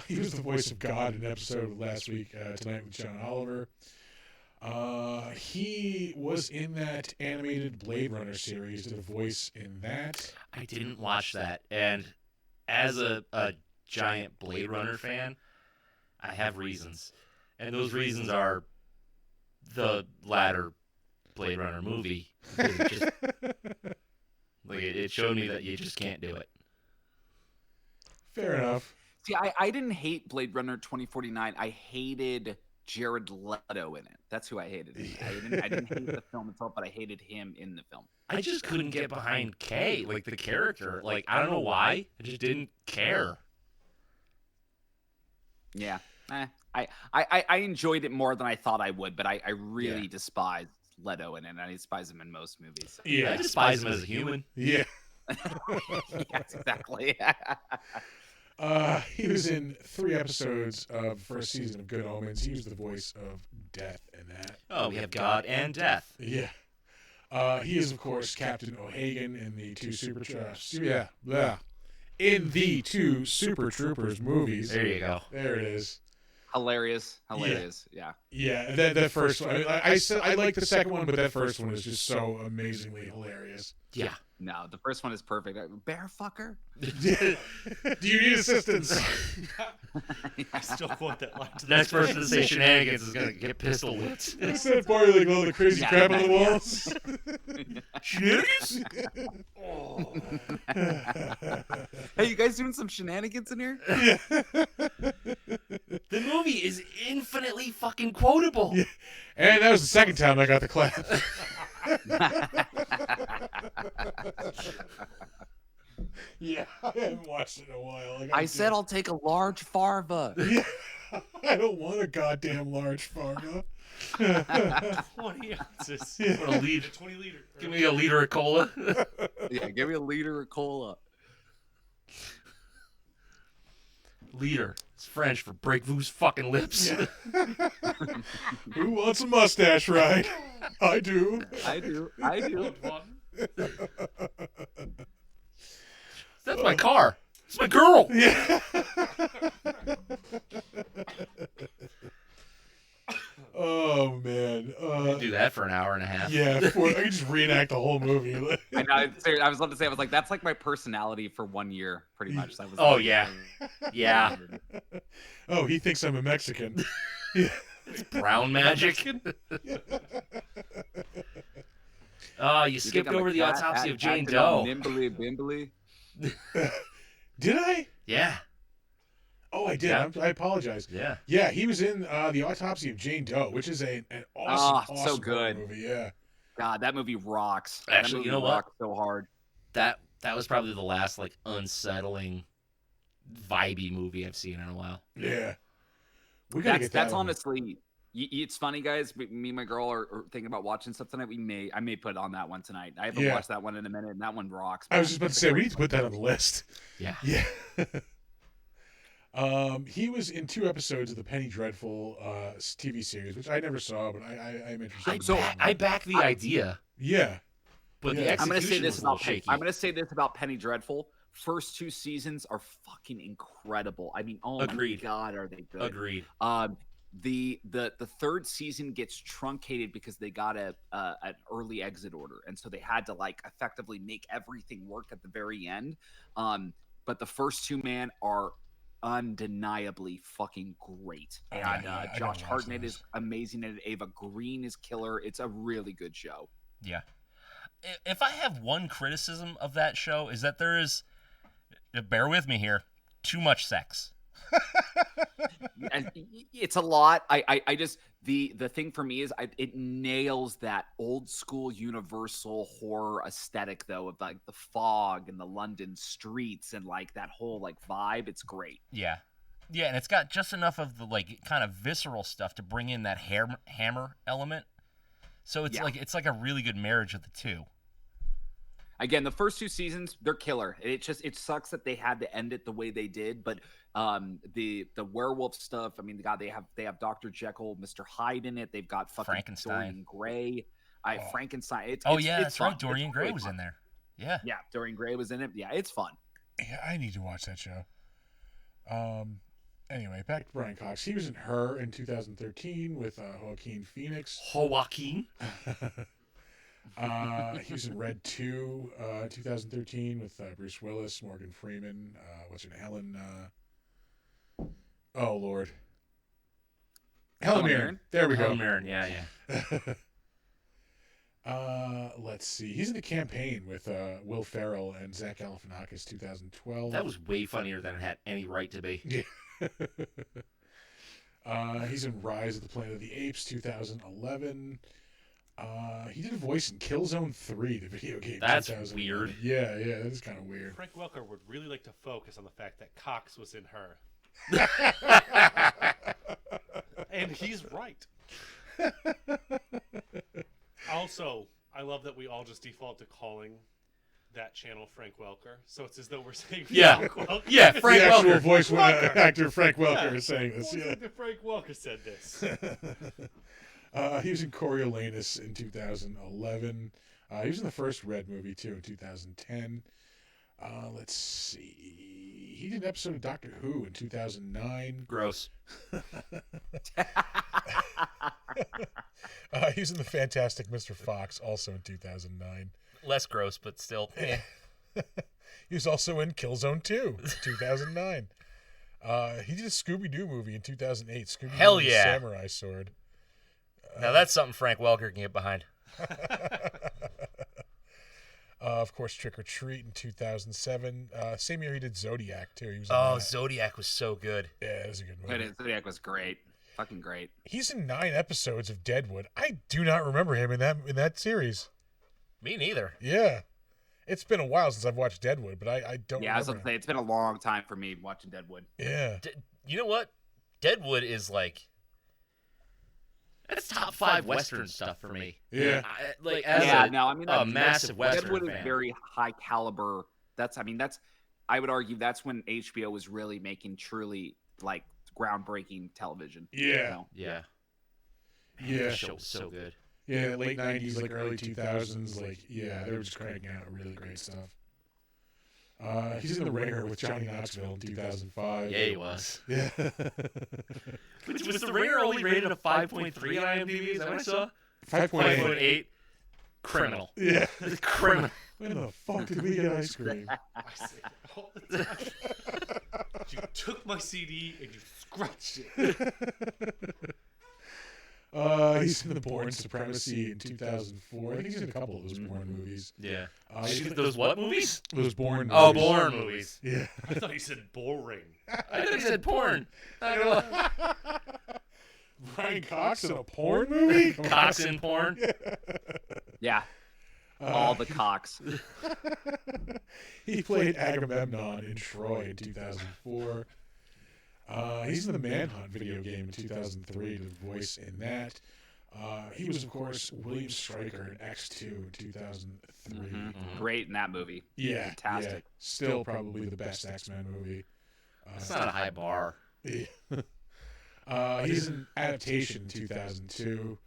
He was the voice of God in an episode last week, Tonight with John Oliver. He was in that animated Blade Runner series, did a voice in that. I didn't watch that. And as a giant Blade Runner fan, I have reasons. And those reasons are the latter Blade Runner movie. It just, like it showed me that you just can't do it. Fair enough. See, I didn't hate Blade Runner 2049. I hated Jared Leto in it. That's who I hated. I didn't hate the film itself, but I hated him in the film. I just couldn't get behind Kay, like the character. Like I don't know why. I just didn't care. Yeah. I enjoyed it more than I thought I would, but I really despise Leto in it, and I despise him in most movies. So. Yeah. I despise him as a human. Yeah. Yes, exactly. He was in 3 episodes of the first season of Good Omens. He was the voice of Death in that. Oh, we have God and Death. Yeah. He is, of course, Captain O'Hagan in the 2 Super Troopers. Yeah. In the 2 Super Troopers movies. There you go. There it is. Hilarious. Yeah. Yeah, that first one. I said I like the second one, but that first one is just so amazingly hilarious. Yeah. No, the first one is perfect. Bear fucker. Do you need assistance? I still quote that line. The next person to say shenanigans is gonna get pistol whipped. Is that part of like all the crazy crap on the walls? Shenanigans? Hey, you guys doing some shenanigans in here? The movie is infinitely fucking quotable. Yeah. And that was the second time I got the clap. Yeah, I haven't watched it in a while. I said I'll take a large farva. Yeah, I don't want a goddamn large Fargo. 20 ounces. Yeah. What a lead. 20 liter. Give me a liter of cola. Yeah, give me a liter of cola. Liter. It's French for break loose fucking lips. Yeah. Who wants a mustache ride? I do. I do. That's my car. It's my girl. Yeah. Oh man. Do that for an hour and a half. Yeah, I can just reenact the whole movie. I know. I was about to say. I was like, that's like my personality for 1 year, pretty much. That was. Oh yeah. Yeah. Oh, he thinks I'm a Mexican. Yeah. It's brown magic. Oh, you skipped over the autopsy of Jane Doe. Nimbly bimbly. Did I? Yeah. Oh, I did. Yeah. I apologize. Yeah. Yeah, he was in the autopsy of Jane Doe, which is an awesome, so awesome good movie. Yeah. God, that movie rocks. Actually, that movie you know what? rocks so hard. That was probably the last like unsettling, vibey movie I've seen in a while. Yeah. We gotta get that That's one. honestly. It's funny, guys. Me and my girl are thinking about watching stuff tonight. I may put on that one tonight. I haven't watched that one in a minute, and that one rocks. I was just about to say we need to put that on the list. Yeah. Yeah. He was in 2 episodes of the Penny Dreadful TV series, which I never saw, but I'm interested. I back the idea. Yeah. But Yeah. the I'm gonna execution say this was a little about shaky. I'm gonna say this about Penny Dreadful. First 2 seasons are fucking incredible. I mean, oh Agreed. my god, are they good? Agreed. The 3rd season gets truncated because they got an early exit order, and so they had to like effectively make everything work at the very end. But the first 2 are undeniably fucking great, and Josh Hartnett is amazing, and Ava Green is killer. It's a really good show. Yeah. If I have one criticism of that show is that there is, bear with me here, too much sex. And it's a lot. I just the thing for me is it nails that old school Universal horror aesthetic though, of like the fog and the London streets and like that whole like vibe. It's great. Yeah. Yeah, and it's got just enough of the like kind of visceral stuff to bring in that hammer element. So it's like a really good marriage of the two. Again, the first 2 seasons, they're killer. It sucks that they had to end it the way they did, but the werewolf stuff, I mean, God, they have Dr. Jekyll, Mr. Hyde in it. They've got fucking Frankenstein. Dorian Gray. Frankenstein. It's That's fun. right. Dorian It's Gray really was fun. in there. Yeah. Yeah, Dorian Gray was in it. Yeah, it's fun. Yeah, I need to watch that show. Anyway, back to Brian Cox. He was in Her in 2013 with Joaquin Phoenix. Joaquin. He was in Red 2, 2013 with Bruce Willis, Morgan Freeman, Helen. Oh Lord. Helen Mirren. There we go. Helen Mirren, yeah. Let's see. He's in The Campaign with Will Ferrell and Zach Galifianakis, 2012. That was way funnier than it had any right to be. Yeah. He's in Rise of the Planet of the Apes, 2011. He did a voice in Killzone 3, the video game. That's 2011. weird. Yeah, that is kind of weird. Frank Welker would really like to focus on the fact that Cox was in her. And he's right. Also, I love that we all just default to calling that channel Frank Welker. So it's as though we're saying Frank Welker. Yeah, Frank The actual Welker. voice actor Frank Welker is saying this. Almost Yeah. like that Frank Welker said this. He was in Coriolanus in 2011. He was in the first Red movie, too, in 2010. Let's see. He did an episode of Doctor Who in 2009. Gross. He was in The Fantastic Mr. Fox, also in 2009. Less gross, but still. He was also in Killzone 2, 2009. He did a Scooby-Doo movie in 2008. Scooby-Doo Hell and the yeah. Samurai Sword. Now that's something Frank Welker can get behind. Of course, Trick or Treat in 2007. Same year he did Zodiac, too. He was in Oh, that. Zodiac was so good. Yeah, it was a good movie. Zodiac was great. Fucking great. He's in 9 episodes of Deadwood. I do not remember him in that series. Me neither. Yeah. It's been a while since I've watched Deadwood, but I don't Yeah, I was remember gonna say it's been a long time for me watching Deadwood. him. Yeah. You know what? Deadwood is like. That's top 5 Western stuff for me. Yeah. A massive Western Deadwood fan. is very high caliber. I would argue that's when HBO was really making truly like groundbreaking television. Yeah. You know? Yeah. Yeah. That show was so good. Yeah, late 90s, like early 2000s, like, yeah, they were just cranking out really great stuff. He's in The Ringer with Johnny Knoxville in 2005. Yeah, he was. Yeah. Was The Ringer only rated a 5.3 on IMDb? Is that what I saw? 5.8. 5.8. Criminal. Yeah. Criminal. When the fuck did we get ice cream? I say it all the time. You took my CD and you scratched it. He's in The Bourne Supremacy in 2004. I think he's in a couple of those Bourne movies. Yeah. He's in Those what movies? those Bourne Oh, movies. Bourne movies. Yeah. I thought he said boring. I thought he said porn. Not gonna lie. Brian Cox in a porn movie? Come on. Cox in porn. Yeah. All the cocks. He played Agamemnon in Troy in 2004. He's in the Manhunt video game in 2003 to voice in that. He was, of course, William Stryker in X2 in 2003. Great in that movie. Yeah. Fantastic. Yeah. Still probably the best X-Men movie. That's not a high bar. He's in Adaptation in 2002.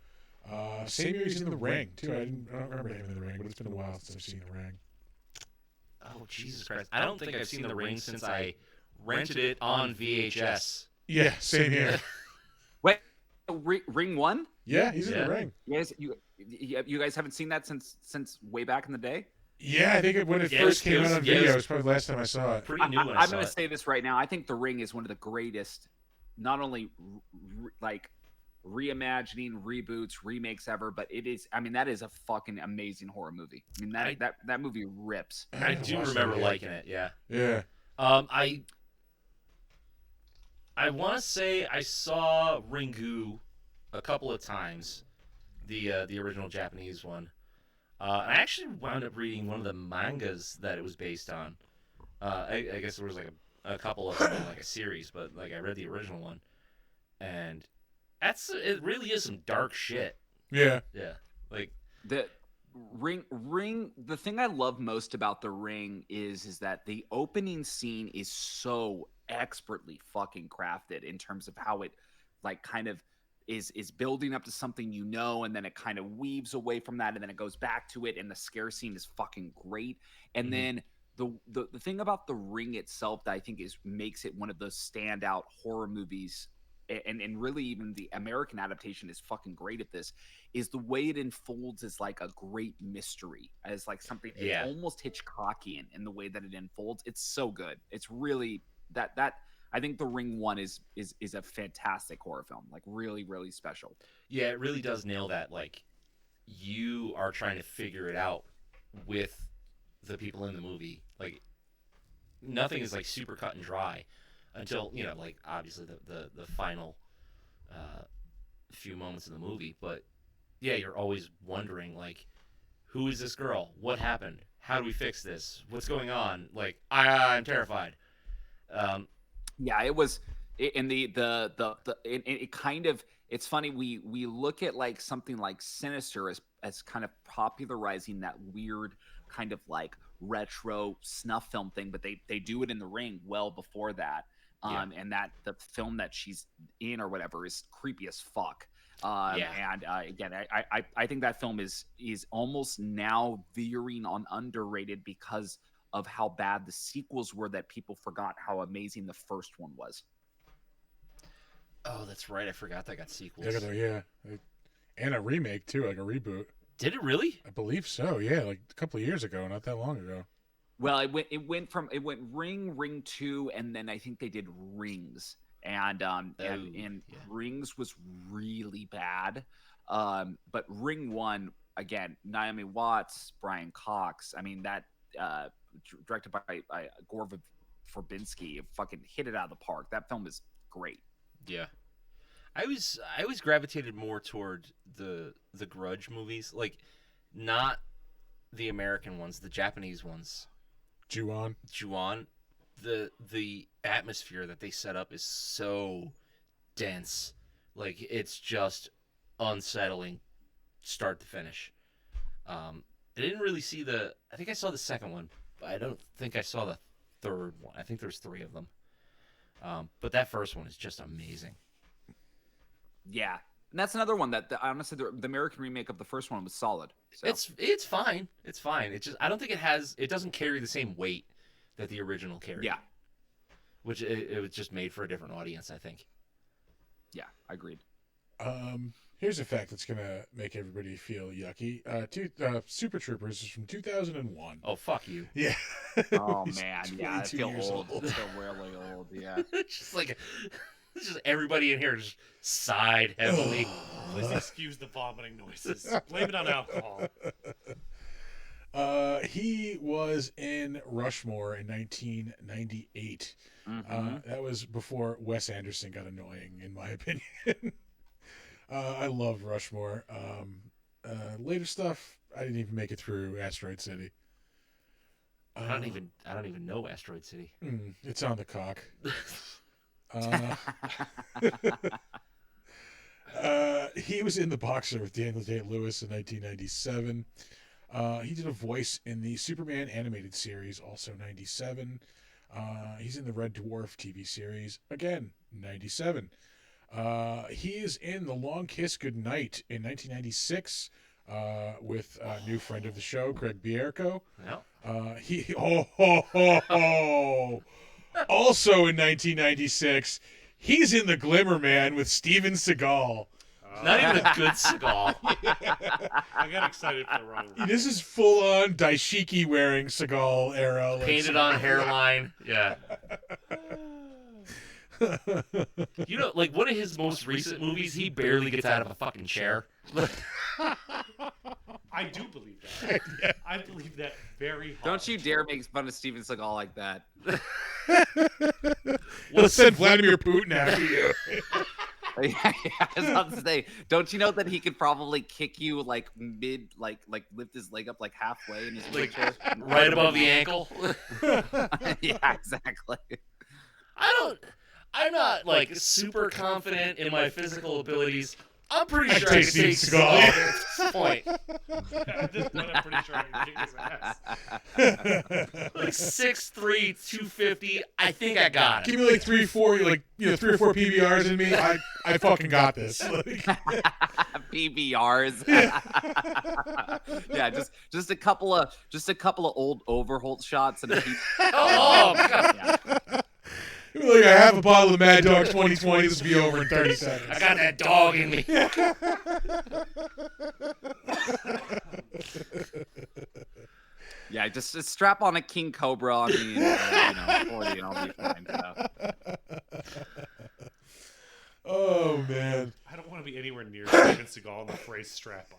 Same year he's in The Ring, too. I don't remember him in The Ring, but it's been a while since I've seen The Ring. Oh, Jesus Christ. I don't think I've seen The Ring since I rented it on VHS. Yeah, same here. Wait, Ring 1? Yeah, he's in Yeah. The Ring. You guys haven't seen that since way back in the day? Yeah, I think when it Yeah, first it came was- out on yeah, it video, was- it was probably the last time I saw it. Pretty new when I I'm saw going to it. say this right now. I think The Ring is one of the greatest, not only reimagining, reboots, remakes ever, but it is. I mean, that is a fucking amazing horror movie. I mean, that movie rips. I do remember liking it, yeah. Yeah. I want to say I saw Ringu a couple of times, the original Japanese one. I actually wound up reading one of the mangas that it was based on. I guess there was like a couple of them in like a series, but like I read the original one, and it really is some dark shit. Yeah. Yeah, like The Ring. The thing I love most about The Ring is that the opening scene is so expertly fucking crafted in terms of how it like kind of is building up to something, and then it kind of weaves away from that, and then it goes back to it, and the scare scene is fucking great. And then the thing about The Ring itself that I think makes it one of those standout horror movies, and really even the American adaptation is fucking great at this, is the way it unfolds as like a great mystery, as like something Yeah. almost Hitchcockian in the way that it unfolds. It's so good. It's really that I think The Ring 1 is a fantastic horror film, like really, really special. Yeah, it really does nail that. Like, you are trying to figure it out with the people in the movie. Like, nothing is like super cut and dry until, you know, like obviously the final few moments of the movie. But yeah, you're always wondering, like, who is this girl? What happened? How do we fix this? What's going on? Like, I'm terrified. Yeah, it was, and it kind of, it's funny, we look at like something like Sinister as kind of popularizing that weird kind of like retro snuff film thing, but they do it in The Ring well before that. And that the film that she's in or whatever is creepy as fuck. And again, I think that film is almost now veering on underrated because of how bad the sequels were, that people forgot how amazing the first one was. Oh, that's right. I forgot that got sequels. Yeah, and a remake too, like a reboot. Did it really? I believe so. Yeah, like a couple of years ago, not that long ago. Well, it went Ring 2, and then I think they did Rings, and Rings was really bad. But Ring 1, again, Naomi Watts, Brian Cox. I mean, that directed by Gore Verbinski, fucking hit it out of the park. That film is great. Yeah. I always gravitated more toward the Grudge movies, like not the American ones, the Japanese ones. Ju-on. The atmosphere that they set up is so dense. Like, it's just unsettling start to finish. I didn't really see I think I saw the second one, but I don't think I saw the third one. I think there's 3 of them. But that first one is just amazing. Yeah. And that's another one that honestly the American remake of the first one was solid. So. It's fine. It's fine. It's just, I don't think it doesn't carry the same weight that the original carried. Yeah. Which it was just made for a different audience, I think. Yeah, agreed. Here's a fact that's gonna make everybody feel yucky. Super Troopers is from 2001. Oh, fuck you. Yeah. Oh man, yeah, I 22 feel years old. old. I feel really old. Yeah. It's just everybody in here just sighed heavily. Please excuse the vomiting noises. Blame it on alcohol. He was in Rushmore in 1998. Mm-hmm. That was before Wes Anderson got annoying, in my opinion. I loved Rushmore. Later stuff, I didn't even make it through Asteroid City. I don't even know Asteroid City. It's on the cock. He was in The Boxer with Daniel Day-Lewis in 1997. He did a voice in the Superman animated series, also 97. He's in the Red Dwarf TV series, again, 97. He is in The Long Kiss Goodnight in 1996 with a new friend of the show, Greg Bierko. Yep. Also in 1996, he's in The Glimmer Man with Steven Seagal. Not even a good Seagal. I got excited for the wrong reason. This is full-on dashiki wearing Seagal era. Like, Painted on hairline. Yeah. You know, like one of his most recent movies, he barely gets out of a fucking chair. I do believe that. Yeah. I believe that very hard. Don't you dare make fun of Steven Seagal like that. We'll send Vladimir Putin after you. Yeah, I was about to say, don't you know that he could probably kick you like mid, like lift his leg up like halfway in his wheelchair, Right above the ankle. Yeah, exactly. I'm not like super confident in my physical abilities. I'm pretty sure I take can take Steven Seagal Seagal. at this point. At this point, I'm pretty sure I can kick his ass. Like 6'3", 250. I think I got it. Give me like 3 or 4 PBRs in me. I fucking got this. Like, PBRs. Yeah, just a couple of old Overholt shots and a Oh, God. Yeah. like, I have a bottle of Mad Dog 2020. This will be over in 30 seconds. I got that dog in me. Yeah, just strap on a King Cobra on me, and 40, and I'll be fine. So. Oh man. I don't want to be anywhere near Steven Seagal in the phrase strap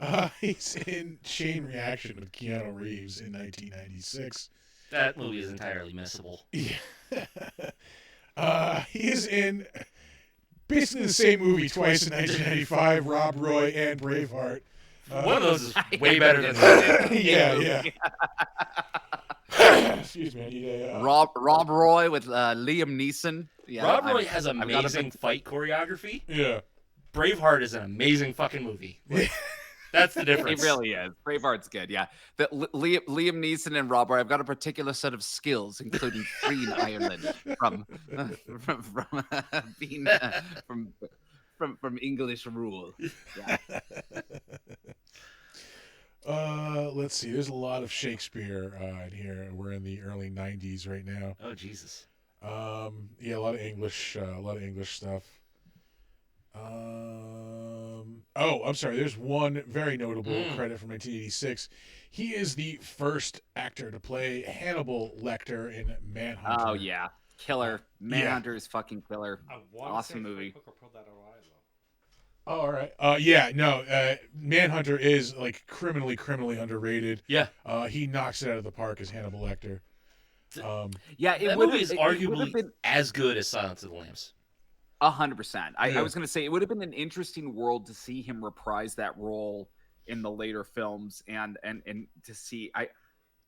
on. He's in Chain Reaction with Keanu Reeves in 1996. That movie is entirely missable. Yeah. He is in basically the same movie twice in 1995, Rob Roy and Braveheart. One of those is way better than the other. Yeah. Excuse me. I need a, Rob Roy with Liam Neeson. Yeah, Rob Roy has I've got a amazing big- fight choreography. Yeah. Braveheart is an amazing fucking movie. Like, that's the It difference. really is. Braveheart's good, yeah. But Liam Neeson and Rob Roy, I've got a particular set of skills, including freeing Ireland from being from English rule. Yeah. Let's see. There's a lot of Shakespeare in here. We're in the early 90s right now. Oh Jesus. Yeah, a lot of English stuff. Oh, I'm sorry. There's one very notable credit from 1986. He is the first actor to play Hannibal Lecter in Manhunter. Oh yeah, killer. Manhunter is fucking killer. I want Awesome to say movie. Frank Hooker pulled that away, though. Oh, all right. Yeah, no. Manhunter is like criminally underrated. Yeah. He knocks it out of the park as Hannibal Lecter. Yeah, That movie is arguably as good as Silence of the Lambs. 100%. I Yeah. was gonna say it would have been an interesting world to see him reprise that role in the later films, and to see.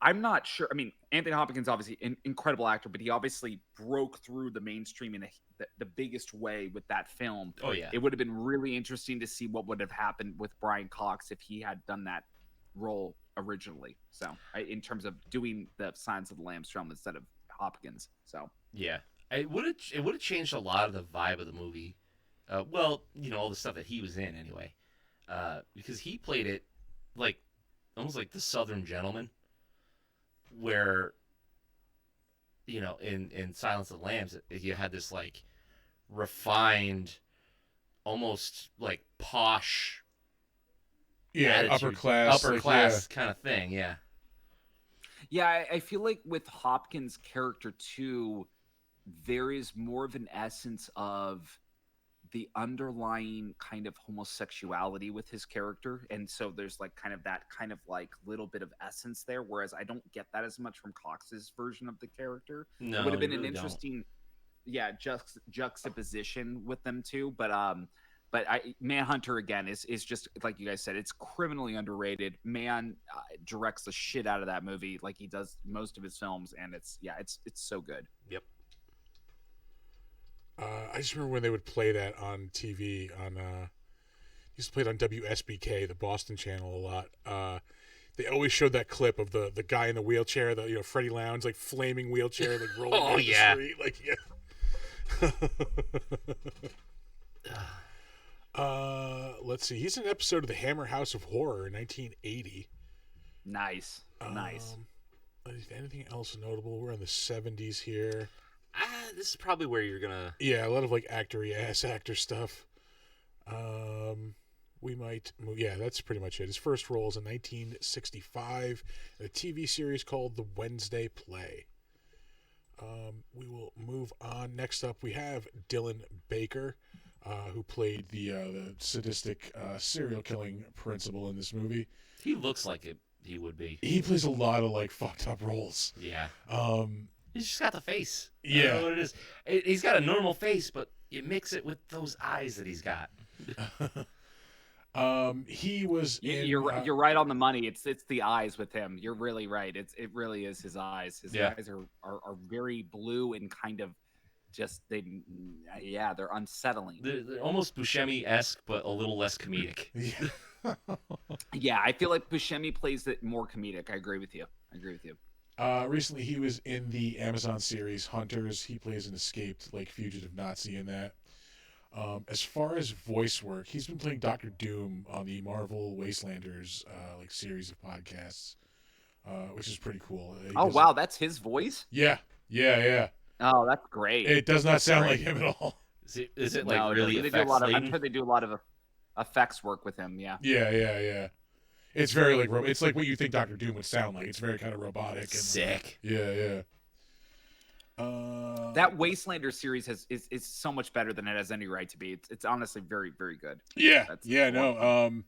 I'm not sure. I mean, Anthony Hopkins obviously an incredible actor, but he obviously broke through the mainstream in the biggest way with that film. Oh yeah. It would have been really interesting to see what would have happened with Brian Cox if he had done that role originally. So, in terms of doing the Silence of the Lambs film instead of Hopkins. So, Yeah. It would have changed a lot of the vibe of the movie. Well, you know, all the stuff that he was in anyway. Because he played it like almost like the Southern gentleman, where, you know, in Silence of the Lambs, you had this like refined, almost like posh, Yeah, attitude. upper class kind of thing. Yeah. yeah, I feel like with Hopkins' character too, there is more of an essence of the underlying kind of homosexuality with his character, and so there's like kind of like little bit of essence there, whereas I don't get that as much from Cox's version of the character. No, It would have been you an really don't. interesting juxtaposition with them too, but Manhunter again is just like you guys said, it's criminally underrated. Directs the shit out of that movie like he does most of his films, and it's so good. Yep. I just remember when they would play that on TV on used to play it on WSBK, the Boston channel, a lot. They always showed that clip of the guy in the wheelchair, Freddie Lounge, like flaming wheelchair, like rolling down yeah. the street, like let's see. He's in an episode of the Hammer House of Horror in 1980. Nice. Anything else notable? We're in the 70s here. This is probably where you're gonna. Yeah, a lot of like actor stuff. We might move. Yeah, that's pretty much it. His first role is in 1965 in a TV series called The Wednesday Play. We will move on. Next up, we have Dylan Baker, who played the sadistic serial killing principal in this movie. He looks like he would be. He plays a lot of like fucked up roles. Yeah. He's just got the face. I Yeah. don't know what it is. He's got a normal face, but you mix it with those eyes that he's got. He was. You're right on the money. It's the eyes with him. You're really right. It really is his eyes. His eyes are very blue and kind of just they're unsettling. They're almost Buscemi-esque, but a little less comedic. Yeah, I feel like Buscemi plays it more comedic. I agree with you. Recently, he was in the Amazon series Hunters. He plays an escaped like fugitive Nazi in that. As far as voice work, he's been playing Doctor Doom on the Marvel Wastelanders like series of podcasts, which is pretty cool. Wow, that's his voice. Yeah. Oh, that's great. It does not sound like him at all. Is it like No, really they do a lot of. I'm effects-laden? sure they do a lot of effects work with him. Yeah. Yeah. It's very like it's like what you think Doctor Doom would sound like. It's very kind of robotic and Sick. Yeah. That Wastelander series is so much better than it has any right to be. It's honestly very, very good. Yeah, That's yeah, one. no.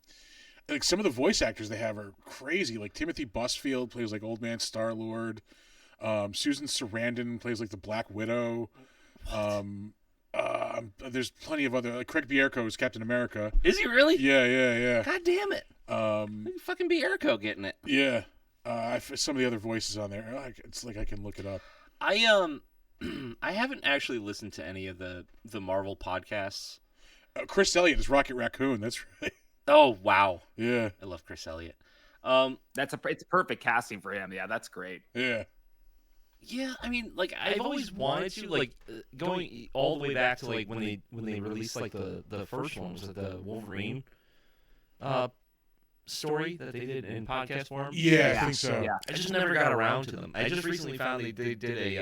Like some of the voice actors they have are crazy. Like Timothy Busfield plays like Old Man Star-Lord. Susan Sarandon plays like the Black Widow. There's plenty of other. Like Craig Bierko is Captain America. Is he really? Yeah. God damn it! Fucking Bierko getting it. Yeah. Some of the other voices on there. It's like I can look it up. I I haven't actually listened to any of the Marvel podcasts. Chris Elliott is Rocket Raccoon. That's right. Oh wow, Yeah. I love Chris Elliott. It's perfect casting for him. Yeah, that's great. Yeah. Yeah, I mean, like I've always wanted to, like, going all the way back to like when they released like the first one, was it the Wolverine story that they did in podcast form? Yeah, I think so. Yeah. I just never got around to them. I just recently found they did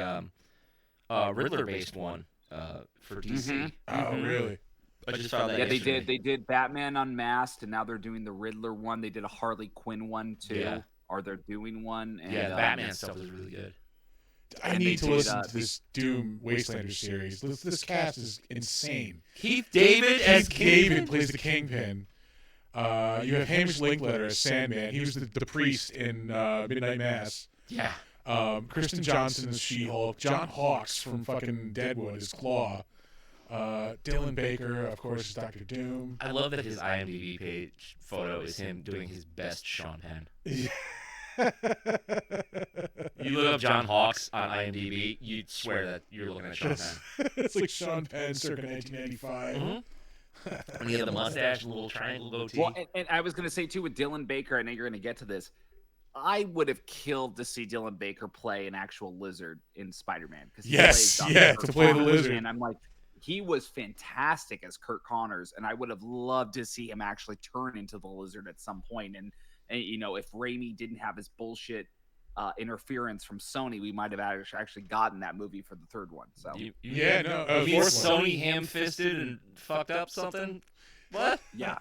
a Riddler based one for DC. Oh, really? I just found that. Yeah, yesterday. they did Batman Unmasked, and now they're doing the Riddler one. They did a Harley Quinn one too. Yeah. Or they're doing one. And, Yeah, the Batman stuff was really good. I And need they to did, listen to this Doom Wastelander series. This cast is insane. Keith David as Keith David plays the Kingpin. You have Hamish Linklater as Sandman. He was the priest in Midnight Mass. Yeah. Kristen Johnson is She-Hulk. John Hawkes from fucking Deadwood is Claw. Dylan Baker, of course, is Doctor Doom. I love that his IMDb page photo is him doing his best Sean Penn. You look up John Hawkes on IMDb, you'd swear that you're looking at Sean Penn. It's like Sean Penn circa 1995. Mm-hmm. And he had the mustache and little triangle goatee. Well, and I was going to say too with Dylan Baker. I know you're going to get to this. I would have killed to see Dylan Baker play an actual lizard in Spider-Man. Yes, yeah, to play the lizard. And I'm like, he was fantastic as Kurt Connors, and I would have loved to see him actually turn into the lizard at some point. And you know, if Raimi didn't have his bullshit interference from Sony, we might have actually gotten that movie for the third one. So You fourth mean one. Sony ham-fisted and fucked up something? What? yeah,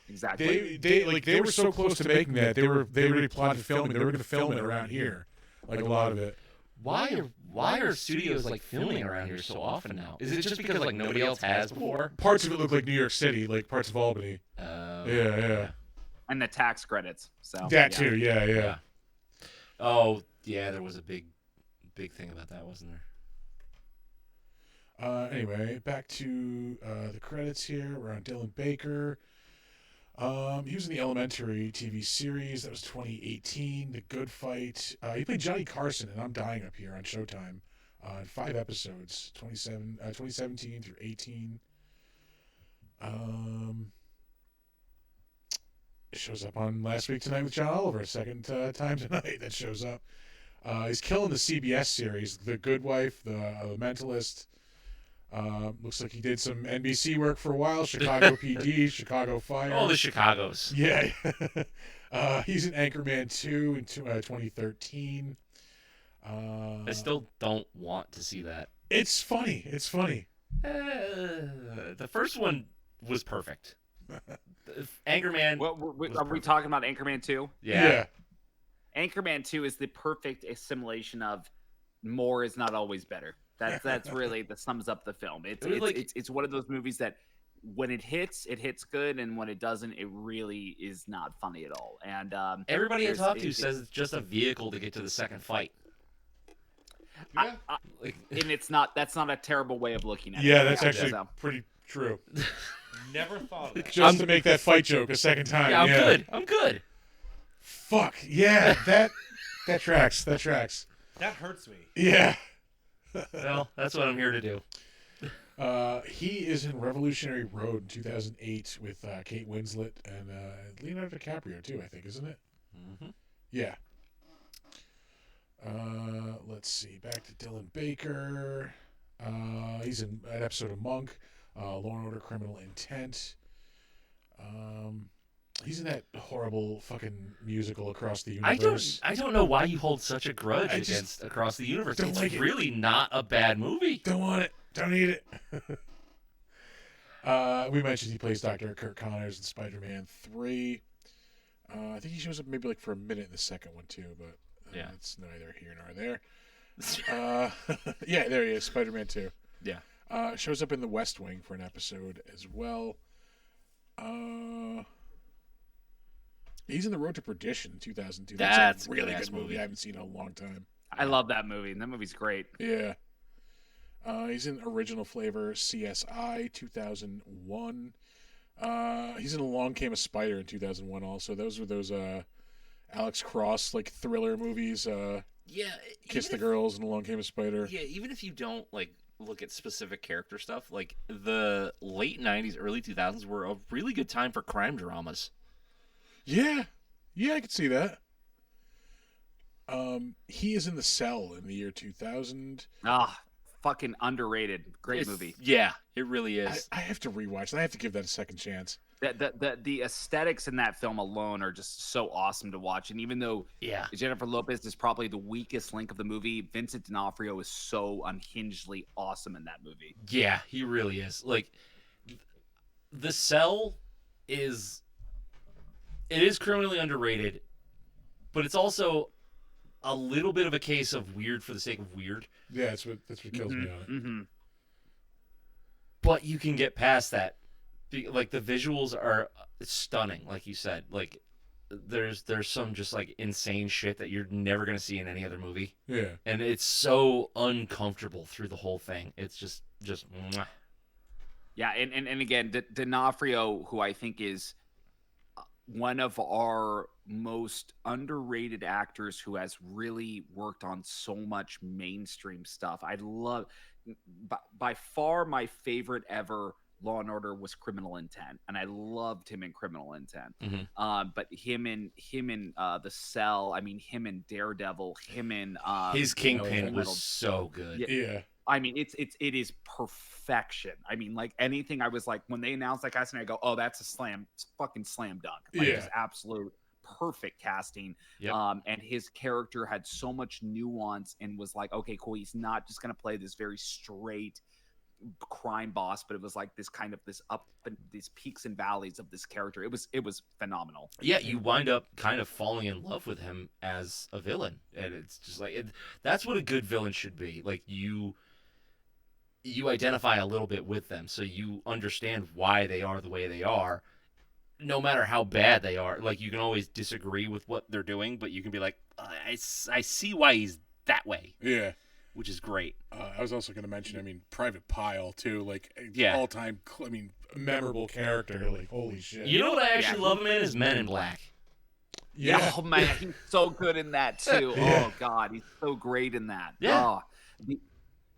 exactly. They were so close to making that they already plotted filming. They were going to film it around here, like a lot of it. Why are studios like filming around here so often now? Is it just because like nobody else has before? Parts of it look like New York City, like parts of Albany. Yeah. And the tax credits. So That too, yeah. Oh yeah, there was a big thing about that, wasn't there? Anyway, back to the credits here. We're on Dylan Baker. He was in the Elementary TV series. That was 2018. The Good Fight. He played Johnny Carson, and I'm Dying Up Here on Showtime. 5 episodes, 2017 through 18. It shows up on Last Week Tonight with John Oliver. Second time tonight that shows up. He's killing the CBS series, The Good Wife, The Mentalist. Looks like he did some NBC work for a while. Chicago PD, Chicago Fire. Oh, the Chicagos. Yeah. He's in Anchorman 2 in 2013. I still don't want to see that. It's funny. The first one was perfect. Anchorman. Well, are we talking about Anchorman 2? Yeah. Anchorman 2 is the perfect assimilation of more is not always better. That's really that sums up the film. It's one of those movies that when it hits good, and when it doesn't, it really is not funny at all. And Everybody I talk to says it's just a vehicle to get to the second fight. And it's not. That's not a terrible way of looking at it. Yeah, that's actually pretty true. Never thought of that. Just to make that fight joke a second time. Yeah, I'm good. Fuck yeah, that tracks. That hurts me. Yeah. Well, that's what I'm here to do. He is in Revolutionary Road in 2008 with Kate Winslet and Leonardo DiCaprio too, I think, isn't it? Mm-hmm. Yeah. Let's see. Back to Dylan Baker. He's in an episode of Monk, Law and Order: Criminal Intent. He's in that horrible fucking musical Across the Universe. I don't know why you hold such a grudge against Across the Universe. Don't It's like it. really not a bad movie. Don't want it. Don't need it. We mentioned he plays Dr. Kurt Connors in Spider-Man 3. I think he shows up maybe like for a minute in the second one too, but Yeah. it's neither here nor there. Yeah, there he is, Spider-Man 2. Yeah. Shows up in The West Wing for an episode as well. He's in The Road to Perdition in 2002. That's a really a good-ass good movie. movie. I haven't seen in a long time. I love that movie. That movie's great. Yeah. He's in Original Flavor CSI 2001. He's in Along Came a Spider in 2001 also. Those were those Alex Cross like thriller movies. Yeah. Kiss the Girls and Along Came a Spider. Yeah, even if you don't like look at specific character stuff, like the late 90s, early 2000s were a really good time for crime dramas. Yeah. Yeah, I could see that. He is in The Cell in the year 2000. Ah, fucking underrated. Great movie. Yeah, it really is. I have to rewatch that. I have to give that a second chance. The aesthetics in that film alone are just so awesome to watch. And even though Jennifer Lopez is probably the weakest link of the movie, Vincent D'Onofrio is so unhingedly awesome in that movie. Yeah, he really is. Like, The Cell is criminally underrated, but it's also a little bit of a case of weird for the sake of weird. Yeah, that's what kills me on it. Mm-hmm. But you can get past that. Like, the visuals are stunning, like you said. Like, there's some just like insane shit that you're never gonna see in any other movie. Yeah. And it's so uncomfortable through the whole thing. It's just mwah. Yeah, and again, D'Onofrio, who I think is one of our most underrated actors who has really worked on so much mainstream stuff. I love, by far my favorite ever Law and Order was Criminal Intent, and I loved him in Criminal Intent. Mm-hmm. But him in The Cell, I mean, him in Daredevil, him in his Kingpin was so good. Yeah. I mean, it is perfection. I mean, like anything, I was like, when they announced that casting, I go, oh, that's a fucking slam dunk. Like, it's absolute perfect casting. Yep. And his character had so much nuance and was like, okay, cool. He's not just going to play this very straight crime boss, but it was like this kind of this up and these peaks and valleys of this character. It was phenomenal. Yeah, you wind up kind of falling in love with him as a villain, and it's just like that's what a good villain should be. Like you identify a little bit with them, so you understand why they are the way they are, no matter how bad they are. Like, you can always disagree with what they're doing, but you can be like, I see why he's that way. Yeah. Which is great. I was also going to mention, I mean, Private Pile, too. Like, Yeah. all-time, I mean, memorable character. Like, holy shit. You know what I actually love him in is Men in Black. Yeah. Oh man, he's so good in that too. Yeah. Oh god, he's so great in that. Yeah. Oh,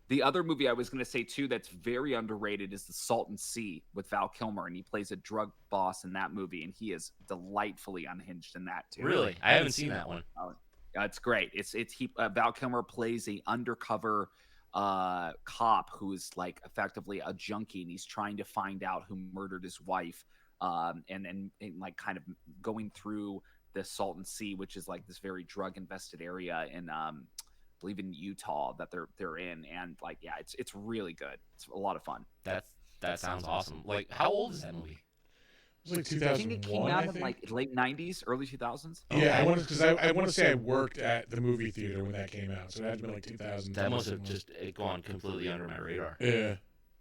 the other movie I was going to say too that's very underrated is The Salton Sea with Val Kilmer, and he plays a drug boss in that movie, and he is delightfully unhinged in that too. Really? I haven't seen that one. It's great. Val Kilmer plays a undercover cop who is like effectively a junkie, and he's trying to find out who murdered his wife, and like kind of going through the Salton Sea, which is like this very drug infested area in I believe in Utah that they're in, and like it's really good. It's a lot of fun. That sounds awesome. Like, how old is that movie? It was like I think it 2001, came out I in think. like late 90s, early 2000s. Yeah, I want to say I worked at the movie theater when that came out, so that had been like 2000. That must have just gone completely under my radar. Yeah.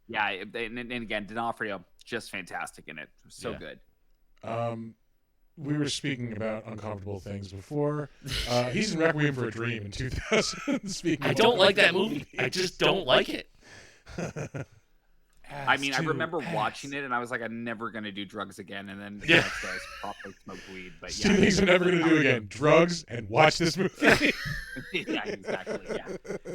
Yeah, and again, D'Onofrio just fantastic in it. So Yeah. good. We were speaking about uncomfortable things before. He's in Requiem for a Dream in 2000. Speaking I of don't like that uncomfortable movie. I movies. just don't like it. I mean, I Ass to remember ass. watching it, and I was like, I'm never gonna do drugs again. And then the Yeah. next day, I properly smoked weed. But Two things I'm never gonna do again: drugs and watch this movie. yeah, exactly. Yeah.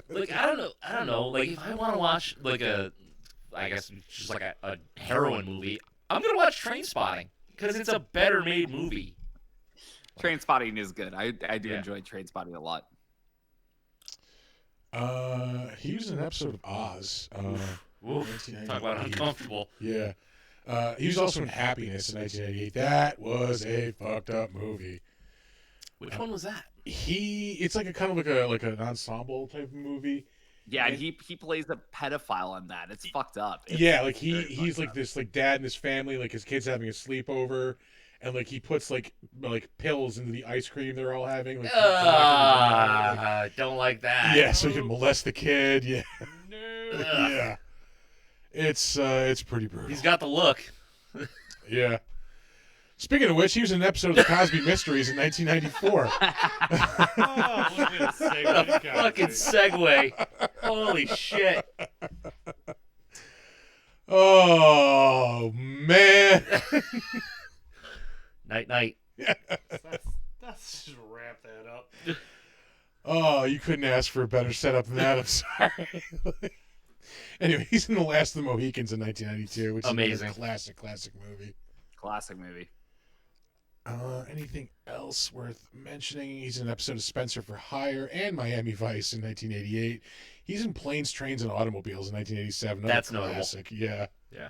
Like, I don't know. Like, if I want to watch like I guess just like a heroin movie, I'm gonna watch Trainspotting because it's a better made movie. Trainspotting is good. I do Yeah. enjoy Trainspotting a lot. He was in an episode of Oz. Oof, talk about 1998. uncomfortable. Yeah. He was also in Happiness in 1988. That was a fucked up movie. Which one was that? It's like a kind of like an ensemble type of movie. Yeah, and he plays a pedophile in that. It's fucked up. It's Yeah, like very he's fucked like up. this like dad and his family, like his kids having a sleepover, and like he puts like pills into the ice cream they're all having. Like, I don't like that. yeah, so he can molest the kid. Yeah, No. yeah. It's pretty brutal. He's got the look. Yeah. Speaking of which, he was in an episode of the Cosby Mysteries in 1994. Oh, look at this segue, guys. Fucking segue. Holy shit. Oh man. Night, night. Let's just wrap that up. Oh, you couldn't ask for a better setup than that. I'm sorry. Anyway, he's in The Last of the Mohicans in 1992, which Amazing. is a classic movie. Classic movie. Anything else worth mentioning? He's in an episode of Spencer for Hire and Miami Vice in 1988. He's in Planes, Trains, and Automobiles in 1987. Another That's notable. classic. Yeah. Yeah.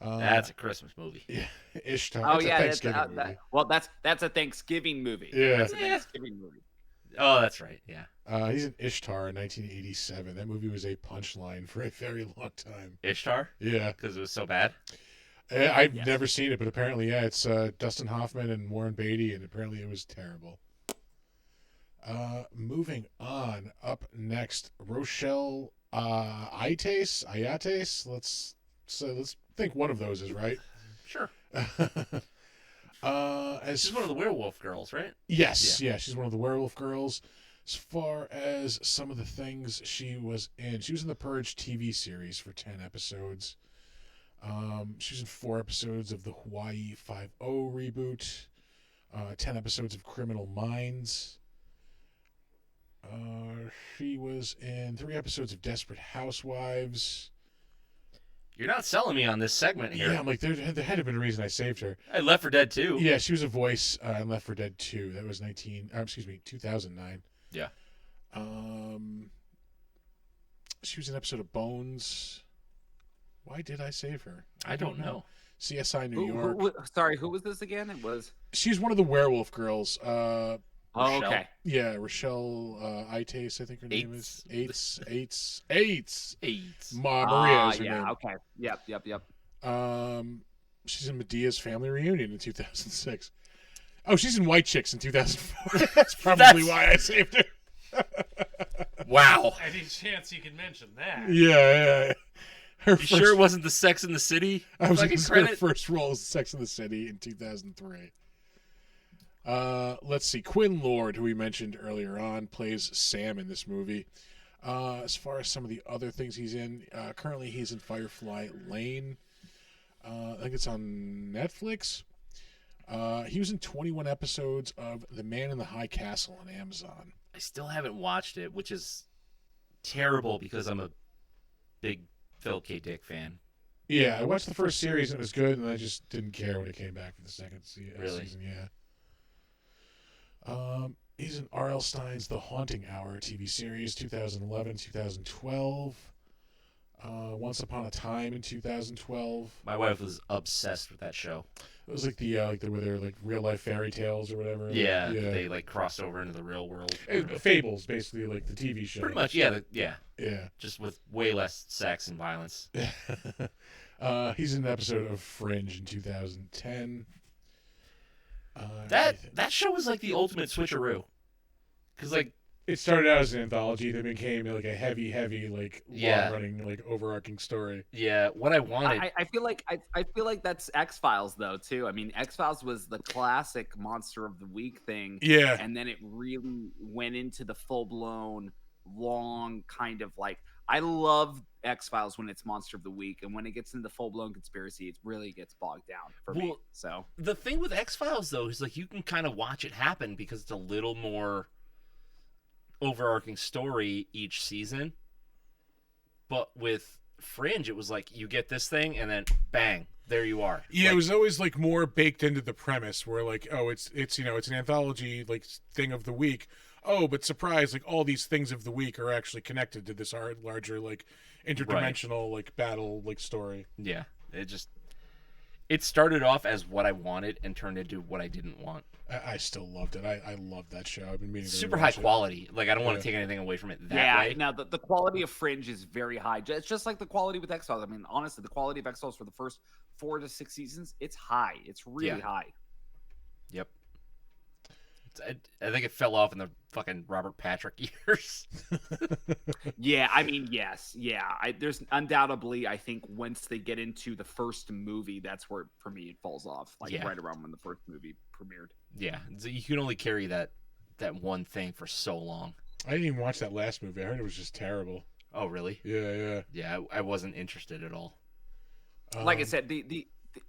Uh, That's a Christmas movie. yeah. Ishtar. Oh That's a yeah, Thanksgiving movie. well that's a Thanksgiving movie. Yeah. That's a Thanksgiving movie. Oh, that's right. Yeah. He's in Ishtar in 1987. That movie was a punchline for a very long time. Ishtar? Yeah. Because it was so bad? I've Yes. never seen it, but apparently, yeah, it's Dustin Hoffman and Warren Beatty, and apparently it was terrible. Moving on, up next, Rochelle Ayates. Let's think one of those is right. Sure. As She's one of the werewolf girls, right? Yes, yeah, she's one of the werewolf girls. As far as some of the things she was in the Purge TV series for 10 episodes. She was in 4 episodes of the Hawaii 5-0 reboot, 10 episodes of Criminal Minds. She was in 3 episodes of Desperate Housewives. You're not selling me on this segment here. Yeah, I'm like, there had to have been a reason I saved her. I Left 4 Dead 2. Yeah, she was a voice in Left 4 Dead 2. That was 2009. Yeah. She was in an episode of Bones. Why did I save her? I don't know. CSI New York. Sorry, who was this again? It was. She's one of the werewolf girls. Oh, Rochelle? okay. Yeah, Rochelle Ayates, I think her name is. Aites. Aites. Maria is her yeah. name. Okay. Yep. She's in Medea's Family Reunion in 2006. Oh, she's in White Chicks in 2004. That's probably why I saved her. Wow. Any chance you can mention that? Yeah. Her You sure it wasn't the Sex in the City? I was fucking her credit? first role as Sex in the City in 2003. Let's see. Quinn Lord, who we mentioned earlier on, plays Sam in this movie. As far as some of the other things he's in, currently he's in Firefly Lane. I think it's on Netflix. He was in 21 episodes of The Man in the High Castle on Amazon. I still haven't watched it, which is terrible because I'm a big Philip K. Dick fan. Yeah, I watched the first series and it was good, and I just didn't care when it came back for the second Really? season. Yeah. He's in R.L. Stein's The Haunting Hour TV series, 2011-2012. Once Upon a Time in 2012. My wife was obsessed with that show. It was like the where they're like real life fairy tales or whatever. Yeah, they like crossed over into the real world. Fables, basically, like the TV show. Pretty much, yeah. Yeah. Just with way less sex and violence. He's in an episode of Fringe in 2010. That show was like the ultimate switcheroo. Because like it started out as an anthology, then became like a heavy like long running like overarching story. Yeah, what I wanted. I feel like that's X-Files though too. I mean, X-Files was the classic Monster of the Week thing. Yeah. And then it really went into the full-blown long kind of like, I love X-Files when it's Monster of the Week, and when it gets into full-blown conspiracy, it really gets bogged down for me. So the thing with X-Files though is like you can kind of watch it happen because it's a little more overarching story each season. But with Fringe, it was like you get this thing and then bang, there you are. Yeah, it was always like more baked into the premise where like, oh, it's it's an anthology like thing of the week. Oh, but surprise, like all these things of the week are actually connected to this larger like interdimensional like battle like story. Yeah. It started off as what I wanted and turned into what I didn't want. I still loved it. I loved that show. I've been meaning to Super rewatch high it. quality. Like I don't want Yeah. to take anything away from it that Yeah, way. now the quality of Fringe is very high. It's just like the quality with X-Files. I mean, honestly, the quality of X-Files for the first 4 to 6 seasons, it's high. It's really Yeah. high. Yep. I think it fell off in the fucking Robert Patrick years. Yeah, I mean, yes, yeah. There's undoubtedly, I think, once they get into the first movie, that's where for me it falls off. Like Yeah. right around when the first movie premiered. Yeah, so you can only carry that one thing for so long. I didn't even watch that last movie. I heard it was just terrible. Oh, really? Yeah. Yeah, I wasn't interested at all. Like I Um, said,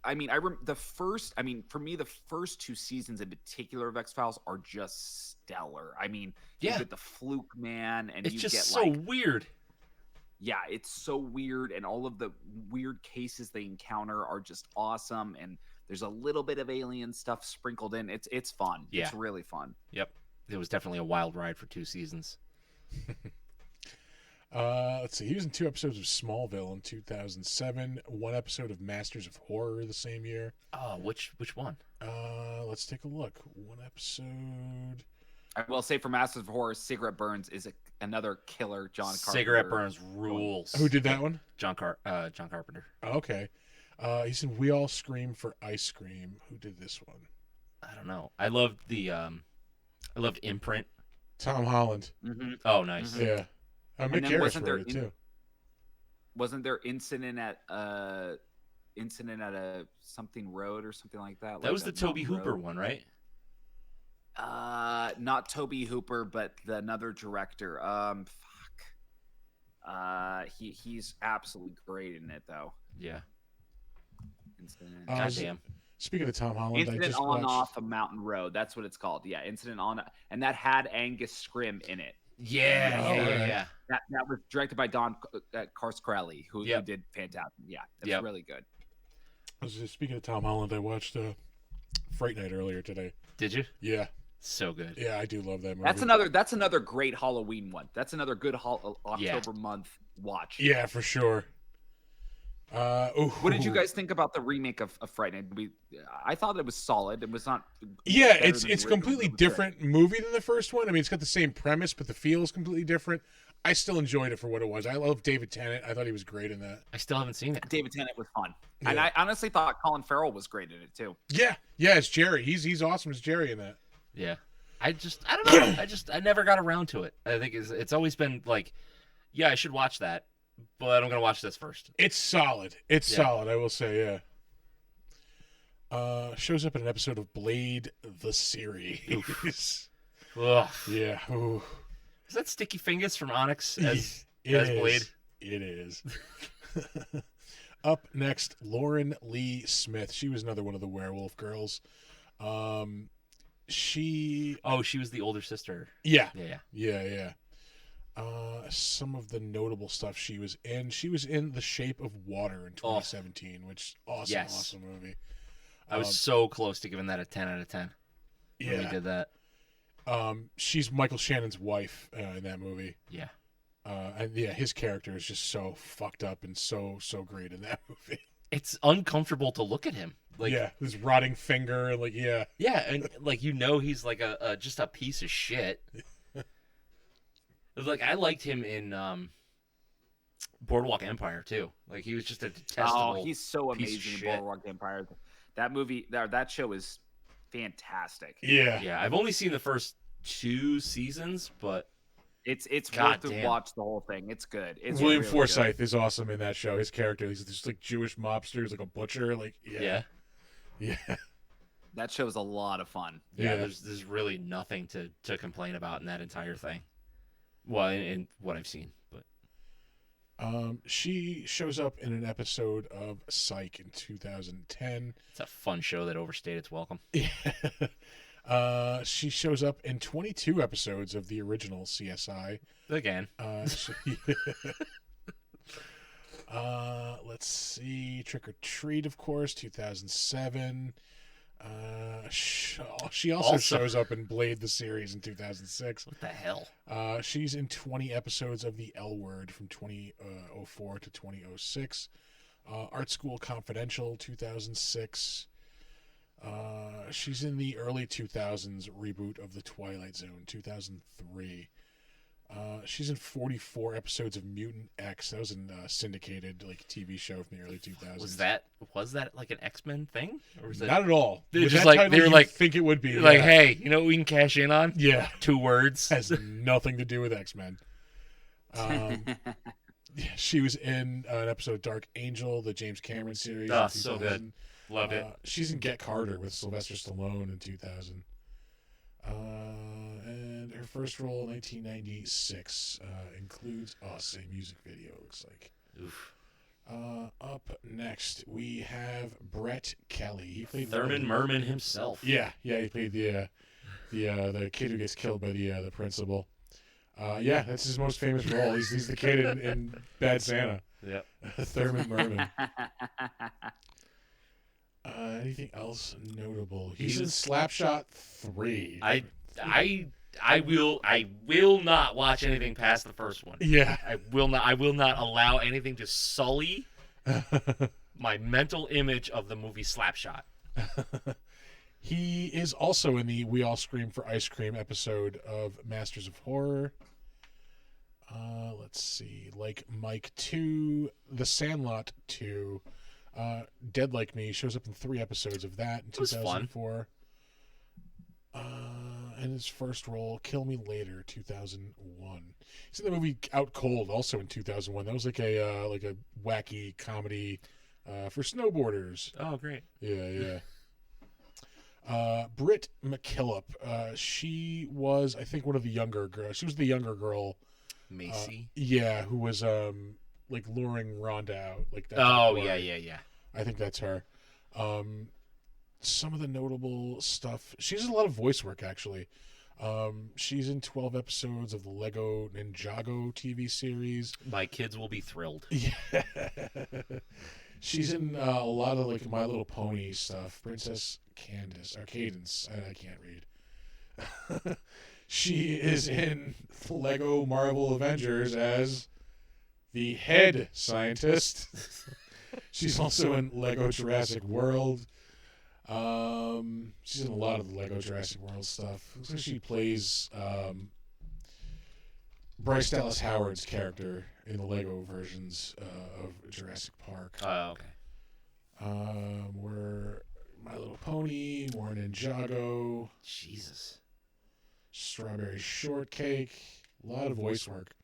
I mean, for me, the first 2 seasons in particular of X-Files are just stellar. I mean, you Yeah. get the Fluke Man, and It's you just get so like, weird. yeah, it's so weird, and all of the weird cases they encounter are just awesome. And there's a little bit of alien stuff sprinkled in. It's fun. Yeah. It's really fun. Yep. It was definitely a wild ride for 2 seasons. Let's see. He was in 2 episodes of Smallville in 2007. 1 episode of Masters of Horror the same year. Oh, which one? Let's take a look. 1 episode. I will say for Masters of Horror, Cigarette Burns is another killer. John Carpenter. Cigarette Burns rules. Who did that one? John Carpenter. Okay. He's in We All Scream for Ice Cream. Who did this one? I don't know. I loved I loved Imprint. Tom Holland. Mm-hmm. Oh, nice. Yeah. And Mick then Garris wasn't there wrote it too. Wasn't there incident at a something road or something like that? That like was a the Toby mountain Hooper road? one, right? Not Toby Hooper, but another director. He's absolutely great in it though. Yeah. Incident, Goddamn. Speaking of Tom Holland, I Incident just on watched... off a mountain road. That's what it's called. Yeah, Incident on, and that had Angus Scrimm in it. Yeah. That was directed by Don Coscarelli, who Yep. did fantastic. Yeah, it's Yep. really good. Speaking of Tom Holland, I watched Fright Night earlier today. Did you? Yeah. So good. Yeah, I do love that movie. That's another great Halloween one. That's another good October month watch. Yeah, for sure. What did you guys think about the remake of Fright Night? I thought it was solid. It was not. Yeah, better it's than the original, completely it was good. different movie than the first one. I mean, it's got the same premise, but the feel is completely different. I still enjoyed it for what it was. I love David Tennant. I thought he was great in that. I still haven't seen it. David Tennant was fun, and Yeah. I honestly thought Colin Farrell was great in it too. Yeah, it's Jerry. He's awesome as Jerry in that. Yeah. I don't know. I never got around to it. I think it's always been like, yeah, I should watch that, but I'm gonna watch this first. It's solid. It's Yeah. solid, I will say, yeah. Shows up in an episode of Blade the series. Ugh. Yeah. Ooh. Is that Sticky Fingers from Onyx as It as is. Blade? It is. Up next, Lauren Lee Smith. She was another one of the werewolf girls. She Oh, she was the older sister. yeah. Yeah. Some of the notable stuff she was in. She was in The Shape of Water in 2017, which awesome, Yes. awesome movie. I was so close to giving that a 10 out of 10. When we Yeah. did that. She's Michael Shannon's wife in that movie. Yeah. And yeah, his character is just so fucked up and so great in that movie. It's uncomfortable to look at him. Like yeah, his rotting finger, like yeah. Yeah, and like he's like a just a piece of shit. Like I liked him in Boardwalk Empire too. Like he was just a detestable. Oh, he's so piece of amazing in shit. Boardwalk Empire. That movie, that show is fantastic. Yeah. Yeah, I've only seen the first 2 seasons, but It's God worth to damn. watch the whole thing. It's good. It's William really Forsythe is awesome in that show. His character, he's just like Jewish mobster, he's like a butcher, like yeah. Yeah. good. That show's a lot of fun. Yeah, Yeah. there's really nothing to complain about in that entire thing. Well, in what I've seen, but She shows up in an episode of Psych in 2010. it's a fun show that overstayed its welcome. She shows up in 22 episodes of the original CSI. Again, Let's see. Trick or Treat, of course, 2007. She also shows up in Blade the series in 2006. what the hell? She's in 20 episodes of The L Word from 2004 to 2006. Art School Confidential, 2006. She's in the early 2000s reboot of The Twilight Zone, 2003. She's in 44 episodes of Mutant X. That was a syndicated TV show from the early 2000s. Was that like an X-Men thing? Or was Not at all. They With just that like title, they were you'd like think it would be like, hey, you know what we can cash in on? Yeah, 2 words. has nothing to do with X-Men. Yeah, she was in an episode of Dark Angel, the James Cameron series. Oh, in so 2000. good. Loved it. She's in Get Carter with Sylvester Stallone in 2000. And her first role in 1996 includes Us, a music video, it looks like. Oof. Up next, we have Brett Kelly. He played Thurman Merman himself. Yeah, he played the kid who gets killed by the principal. Yeah, that's his most famous role. He's the kid in Bad Santa. Yep. Thurman Merman. Anything else notable? He's in Slapshot 3. I will not watch anything past the first one. Yeah. I will not allow anything to sully my mental image of the movie Slapshot. He is also in the We All Scream for Ice Cream episode of Masters of Horror. Let's see. Like Mike 2, The Sandlot 2, Dead Like Me shows up in 3 episodes of that in 2004. And his first role, Kill Me Later, 2001. He's in the movie Out Cold, also in 2001. That was like a wacky comedy for snowboarders. Oh, great. Yeah. Britt McKillop. She was, I think, one of the younger girls. She was the younger girl. Macy. Who was like luring Rhonda out. Like that. Oh, yeah. I think that's her. Some of the notable stuff. She's in a lot of voice work, actually. She's in 12 episodes of the Lego Ninjago TV series. My kids will be thrilled. Yeah. She's in a lot of like My Little Pony stuff. Princess Cadence. I can't read. She is in Lego Marvel Avengers as the head scientist. She's also in Lego Jurassic World. She's in a lot of the Lego Jurassic World stuff. Looks like she plays Bryce Dallas Howard's character in the Lego versions of Jurassic Park. Oh, okay. We're My Little Pony, more Ninjago, Jesus. Strawberry Shortcake, a lot of voice work.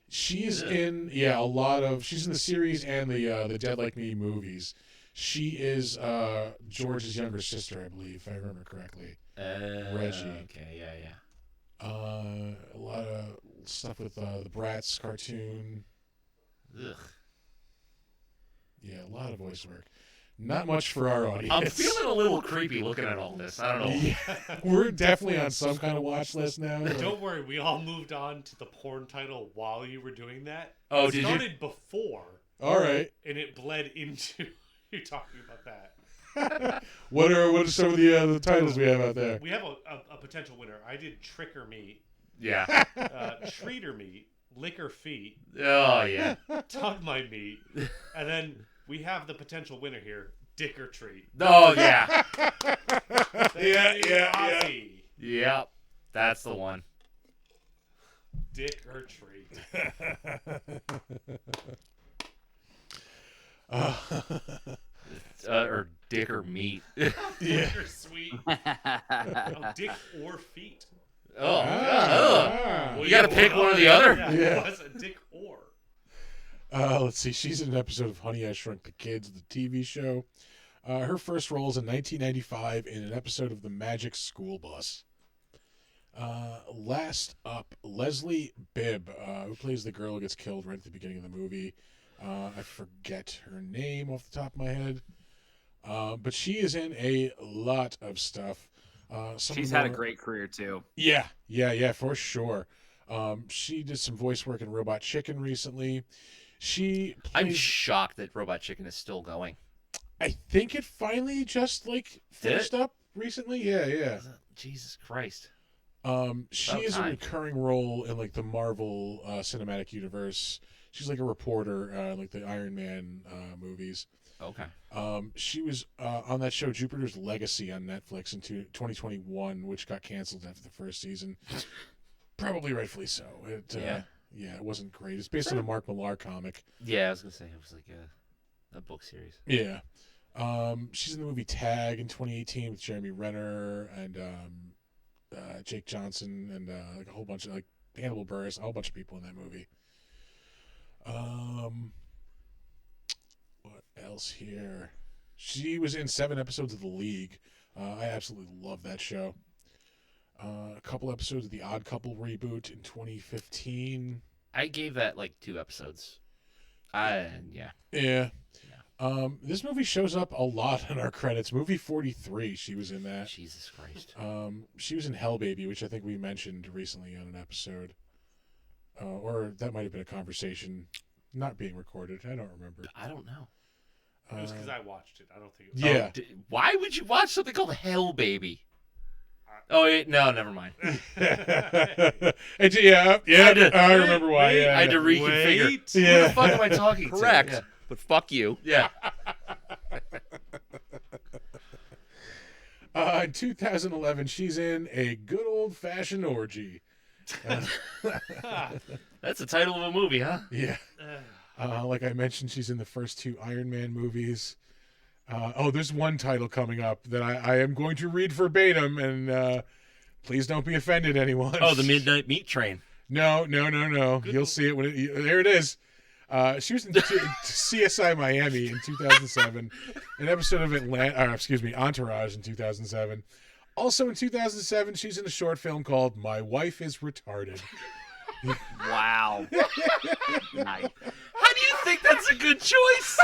She's in a lot of. She's in the series and the Dead Like Me movies. She is George's younger sister, I believe, if I remember correctly. Reggie. Okay, yeah. A lot of stuff with the Bratz cartoon. Ugh. Yeah, a lot of voice work. Not much for our audience. I'm feeling a little creepy looking at all this. I don't know. Yeah, we're definitely on some kind of watch list now. Don't worry, we all moved on to the porn title while you were doing that. Oh, it did you? started before. All right. And it bled into you talking about that. What are some of the titles we have out there? We have a potential winner. I did Tricker Meat, Yeah. Treater Meat, Liquor Feet, Oh, yeah. Tug My Meat, and then we have the potential winner here, Dick or Treat. Oh, yeah. Yeah. Yep. That's the one. Dick or Treat. Or dick or meat. Dick or Sweet. Oh, Dick or Feet. Oh. Ah. You got to pick one or the other. Yeah. What's a Dick or? Let's see. She's in an episode of Honey, I Shrunk the Kids, the TV show. Her first role is in 1995 in an episode of The Magic School Bus. Last up, Leslie Bibb, who plays the girl who gets killed right at the beginning of the movie. I forget her name off the top of my head. But she is in a lot of stuff. She's had a great career too. Yeah, for sure. She did some voice work in Robot Chicken recently. I'm shocked that Robot Chicken is still going. I think it finally just finished up recently. Yeah. Jesus Christ. She About is a time. recurring role in the Marvel Cinematic Universe. She's like a reporter, like the Iron Man movies. Okay. She was on that show Jupiter's Legacy on Netflix in 2021, which got canceled after the first season. Probably rightfully so. Yeah, it wasn't great. It's based on a Mark Millar comic. Yeah, I was gonna say it was like a book series. Yeah. She's in the movie Tag in 2018 with Jeremy Renner and Jake Johnson and like a whole bunch of like Hannibal Buress, a whole bunch of people in that movie. What else here? She was in 7 episodes of The League. I absolutely love that show. A couple episodes of The Odd Couple reboot in 2015. I gave that like 2 episodes. Yeah. Yeah. This movie shows up a lot in our credits. Movie 43, she was in that. Jesus Christ. She was in Hell Baby, which I think we mentioned recently on an episode. Or that might have been a conversation not being recorded. I don't remember. I don't know. It was because I watched it. I don't think it was. Yeah. Why would you watch something called Hell Baby? Oh, wait, no, never mind. Yeah, I remember why. Yeah, I had to reconfigure. Wait. Who the fuck am I talking to? Correct. Yeah. But fuck you. Yeah. In 2011, she's in A Good Old-Fashioned Orgy. That's the title of a movie, huh? Yeah. Like I mentioned, she's in the first 2 Iron Man movies. There's one title coming up that I am going to read verbatim, and please don't be offended, anyone. Oh, The Midnight Meat Train. No. You'll see it when there it is. She was in CSI Miami in 2007, an episode of Entourage in 2007. Also in 2007, she's in a short film called My Wife is Retarded. Wow. Nice. How do you think that's a good choice?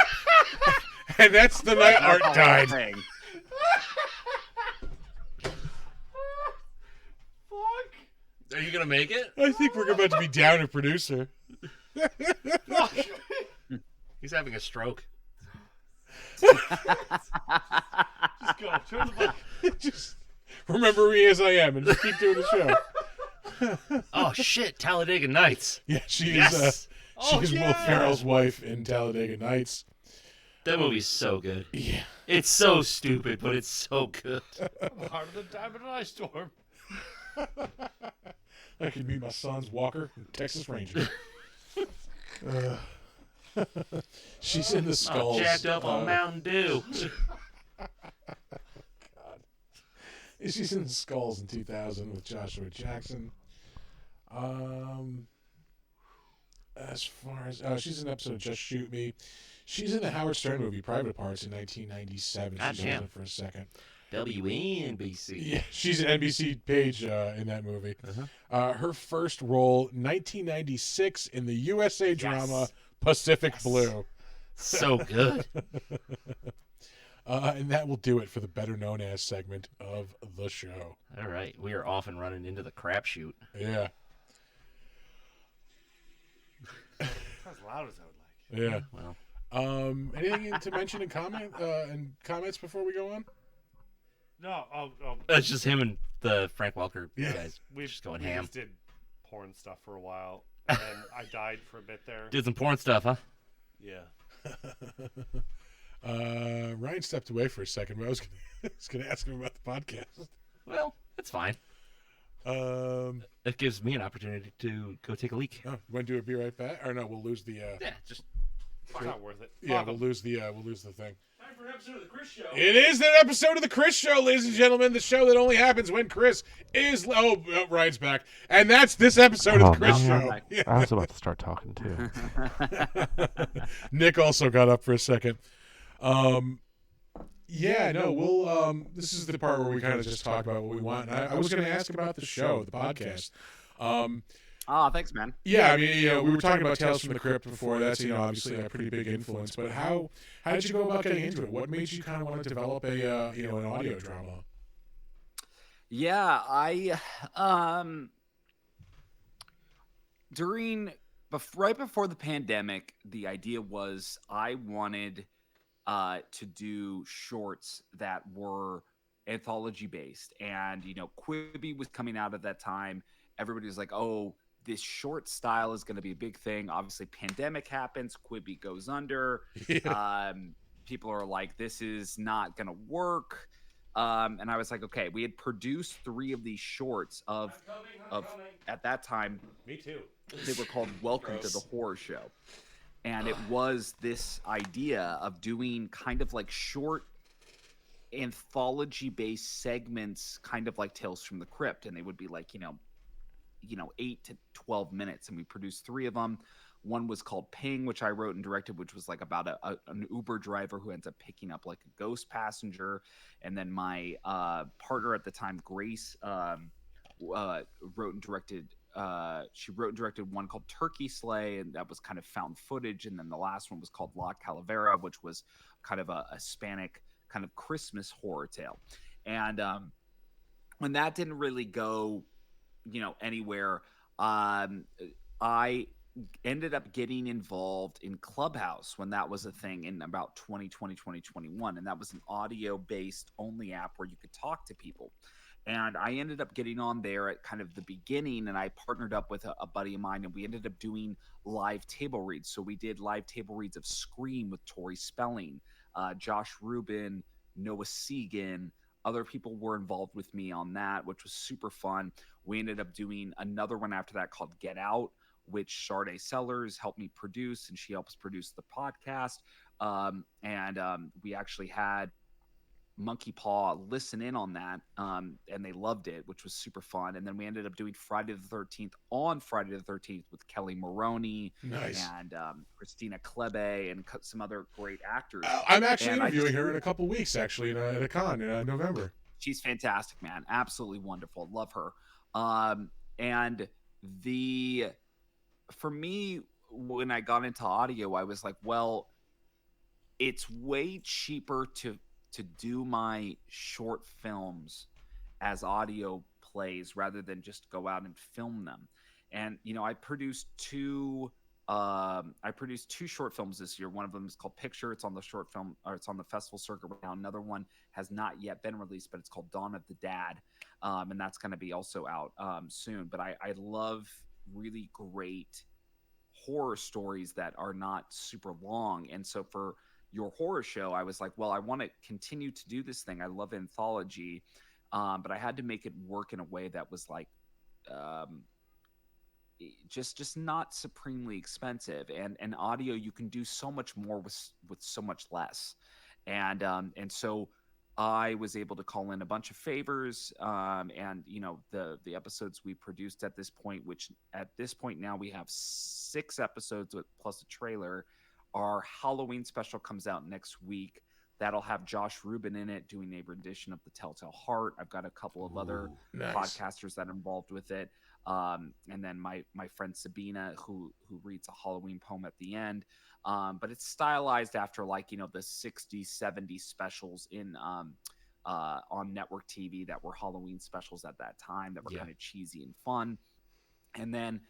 And that's the night Art That's the whole died. thing. Are you gonna make it? I think we're about to be down a producer. He's having a stroke. Just go. Turn the mic. Just remember me as I am and just keep doing the show. Oh shit! Talladega Nights. Yeah, she is. Yes. She's Will Ferrell's wife in Talladega Nights. That movie's so good. Yeah. It's so stupid, but it's so good. Harder than Diamond and Ice Storm. I could meet my son's Walker, Texas Ranger. She's in the Skulls. Jacked up on Mountain Dew. She's in the Skulls in 2000 with Joshua Jackson. As far as she's in an episode of Just Shoot Me. She's in the Howard Stern movie Private Parts in 1997. She shows up for a second. WNBC. Yeah, she's an NBC page in that movie. Her first role, 1996, in the USA drama Pacific Blue. So good. And that will do it for the better known as segment of the show. All right, we are off and running into the crapshoot. Yeah. Not as loud as I would like. Yeah. Well, Anything to mention in comments before we go on? No, that's just him and the Frank Welker Yeah. guys. we Just going we ham. just did porn stuff for a while, and then I died for a bit there. Did some porn stuff, huh? Yeah. Ryan stepped away for a second, but I was gonna ask him about the podcast. Well, it's fine. It gives me an opportunity to go take a leak. Oh, you want to do a be right back? Or no, we'll lose the. Yeah, just It's not worth it. Yeah, Fuck we'll 'em. lose the thing. time for an episode of the Chris Show. It is that episode of the Chris Show, ladies and gentlemen. The show that only happens when Chris is. Oh, Ryan's back, and that's this episode of the Chris Show. Yeah. I was about to start talking too. Nick also got up for a second. Yeah, no, we'll. This is the part where we kind of just talk about what we want. I was going to ask about the show, the podcast. Oh, thanks, man. Yeah, I mean, we were talking about Tales from the Crypt before. That's obviously a pretty big influence. But how did you go about getting into it? What made you kind of want to develop a an audio drama? Yeah, I right before the pandemic, the idea was I wanted to do shorts that were anthology based, and Quibi was coming out at that time. Everybody was like, "Oh, this short style is going to be a big thing." Obviously, pandemic happens, Quibi goes under. Yeah. people are like, this is not gonna work. And I was like, okay, we had produced 3 of these shorts of at that time. Me too. They were called Welcome to the Horror Show. And it was this idea of doing kind of like short anthology-based segments, kind of like Tales from the Crypt. And they would be like, 8 to 12 minutes. And we produced 3 of them. One was called Ping, which I wrote and directed, which was like about an Uber driver who ends up picking up like a ghost passenger. And then my partner at the time, Grace, wrote and directed. She wrote and directed one called Turkey Slay, and that was kind of found footage. And then the last one was called La Calavera, which was kind of a Hispanic kind of Christmas horror tale. And when that didn't really go, anywhere, I ended up getting involved in Clubhouse when that was a thing in about 2020, 2021. And that was an audio based only app where you could talk to people. And I ended up getting on there at kind of the beginning, and I partnered up with a buddy of mine, and we ended up doing live table reads. So we did live table reads of Scream with Tori Spelling, Josh Rubin, Noah Segan. Other people were involved with me on that, which was super fun. We ended up doing another one after that called Get Out, which Sade Sellers helped me produce, and she helps produce the podcast. We actually had Monkey Paw listen in on that, and they loved it, which was super fun. And then we ended up doing Friday the 13th on Friday the 13th with Kelly Maroney and Christina Klebe and some other great actors. I'm actually interviewing her in a couple weeks, actually, at a con in November. She's fantastic, man. Absolutely wonderful. Love her. For me, when I got into audio, I was like, well, it's way cheaper to do my short films as audio plays rather than just go out and film them. And I produced two short films this year. One of them is called Picture. It's on the short film, or it's on the festival circuit right now. Another one has not yet been released, but it's called Dawn of the Dad, and that's going to be also out soon. But I love really great horror stories that are not super long. And so for your horror show, I was like, well, I want to continue to do this thing. I love anthology, but I had to make it work in a way that was like just not supremely expensive. And audio, you can do so much more with so much less. And so I was able to call in a bunch of favors, and the episodes we produced at this point, which at this point now we have 6 episodes plus a trailer. Our Halloween special comes out next week. That'll have Josh Rubin in it doing a rendition of The Telltale Heart. I've got a couple of other podcasters that are involved with it. And then my friend Sabina, who reads a Halloween poem at the end. But it's stylized after the 60s, 70s specials on network TV that were Halloween specials at that time that were kind of cheesy and fun. And then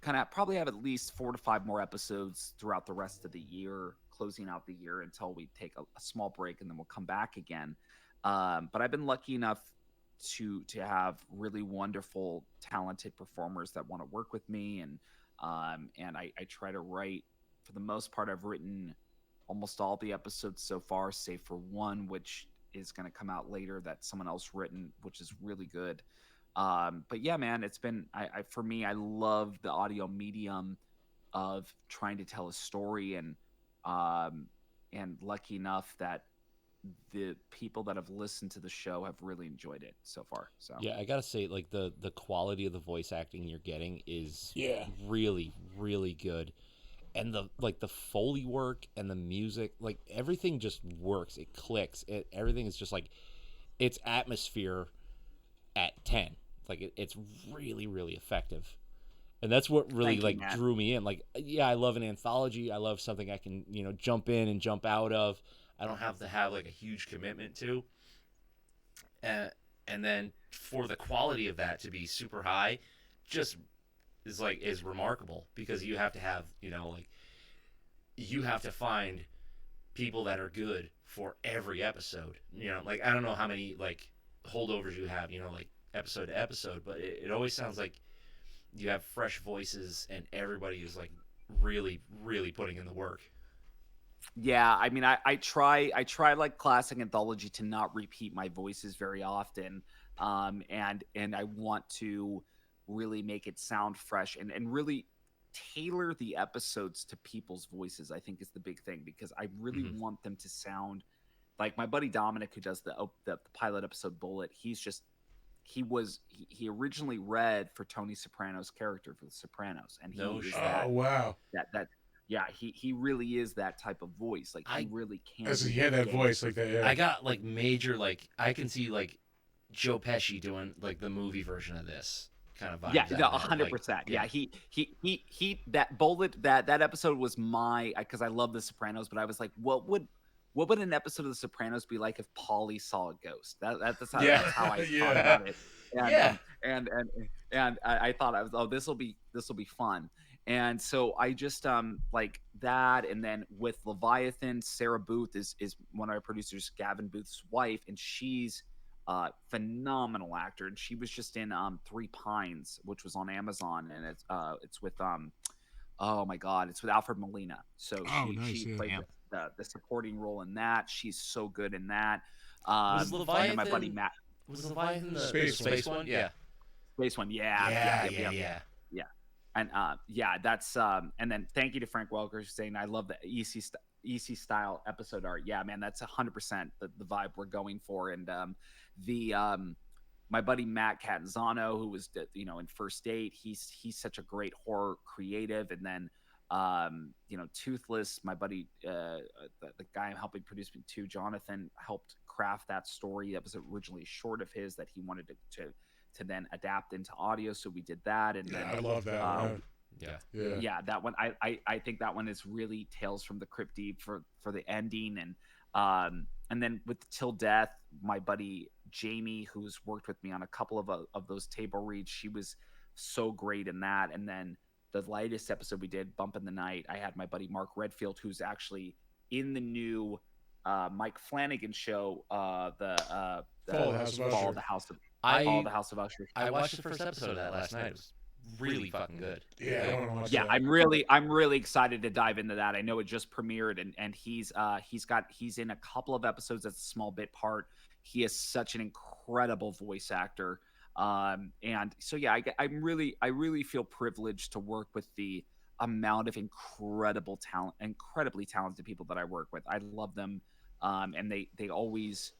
kind of probably have at least 4 to 5 more episodes throughout the rest of the year, closing out the year until we take a small break, and then we'll come back again. But I've been lucky enough to have really wonderful, talented performers that want to work with me, and I try to write. For the most part, I've written almost all the episodes so far, save for one, which is going to come out later that someone else written, which is really good. But yeah, man, it's been, for me, I love the audio medium of trying to tell a story, and lucky enough that the people that have listened to the show have really enjoyed it so far. So yeah, I gotta say, like the quality of the voice acting you're getting is really, really good. And the Foley work and the music, like everything just works. It clicks. Everything is just like, it's atmosphere at 10. Like it's really, really effective. And that's what really drew me in. Like, yeah, I love an anthology. I love something I can, jump in and jump out of. I don't have to have like a huge commitment to. And then for the quality of that to be super high, just is remarkable, because you have to have, you have to find people that are good for every episode. I don't know how many holdovers you have, episode to episode, but it always sounds like you have fresh voices and everybody is really, really putting in the work. Yeah, I mean, I try like classic anthology to not repeat my voices very often, and I want to really make it sound fresh and really tailor the episodes to people's voices. I think is the big thing because I really want them to sound like my buddy Dominic, who does the pilot episode Bullet. He originally read for Tony Soprano's character for The Sopranos, and he is that, Oh wow. that yeah, he really is that type of voice. Like he really can. As he had that voice like that. Yeah. I got like major like I can see like Joe Pesci doing like the movie version of this kind of vibe. Yeah, no, 100%. Yeah, he that Bullet that episode was because I love The Sopranos, but I was like, what would an episode of The Sopranos be like if Paulie saw a ghost? That's how I thought about it. And, and I thought this will be fun. And so I just like that, and then with Leviathan, Sarah Booth is one of our producers, Gavin Booth's wife, and she's phenomenal actor, and she was just in Three Pines, which was on Amazon, and it's with oh my god, it's with Alfred Molina. So she played the supporting role in that. She's so good in that. Was Leviathan, and my buddy Matt. Was Leviathan the space one? Yeah. Space one, yeah. And that's and then thank you to Frank Welker for saying I love the EC style episode art. Yeah, man, that's 100% the vibe we're going for. And my buddy Matt Catanzano, who was in First Date, he's such a great horror creative. And then Toothless, my buddy, the guy I'm helping produce me too, Jonathan, helped craft that story. That was originally a short of his that he wanted to then adapt into audio, so we did that. And then I love that. Yeah, that one I think that one is really Tales from the Crypt Deep for the ending. And then with Till Death, my buddy Jamie, who's worked with me on a couple of those table reads, she was so great in that. And then the latest episode we did, Bump in the Night, I had my buddy Mark Redfield, who's actually in the new Mike Flanagan show, Fall of the House of Usher. I watched the first episode of that last night. It was really fucking good. Yeah, I'm really excited to dive into that. I know it just premiered, and he's in a couple of episodes as a small bit part. He is such an incredible voice actor. And so yeah, I really feel privileged to work with the amount of incredibly talented people that I work with. I love them, and they always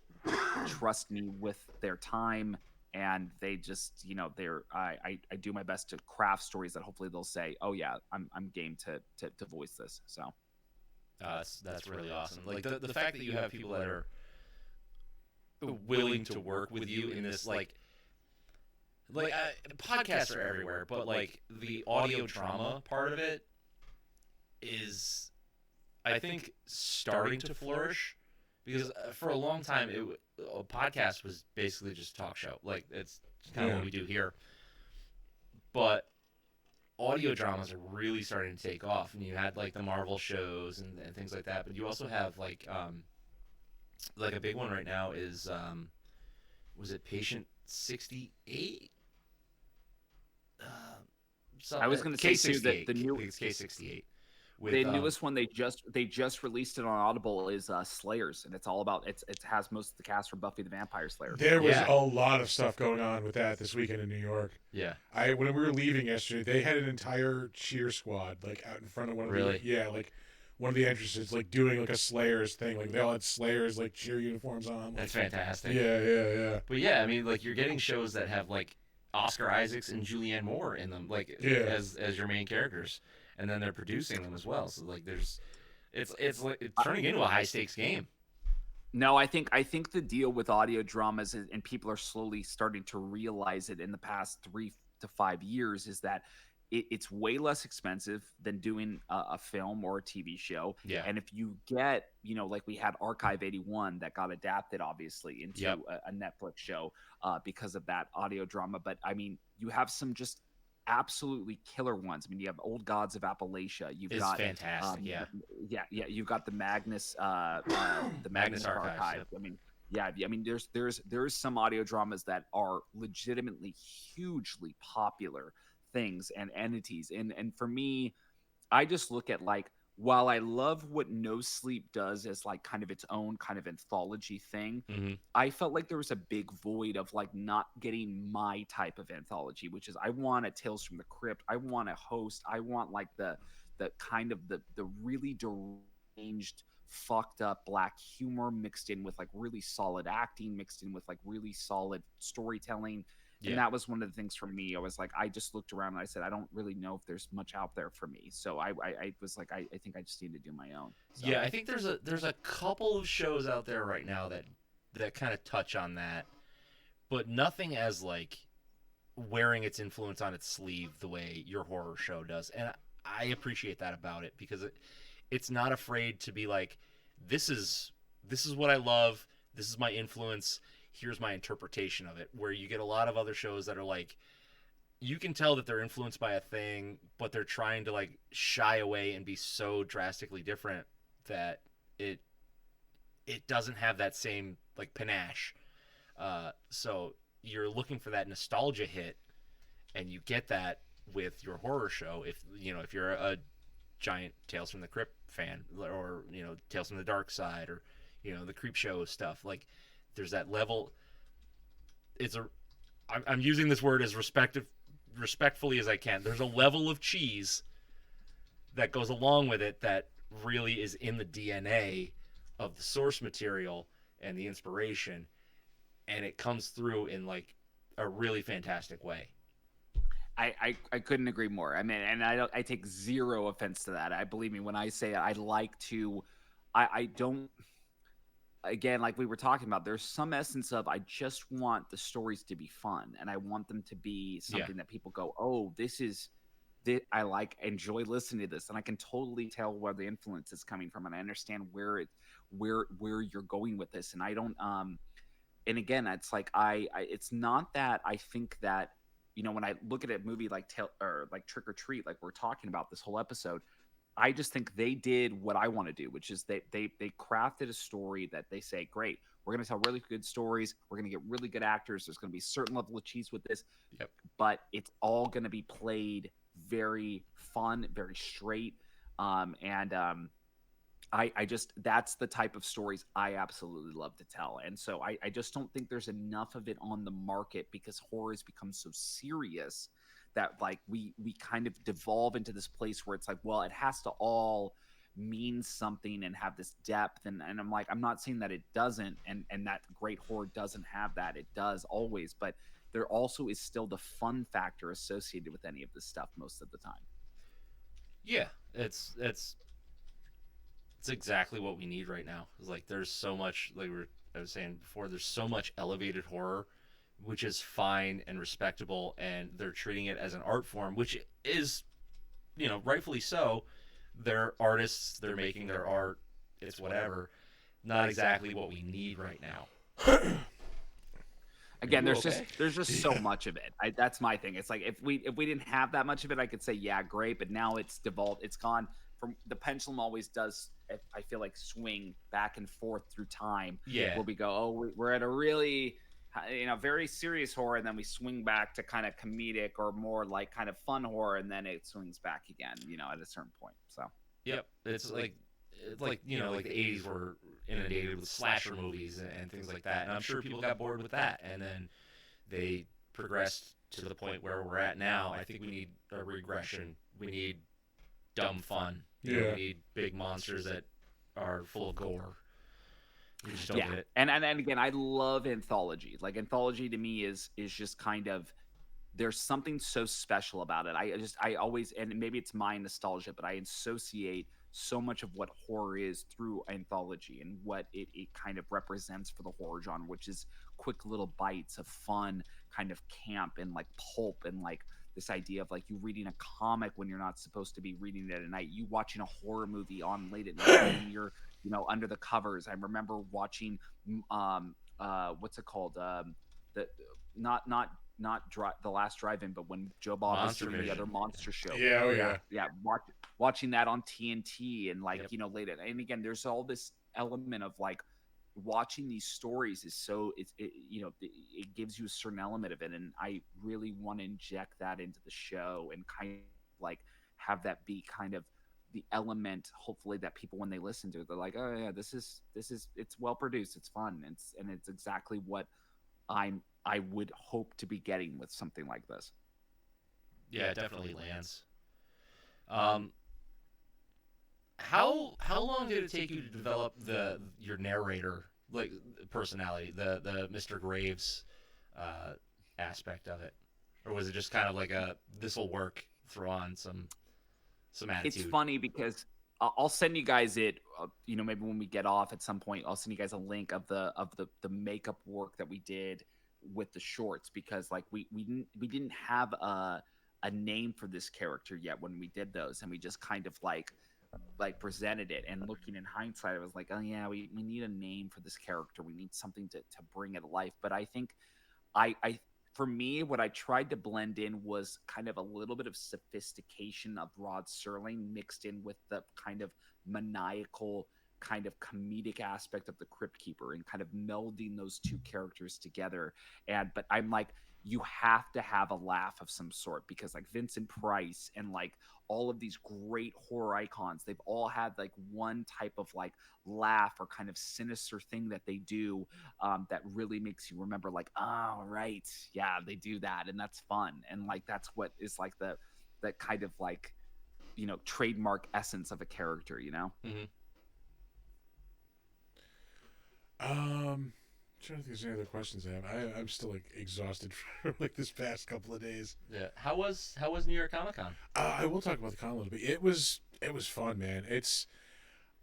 trust me with their time, and they just I do my best to craft stories that hopefully they'll say, oh yeah, I'm game to voice this. So that's really awesome. Like the fact that you have people that are willing to work with you in this like podcasts are everywhere, but like the audio drama part of it is, I think, starting to flourish, because for a long time a podcast was basically just a talk show. Like it's kind of what we do here, but audio dramas are really starting to take off. And you had like the Marvel shows and things like that, but you also have like a big one right now is was it Patient 68? I was going to say too that the new K68. The newest one they just released it on Audible is Slayers, and it's all about it has most of the cast from Buffy the Vampire Slayer. There was a lot of stuff going on with that this weekend in New York. Yeah. When we were leaving yesterday, they had an entire cheer squad like out in front of one of one of the entrances, like doing like a Slayers thing. Like they all had Slayers like cheer uniforms on. That's fantastic. Yeah. But yeah, I mean, like you're getting shows that have like Oscar Isaacs and Julianne Moore in them, like as your main characters, and then they're producing them as well. So like it's turning into a high stakes game. No, I think the deal with audio dramas and people are slowly starting to realize it in the past 3 to 5 years is that it's way less expensive than doing a film or a TV show. Yeah. And if you get, like we had Archive 81 that got adapted obviously into a Netflix show because of that audio drama. But I mean, you have some just absolutely killer ones. I mean, you have Old Gods of Appalachia. You've got fantastic. You've got the Magnus Archive. Yep. I mean, there's some audio dramas that are legitimately hugely popular things and entities, and for me, I just look at like while I love what No Sleep does as like kind of its own kind of anthology thing, Mhm. I felt like there was a big void of like not getting my type of anthology, which is I want a Tales from the Crypt, I want a host, I want like the kind of the really deranged, fucked up black humor mixed in with like really solid acting, mixed in with like really solid storytelling. And Yeah. that was one of the things for me. I was like, I just looked around and I said, I don't really know if there's much out there for me. So I was like, I think I just need to do my own. So. Yeah, I think there's a couple of shows out there right now that kind of touch on that, but nothing as like wearing its influence on its sleeve the way your horror show does. And I appreciate that about it because it's not afraid to be like, this is what I love, this is my influence, here's my interpretation of it. Where you get a lot of other shows that are like, you can tell that they're influenced by a thing, but they're trying to like shy away and be so drastically different that it doesn't have that same like panache. So you're looking for that nostalgia hit, and you get that with your horror show. If you're a giant Tales from the Crypt fan, or Tales from the Dark Side, or the Creep Show stuff, like there's that level. I'm using this word as respectfully as I can. There's a level of cheese that goes along with it that really is in the DNA of the source material and the inspiration, and it comes through in like a really fantastic way. I couldn't agree more. I mean, and I take zero offense to that. I believe me when I say I like to. I don't. Again, like we were talking about, there's some essence of I just want the stories to be fun, and I want them to be something that people go, oh, this is. I enjoy listening to this, and I can totally tell where the influence is coming from, and I understand where you're going with this, and I don't. And again, it's like it's not that I think that when I look at a movie like Trick or Treat, like we're talking about this whole episode, I just think they did what I want to do, which is they crafted a story that they say, great, we're going to tell really good stories, we're going to get really good actors, there's going to be a certain level of cheese with this, but it's all going to be played very fun, very straight, I just that's the type of stories I absolutely love to tell. And so I just don't think there's enough of it on the market because horror has become so serious that like we kind of devolve into this place where it's like, well, it has to all mean something and have this depth. And I'm like, I'm not saying that it doesn't, and that great horror doesn't have that. It does always, but there also is still the fun factor associated with any of this stuff most of the time. Yeah, it's exactly what we need right now. It's like there's so much, like I was saying before, there's so much elevated horror, which is fine and respectable, and they're treating it as an art form, which is, rightfully so. They're artists, they're making their art, it's whatever. Not exactly what we need right now. Again, there's just so much of it. That's my thing. It's like if we didn't have that much of it, I could say yeah, great. But now it's devolved. It's gone from the pendulum always does. I feel like swing back and forth through time. Yeah. Where we go, oh, we're at a really, very serious horror, and then we swing back to kind of comedic or more like kind of fun horror, and then it swings back again. At a certain point. So. Yep. It's like like the 80s were inundated with slasher movies and things like that, and I'm sure people got bored with that, and then they progressed to the point where we're at now. I think we need a regression. We need dumb fun. We need big monsters that are full of gore. We just don't get it. And again, I love anthology. Like anthology to me is just kind of, there's something so special about it. I always, and maybe it's my nostalgia, but I associate so much of what horror is through anthology and what it kind of represents for the horror genre, which is quick little bites of fun, kind of camp and like pulp, and like this idea of like you reading a comic when you're not supposed to be reading it at night, you watching a horror movie on late at night when you're under the covers. I remember watching what's it called, the the Last Drive-In, but when Joe Bob was doing the other monster show. Watching that on TNT and like late at, and again, there's all this element of like watching these stories is so it gives you a certain element of it, and I really want to inject that into the show and kind of like have that be kind of the element, hopefully, that people, when they listen to it, they're like, oh yeah, this is it's well produced, it's fun, and it's exactly what I would hope to be getting with something like this. Yeah, it definitely lands. How long did it take you to develop your narrator personality, the Mr. Graves aspect of it, or was it just kind of like this will work, throw on some attitude? It's funny because I'll send you guys it. Maybe when we get off at some point, I'll send you guys a link of the makeup work that we did with the shorts, because like we didn't have a name for this character yet when we did those, and we just kind of like presented it. And looking in hindsight, I was like, oh yeah, we need a name for this character. We need something to bring it to life. But I think for me, what I tried to blend in was kind of a little bit of sophistication of Rod Serling mixed in with the kind of maniacal, kind of comedic aspect of the Crypt Keeper, and kind of melding those two characters together. But I'm like, you have to have a laugh of some sort, because like Vincent Price and like all of these great horror icons, they've all had like one type of like laugh or kind of sinister thing that they do that really makes you remember, like, oh right, yeah, they do that, and that's fun. And like that's what is like the kind of like, trademark essence of a character, Mm-hmm. Trying to think if there's any other questions I have. I'm still like exhausted from like this past couple of days. Yeah. How was New York Comic Con? I will talk about the con a little bit. It was fun, man. It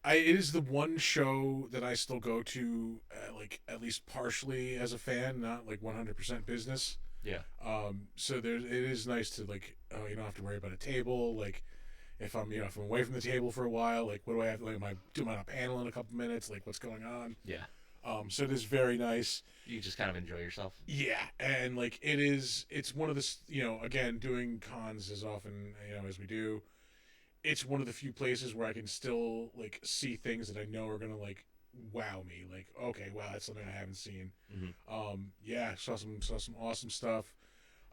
is the one show that I still go to, like at least partially as a fan, not like 100% business. Yeah. So it is nice to like, you don't have to worry about a table. Like if I'm away from the table for a while, like what do I have? Like, am I doing my panel in a couple minutes? Like what's going on? Yeah. So it is very nice. You just kind of enjoy yourself. Yeah, and like it's one of the, again, doing cons as often as we do, it's one of the few places where I can still like see things that I know are gonna like wow me. Like, okay, wow, that's something I haven't seen. Mm-hmm. Yeah, saw some awesome stuff.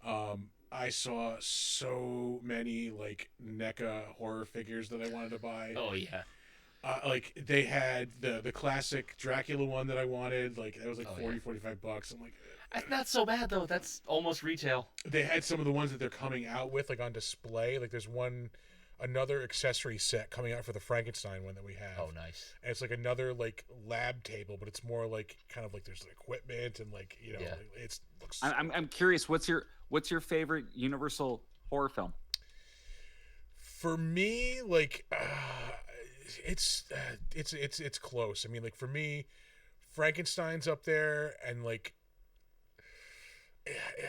I saw so many like NECA horror figures that I wanted to buy. Oh yeah. Like they had the classic Dracula one that I wanted. Like that was like $45. I'm like, that's not so bad though. That's almost retail. They had some of the ones that they're coming out with like on display. Like there's another accessory set coming out for the Frankenstein one that we have. Oh, nice. And it's like another like lab table, but it's more like kind of like there's equipment and like it looks. I'm curious. What's your favorite Universal horror film? For me, like. It's close. I mean, like for me, Frankenstein's up there, and like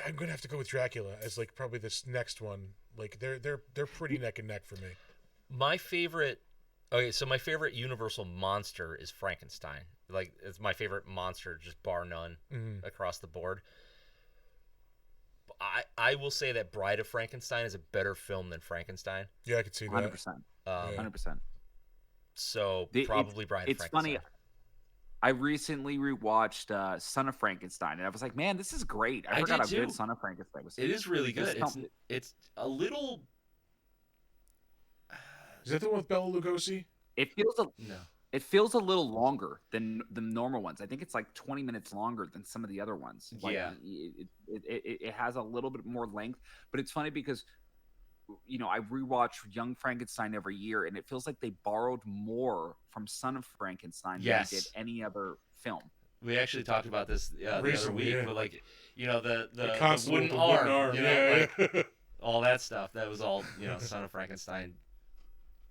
I'm gonna have to go with Dracula as like probably this next one. Like they're pretty neck and neck for me. My favorite Universal monster is Frankenstein. Like it's my favorite monster, just bar none, across the board. I will say that Bride of Frankenstein is a better film than Frankenstein. Yeah, I could see that. 100%. 100%. So probably Bride of Frankenstein. It's funny. I recently rewatched Son of Frankenstein, and I was like, man, this is great. I forgot how good Son of Frankenstein was. It is really good. It's a little. Is that the one with Bela Lugosi? It feels a little longer than the normal ones. I think it's like 20 minutes longer than some of the other ones. Like, yeah. It has a little bit more length, but it's funny because I rewatch Young Frankenstein every year, and it feels like they borrowed more from Son of Frankenstein than they did any other film. We actually talked about this the other week, but like, the wooden arm, all that stuff. That was all, Son of Frankenstein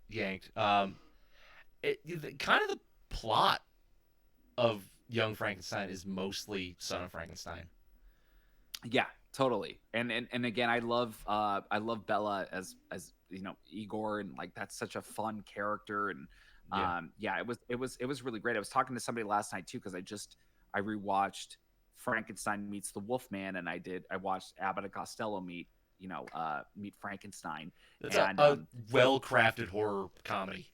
yanked. Kind of the plot of Young Frankenstein is mostly Son of Frankenstein. Yeah. Totally, and again, I love Bella as Igor, and like that's such a fun character, and it was really great. I was talking to somebody last night too, because I rewatched Frankenstein Meets the Wolfman, and I watched Abbott and Costello meet Frankenstein. It's a well-crafted horror comedy.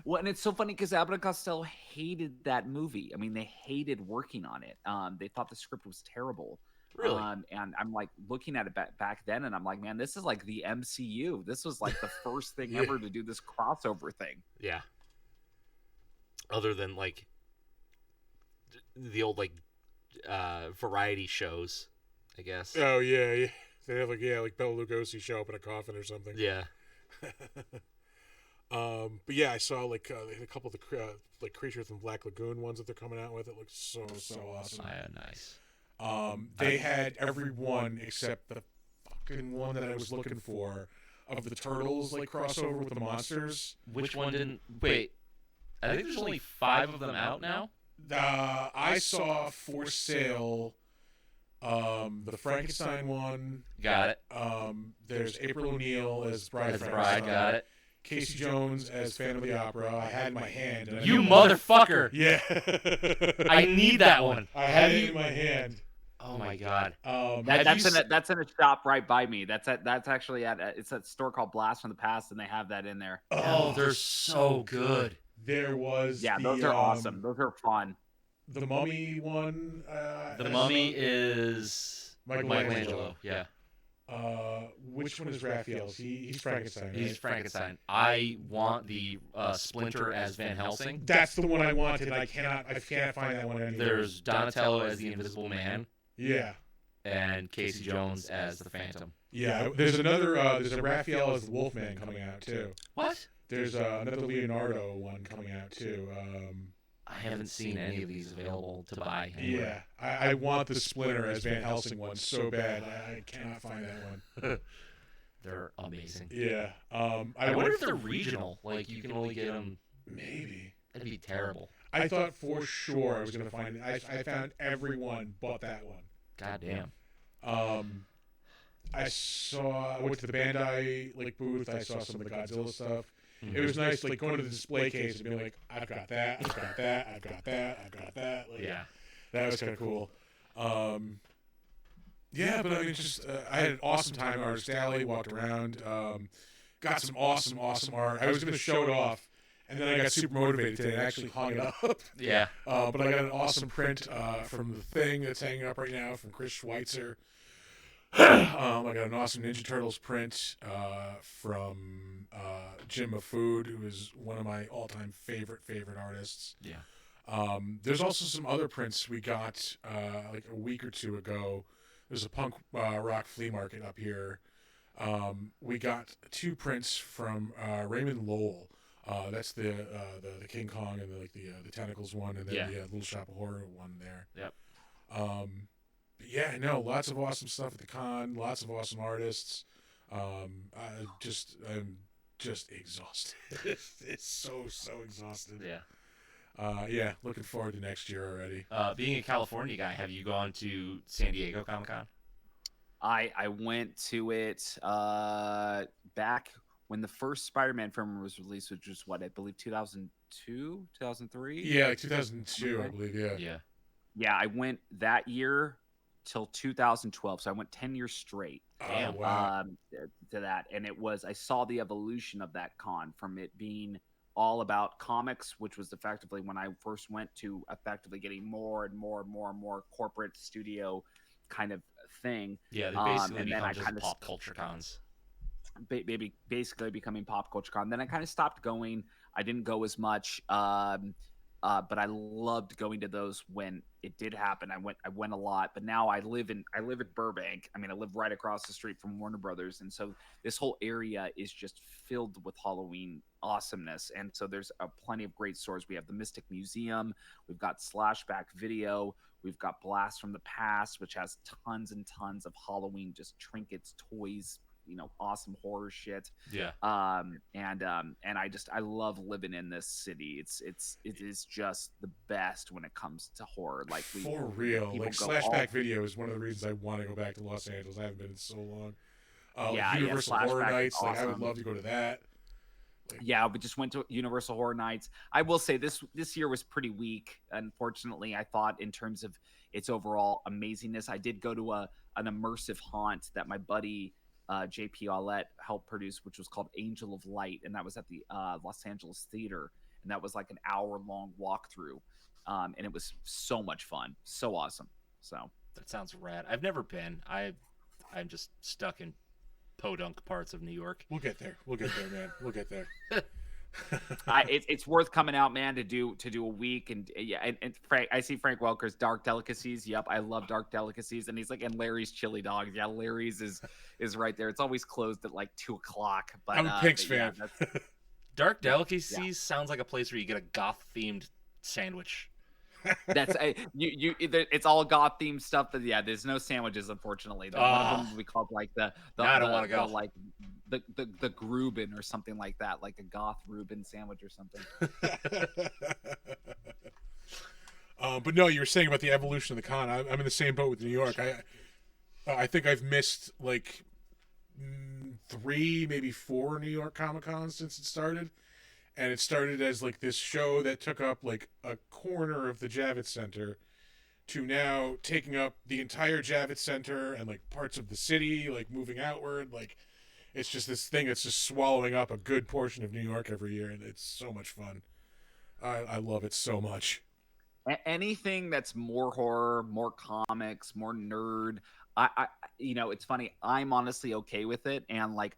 Well, and it's so funny because Abbott and Costello hated that movie. I mean, they hated working on it. They thought the script was terrible. Really? And I'm like looking at it back then, and I'm like, man, this is like the MCU. This was like the first thing Yeah. ever to do this crossover thing. Yeah. Other than like the old like variety shows, I guess. Oh yeah. They have like Bela Lugosi show up in a coffin or something. Yeah. But yeah, I saw like a couple of the like Creature from Black Lagoon ones that they're coming out with. It looks so awesome. Nice. They had every one except the fucking one that I was looking for of the Turtles like crossover with the monsters. Which one didn't? Wait, I think there's only 5 of them out now. I saw for sale the Frankenstein one. Got it. There's April O'Neil as Bride of Bride, Frankenstein. got it. Casey Jones as Phantom of the Opera. I had in my hand. And You motherfucker! Yeah. I need that one. I had it in my hand. Oh my god. That's in a shop right by me. That's actually at it's a store called Blast from the Past, and they have that in there. Oh, they're so good. There was those are awesome. Those are fun. The Mummy one. The Mummy is Michelangelo. Yeah. Which one is Raphael's? He's Frankenstein. He's right? Frankenstein. I want the Splinter as Van Helsing. That's the one I wanted. I can't find that one anywhere. There's Donatello as the Invisible Man. Yeah. And Casey Jones as the Phantom. Yeah. There's another. There's a Raphael as the Wolfman coming out too. What? There's another Leonardo one coming out too. I haven't seen any of these available to buy. Anywhere. Yeah, I want the Splinter as Van Helsing one so bad. I cannot find that one. They're amazing. Yeah. I wonder if they're regional. Like you can only get them. Maybe. That'd be terrible. I thought for sure I was gonna find it. I found everyone but that one. God damn. I went to the Bandai like booth. I saw some of the Godzilla stuff. Mm-hmm. It was nice, like going to the display case and being like, "I've got that, I've got that, I've got that, I've got that." Like, yeah, that was kind of cool. Yeah, but I mean, just I had an awesome time at Artist Alley. Walked around, got some awesome art. I was going to show it off, and then I got super motivated today and actually hung it up. Yeah. But I got an awesome print from The Thing that's hanging up right now from Chris Schweitzer. I got an awesome Ninja Turtles print from Jim Mafood, who is one of my all-time favorite artists. Yeah. There's also some other prints we got like a week or two ago. There's a punk rock flea market up here. We got 2 prints from Raymond Lowell. That's the King Kong and the Tentacles one, and then the Little Shop of Horror one there. Yep. Yeah, no, lots of awesome stuff at the con. Lots of awesome artists. I'm just exhausted. It's so exhausted. Yeah. Yeah, looking forward to next year already. Being a California guy, have you gone to San Diego Comic-Con? I went to it back when the first Spider-Man film was released, which was what I believe 2002, 2003. Yeah, like 2002, I believe. Yeah. Yeah, I went that year till 2012, so I went 10 years straight. Oh, wow. To that, and I saw the evolution of that con from it being all about comics, which was effectively when I first went to effectively getting more and more corporate studio kind of thing. Yeah, they basically become just pop culture cons. Basically becoming pop culture con. Then I kind of stopped going. I didn't go as much. But I loved going to those when it did happen. I went a lot, but now I live in Burbank. I mean, I live right across the street from Warner Brothers, and so this whole area is just filled with Halloween awesomeness. And so there's plenty of great stores. We have the Mystic Museum, we've got Slashback Video, we've got Blast from the Past, which has tons and tons of Halloween just trinkets, toys, awesome horror shit. Yeah. And I love living in this city. It is just the best when it comes to horror. Like for real, like Slashback Video is one of the reasons I want to go back to Los Angeles. I haven't been in so long. Universal Horror Nights, awesome. Like I would love to go to that. Yeah, we just went to Universal Horror Nights. I will say this year was pretty weak. Unfortunately, I thought in terms of its overall amazingness. I did go to an immersive haunt that my buddy JP Aulette helped produce, which was called Angel of Light, and that was at the Los Angeles Theater, and that was like an hour-long walkthrough, and it was so much fun, so awesome. So That sounds rad. I've never been. I'm just stuck in podunk parts of New York. We'll get there. We'll get there, man. We'll get there. It's worth coming out, man, to do a week. And yeah, and Frank, I see Frank Welker's Dark Delicacies. Yep, I love Dark Delicacies. And he's like, and Larry's Chili Dogs. Yeah, Larry's is right there. It's always closed at like 2:00. But I'm a Pink's yeah, fan. Dark Delicacies sounds like a place where you get a goth themed sandwich. That's it's all goth themed stuff. But yeah, there's no sandwiches, unfortunately. One of them we called like the I don't want to go. Like the Grubin or something like that, like a goth Reuben sandwich or something. But no, you were saying about the evolution of the con. I'm in the same boat with New York. I think I've missed like 3, maybe 4 New York Comic Cons since it started. And it started as like this show that took up like a corner of the Javits Center to now taking up the entire Javits Center and like parts of the city, like moving outward. Like it's just this thing that's just swallowing up a good portion of New York every year. And it's so much fun. I love it so much. Anything that's more horror, more comics, more nerd. I it's funny. I'm honestly okay with it. And like,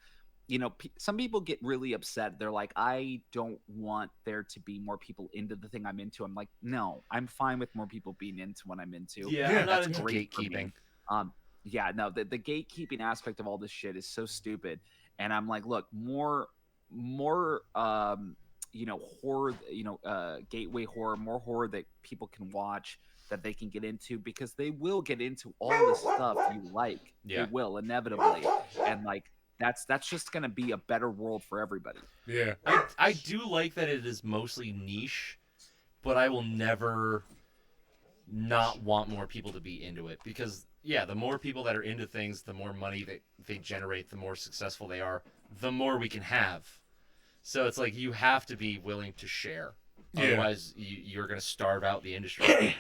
some people get really upset. They're like, I don't want there to be more people into the thing I'm into. I'm like, no, I'm fine with more people being into what I'm into. Yeah, I'm not into gatekeeping. Yeah, no, the gatekeeping aspect of all this shit is so stupid. And I'm like, look, more horror, gateway horror, more horror that people can watch, that they can get into, because they will get into all the stuff you like. Yeah. They will inevitably. And like, that's just going to be a better world for everybody. Yeah. I do like that it is mostly niche, but I will never not want more people to be into it, because yeah, the more people that are into things, the more money that they generate, the more successful they are, the more we can have. So it's like you have to be willing to share. Yeah. Otherwise, you're going to starve out the industry.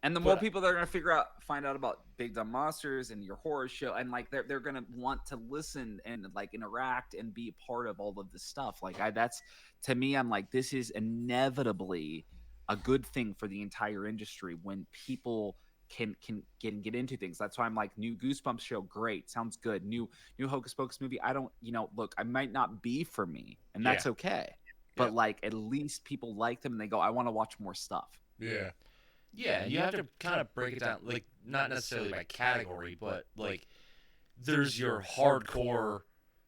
And the more people that are going to find out about Big Dumb Monsters and your horror show, and like they're going to want to listen and like interact and be a part of all of this stuff. Like that's, to me, I'm like, this is inevitably a good thing for the entire industry when people can get into things. That's why I'm like, new Goosebumps show, great, sounds good. New Hocus Pocus movie, I don't, look, I might not be for me, and that's okay. But like, at least people like them and they go, I want to watch more stuff. Yeah. Yeah, you have to kind of break it down, like, not necessarily by category, but, like, there's your hardcore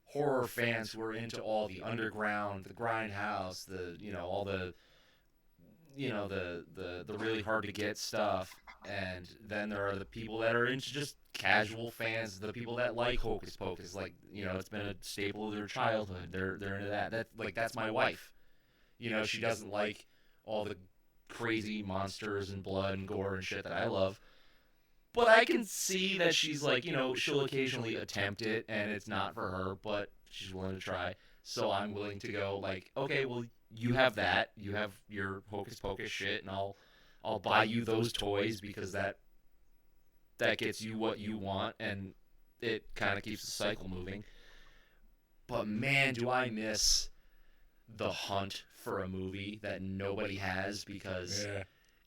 horror fans who are into all the underground, the grindhouse, all the, the really hard to get stuff. And then there are the people that are into just casual fans, the people that like Hocus Pocus, like, it's been a staple of their childhood. They're into that. That's my wife. She doesn't like all the crazy monsters and blood and gore and shit that I love, but I can see that she's like, she'll occasionally attempt it and it's not for her, but she's willing to try. So I'm willing to go like, okay, well, you have that, you have your Hocus Pocus shit, and I'll buy you those toys because that gets you what you want, and it kind of keeps the cycle moving. But man, do I miss the hunt for a movie that nobody has because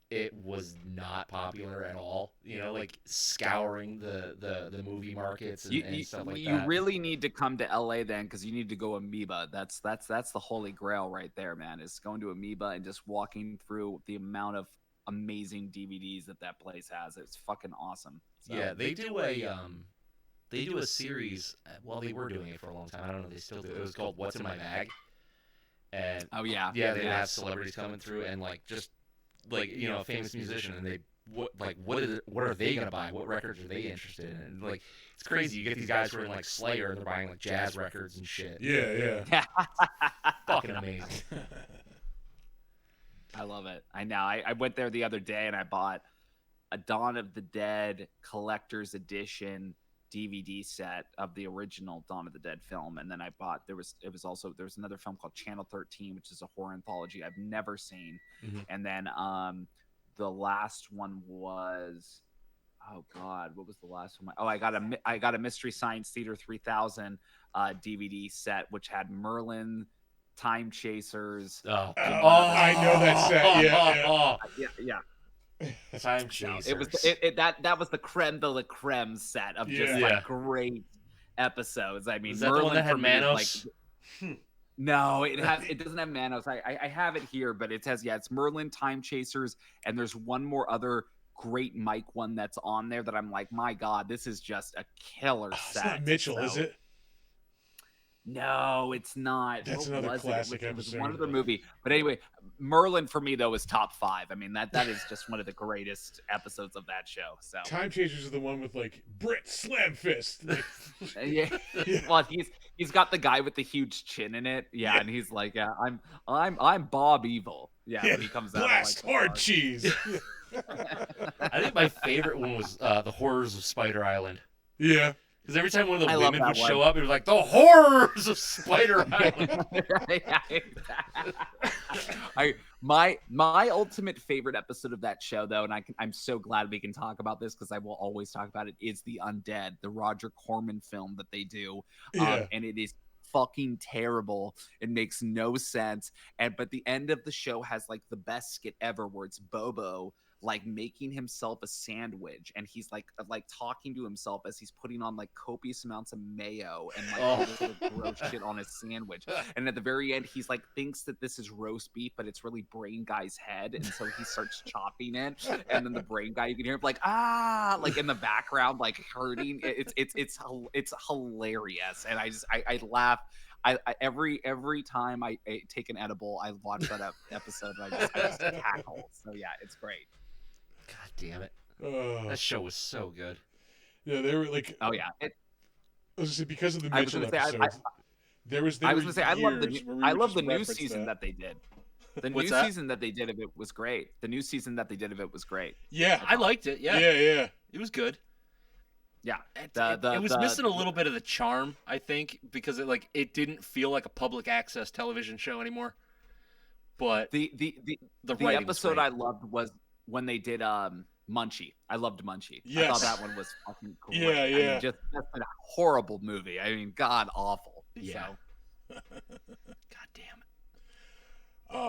it was not popular at all. Like scouring the movie markets and stuff like that. You really need to come to LA then, because you need to go Amoeba. That's the holy grail right there, man. Is going to Amoeba and just walking through the amount of amazing DVDs that place has. It's fucking awesome. So. Yeah, they do a series. Well, they were doing it for a long time. I don't know if they still do. It was called What's in My Bag. And they have celebrities coming through and like just like a famous musician, and what are they gonna buy? What records are they interested in? And like it's crazy. You get these guys who are in like Slayer and they're buying like jazz records and shit. Yeah. Fucking amazing. I love it. I know. I went there the other day and I bought a Dawn of the Dead collector's edition DVD set of the original Dawn of the Dead film, and then I bought there was another film called Channel 13, which is a horror anthology I've never seen. And then the last one was, oh god, what was the last one? I got a Mystery Science Theater 3000 DVD set, which had Merlin, Time Chasers. I know that set. Yeah. Time No, chasers. it was that was the creme de la creme set of just Yeah. like great episodes. I mean, Is that the one Merlin that had for me is, Manos? no, it doesn't have Manos. I have it here, but it says it's Merlin, Time Chasers, and there's one more other great Mike one that's on there that I'm like, my God, this is just a killer It's set. not Mitchell, is So- it? No, it's not. That's What another was classic It was episode. one other movie. But anyway, Merlin for me though is top 5. I mean that is just one of the greatest episodes of that show. So Time Chasers is the one with like Brit Slam Fist. Like, yeah. Well, he's got the guy with the huge chin in it. Yeah, Yeah. and he's like, I'm Bob Evil. Yeah, when he comes out. blast like, hard cheese. I think my favorite one was the horrors of Spider Island. Yeah. Because every time one of the I love women that would one. show up, it was like the horrors of Spider Island. My ultimate favorite episode of that show though, and I'm so glad we can talk about this because I will always talk about it, is the Undead, the Roger Corman film that they do. Yeah. And it is fucking terrible. It makes no sense. But the end of the show has like the best skit ever where it's Bobo like making himself a sandwich, and he's like talking to himself as he's putting on like copious amounts of mayo and like all this little gross shit on his sandwich. And at the very end, he's like thinks that this is roast beef, but it's really Brain Guy's head, and so he starts chopping it. And then the Brain Guy, you can hear him like like in the background, like hurting. It's hilarious, and I laugh. I every time I take an edible, I watch that episode and I just cackle. So yeah, it's great. God damn it. Oh. That show was so good. Yeah, they were like. Oh yeah. I was gonna say, because of the I was Mitchell gonna say, episodes. There was gonna say I love years where we I would love just the new reference season that they did. The new What's that? season that they did of it was great. The new season that they did of it was great. Yeah. I liked it. Yeah. Yeah. It was good. Yeah. It was missing a little bit of the charm, I think, because it didn't feel like a public access television show anymore. But the writing was episode great. I loved was when they did Munchie. I loved Munchie. I Yes. thought that one was fucking great. Yeah, I yeah. mean, just that's a horrible movie. I mean, god awful. Yeah. So. God damn it.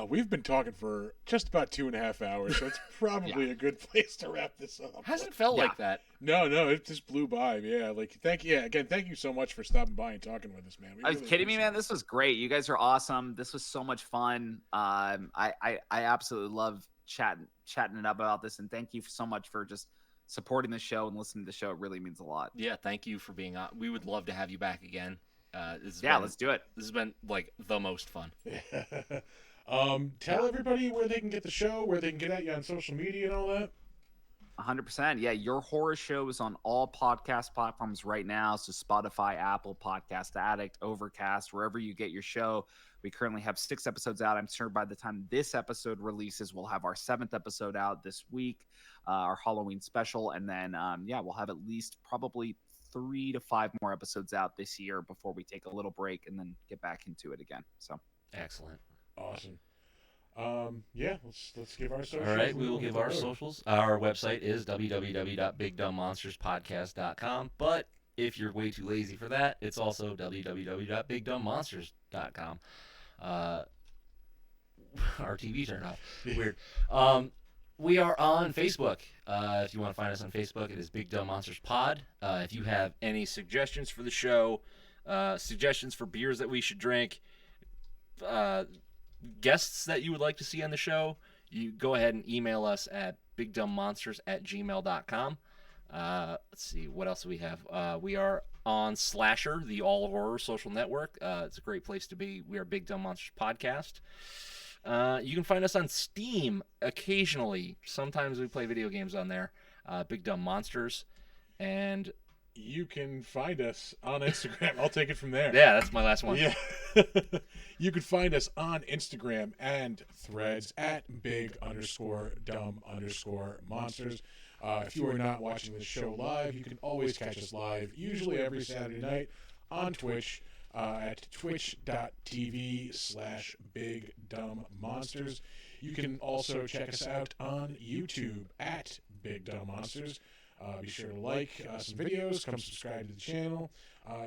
We've been talking for just about 2.5 hours, so it's probably a good place to wrap this up. Hasn't felt like that. No, it just blew by. Yeah, like thank you so much for stopping by and talking with us, man. We Are you really kidding me, appreciate man? This was great. You guys are awesome. This was so much fun. I absolutely love chatting it up about this, and thank you so much for just supporting the show and listening to the show. It really means a lot. Yeah, thank you for being on. We would love to have you back again. Let's do it. This has been like the most fun. it. Tell everybody where they can get the show, where they can get at you on social media and all that. 100%. Yeah, Your Horror Show is on all podcast platforms right now. So Spotify, Apple, Podcast Addict, Overcast, wherever you get your show. We currently have 6 episodes out. I'm sure by the time this episode releases, we'll have our 7th episode out this week, our Halloween special. And then, we'll have at least probably 3 to 5 more episodes out this year before we take a little break and then get back into it again. So Excellent. Awesome. Let's give our socials. All right, we will give our socials. Our website is www.bigdumbmonsterspodcast.com, but if you're way too lazy for that, it's also www.bigdumbmonsters.com. Our TV turned off. Weird. We are on Facebook. If you want to find us on Facebook, it is Big Dumb Monsters Pod. If you have any suggestions for the show, suggestions for beers that we should drink, guests that you would like to see on the show, you go ahead and email us at bigdumbmonsters@gmail.com. Let's see, what else do we have? We are on Slasher, the all horror social network. It's a great place to be. We are Big Dumb Monsters Podcast. You can find us on Steam occasionally. Sometimes we play video games on there. Big Dumb Monsters. And you can find us on Instagram. I'll take it from there. Yeah, that's my last one. Yeah. You can find us on Instagram and Threads at big_dumb_monsters. If you are not watching the show live, you can always catch us live, usually every Saturday night on Twitch at twitch.tv/bigdumbmonsters. You can also check us out on YouTube at Big Dumb Monsters. Be sure to like some videos, come subscribe to the channel.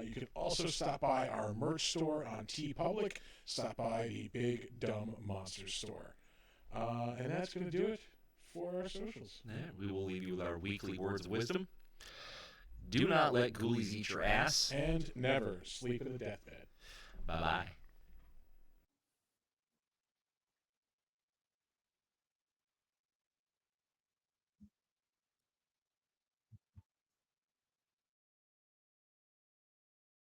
You can also stop by our merch store on TeePublic. Stop by the Big Dumb Monsters store. And that's going to do it for our socials. Yeah, we will leave you with our weekly words of wisdom. Do not let ghoulies eat your ass. And never sleep in the deathbed. Bye-bye.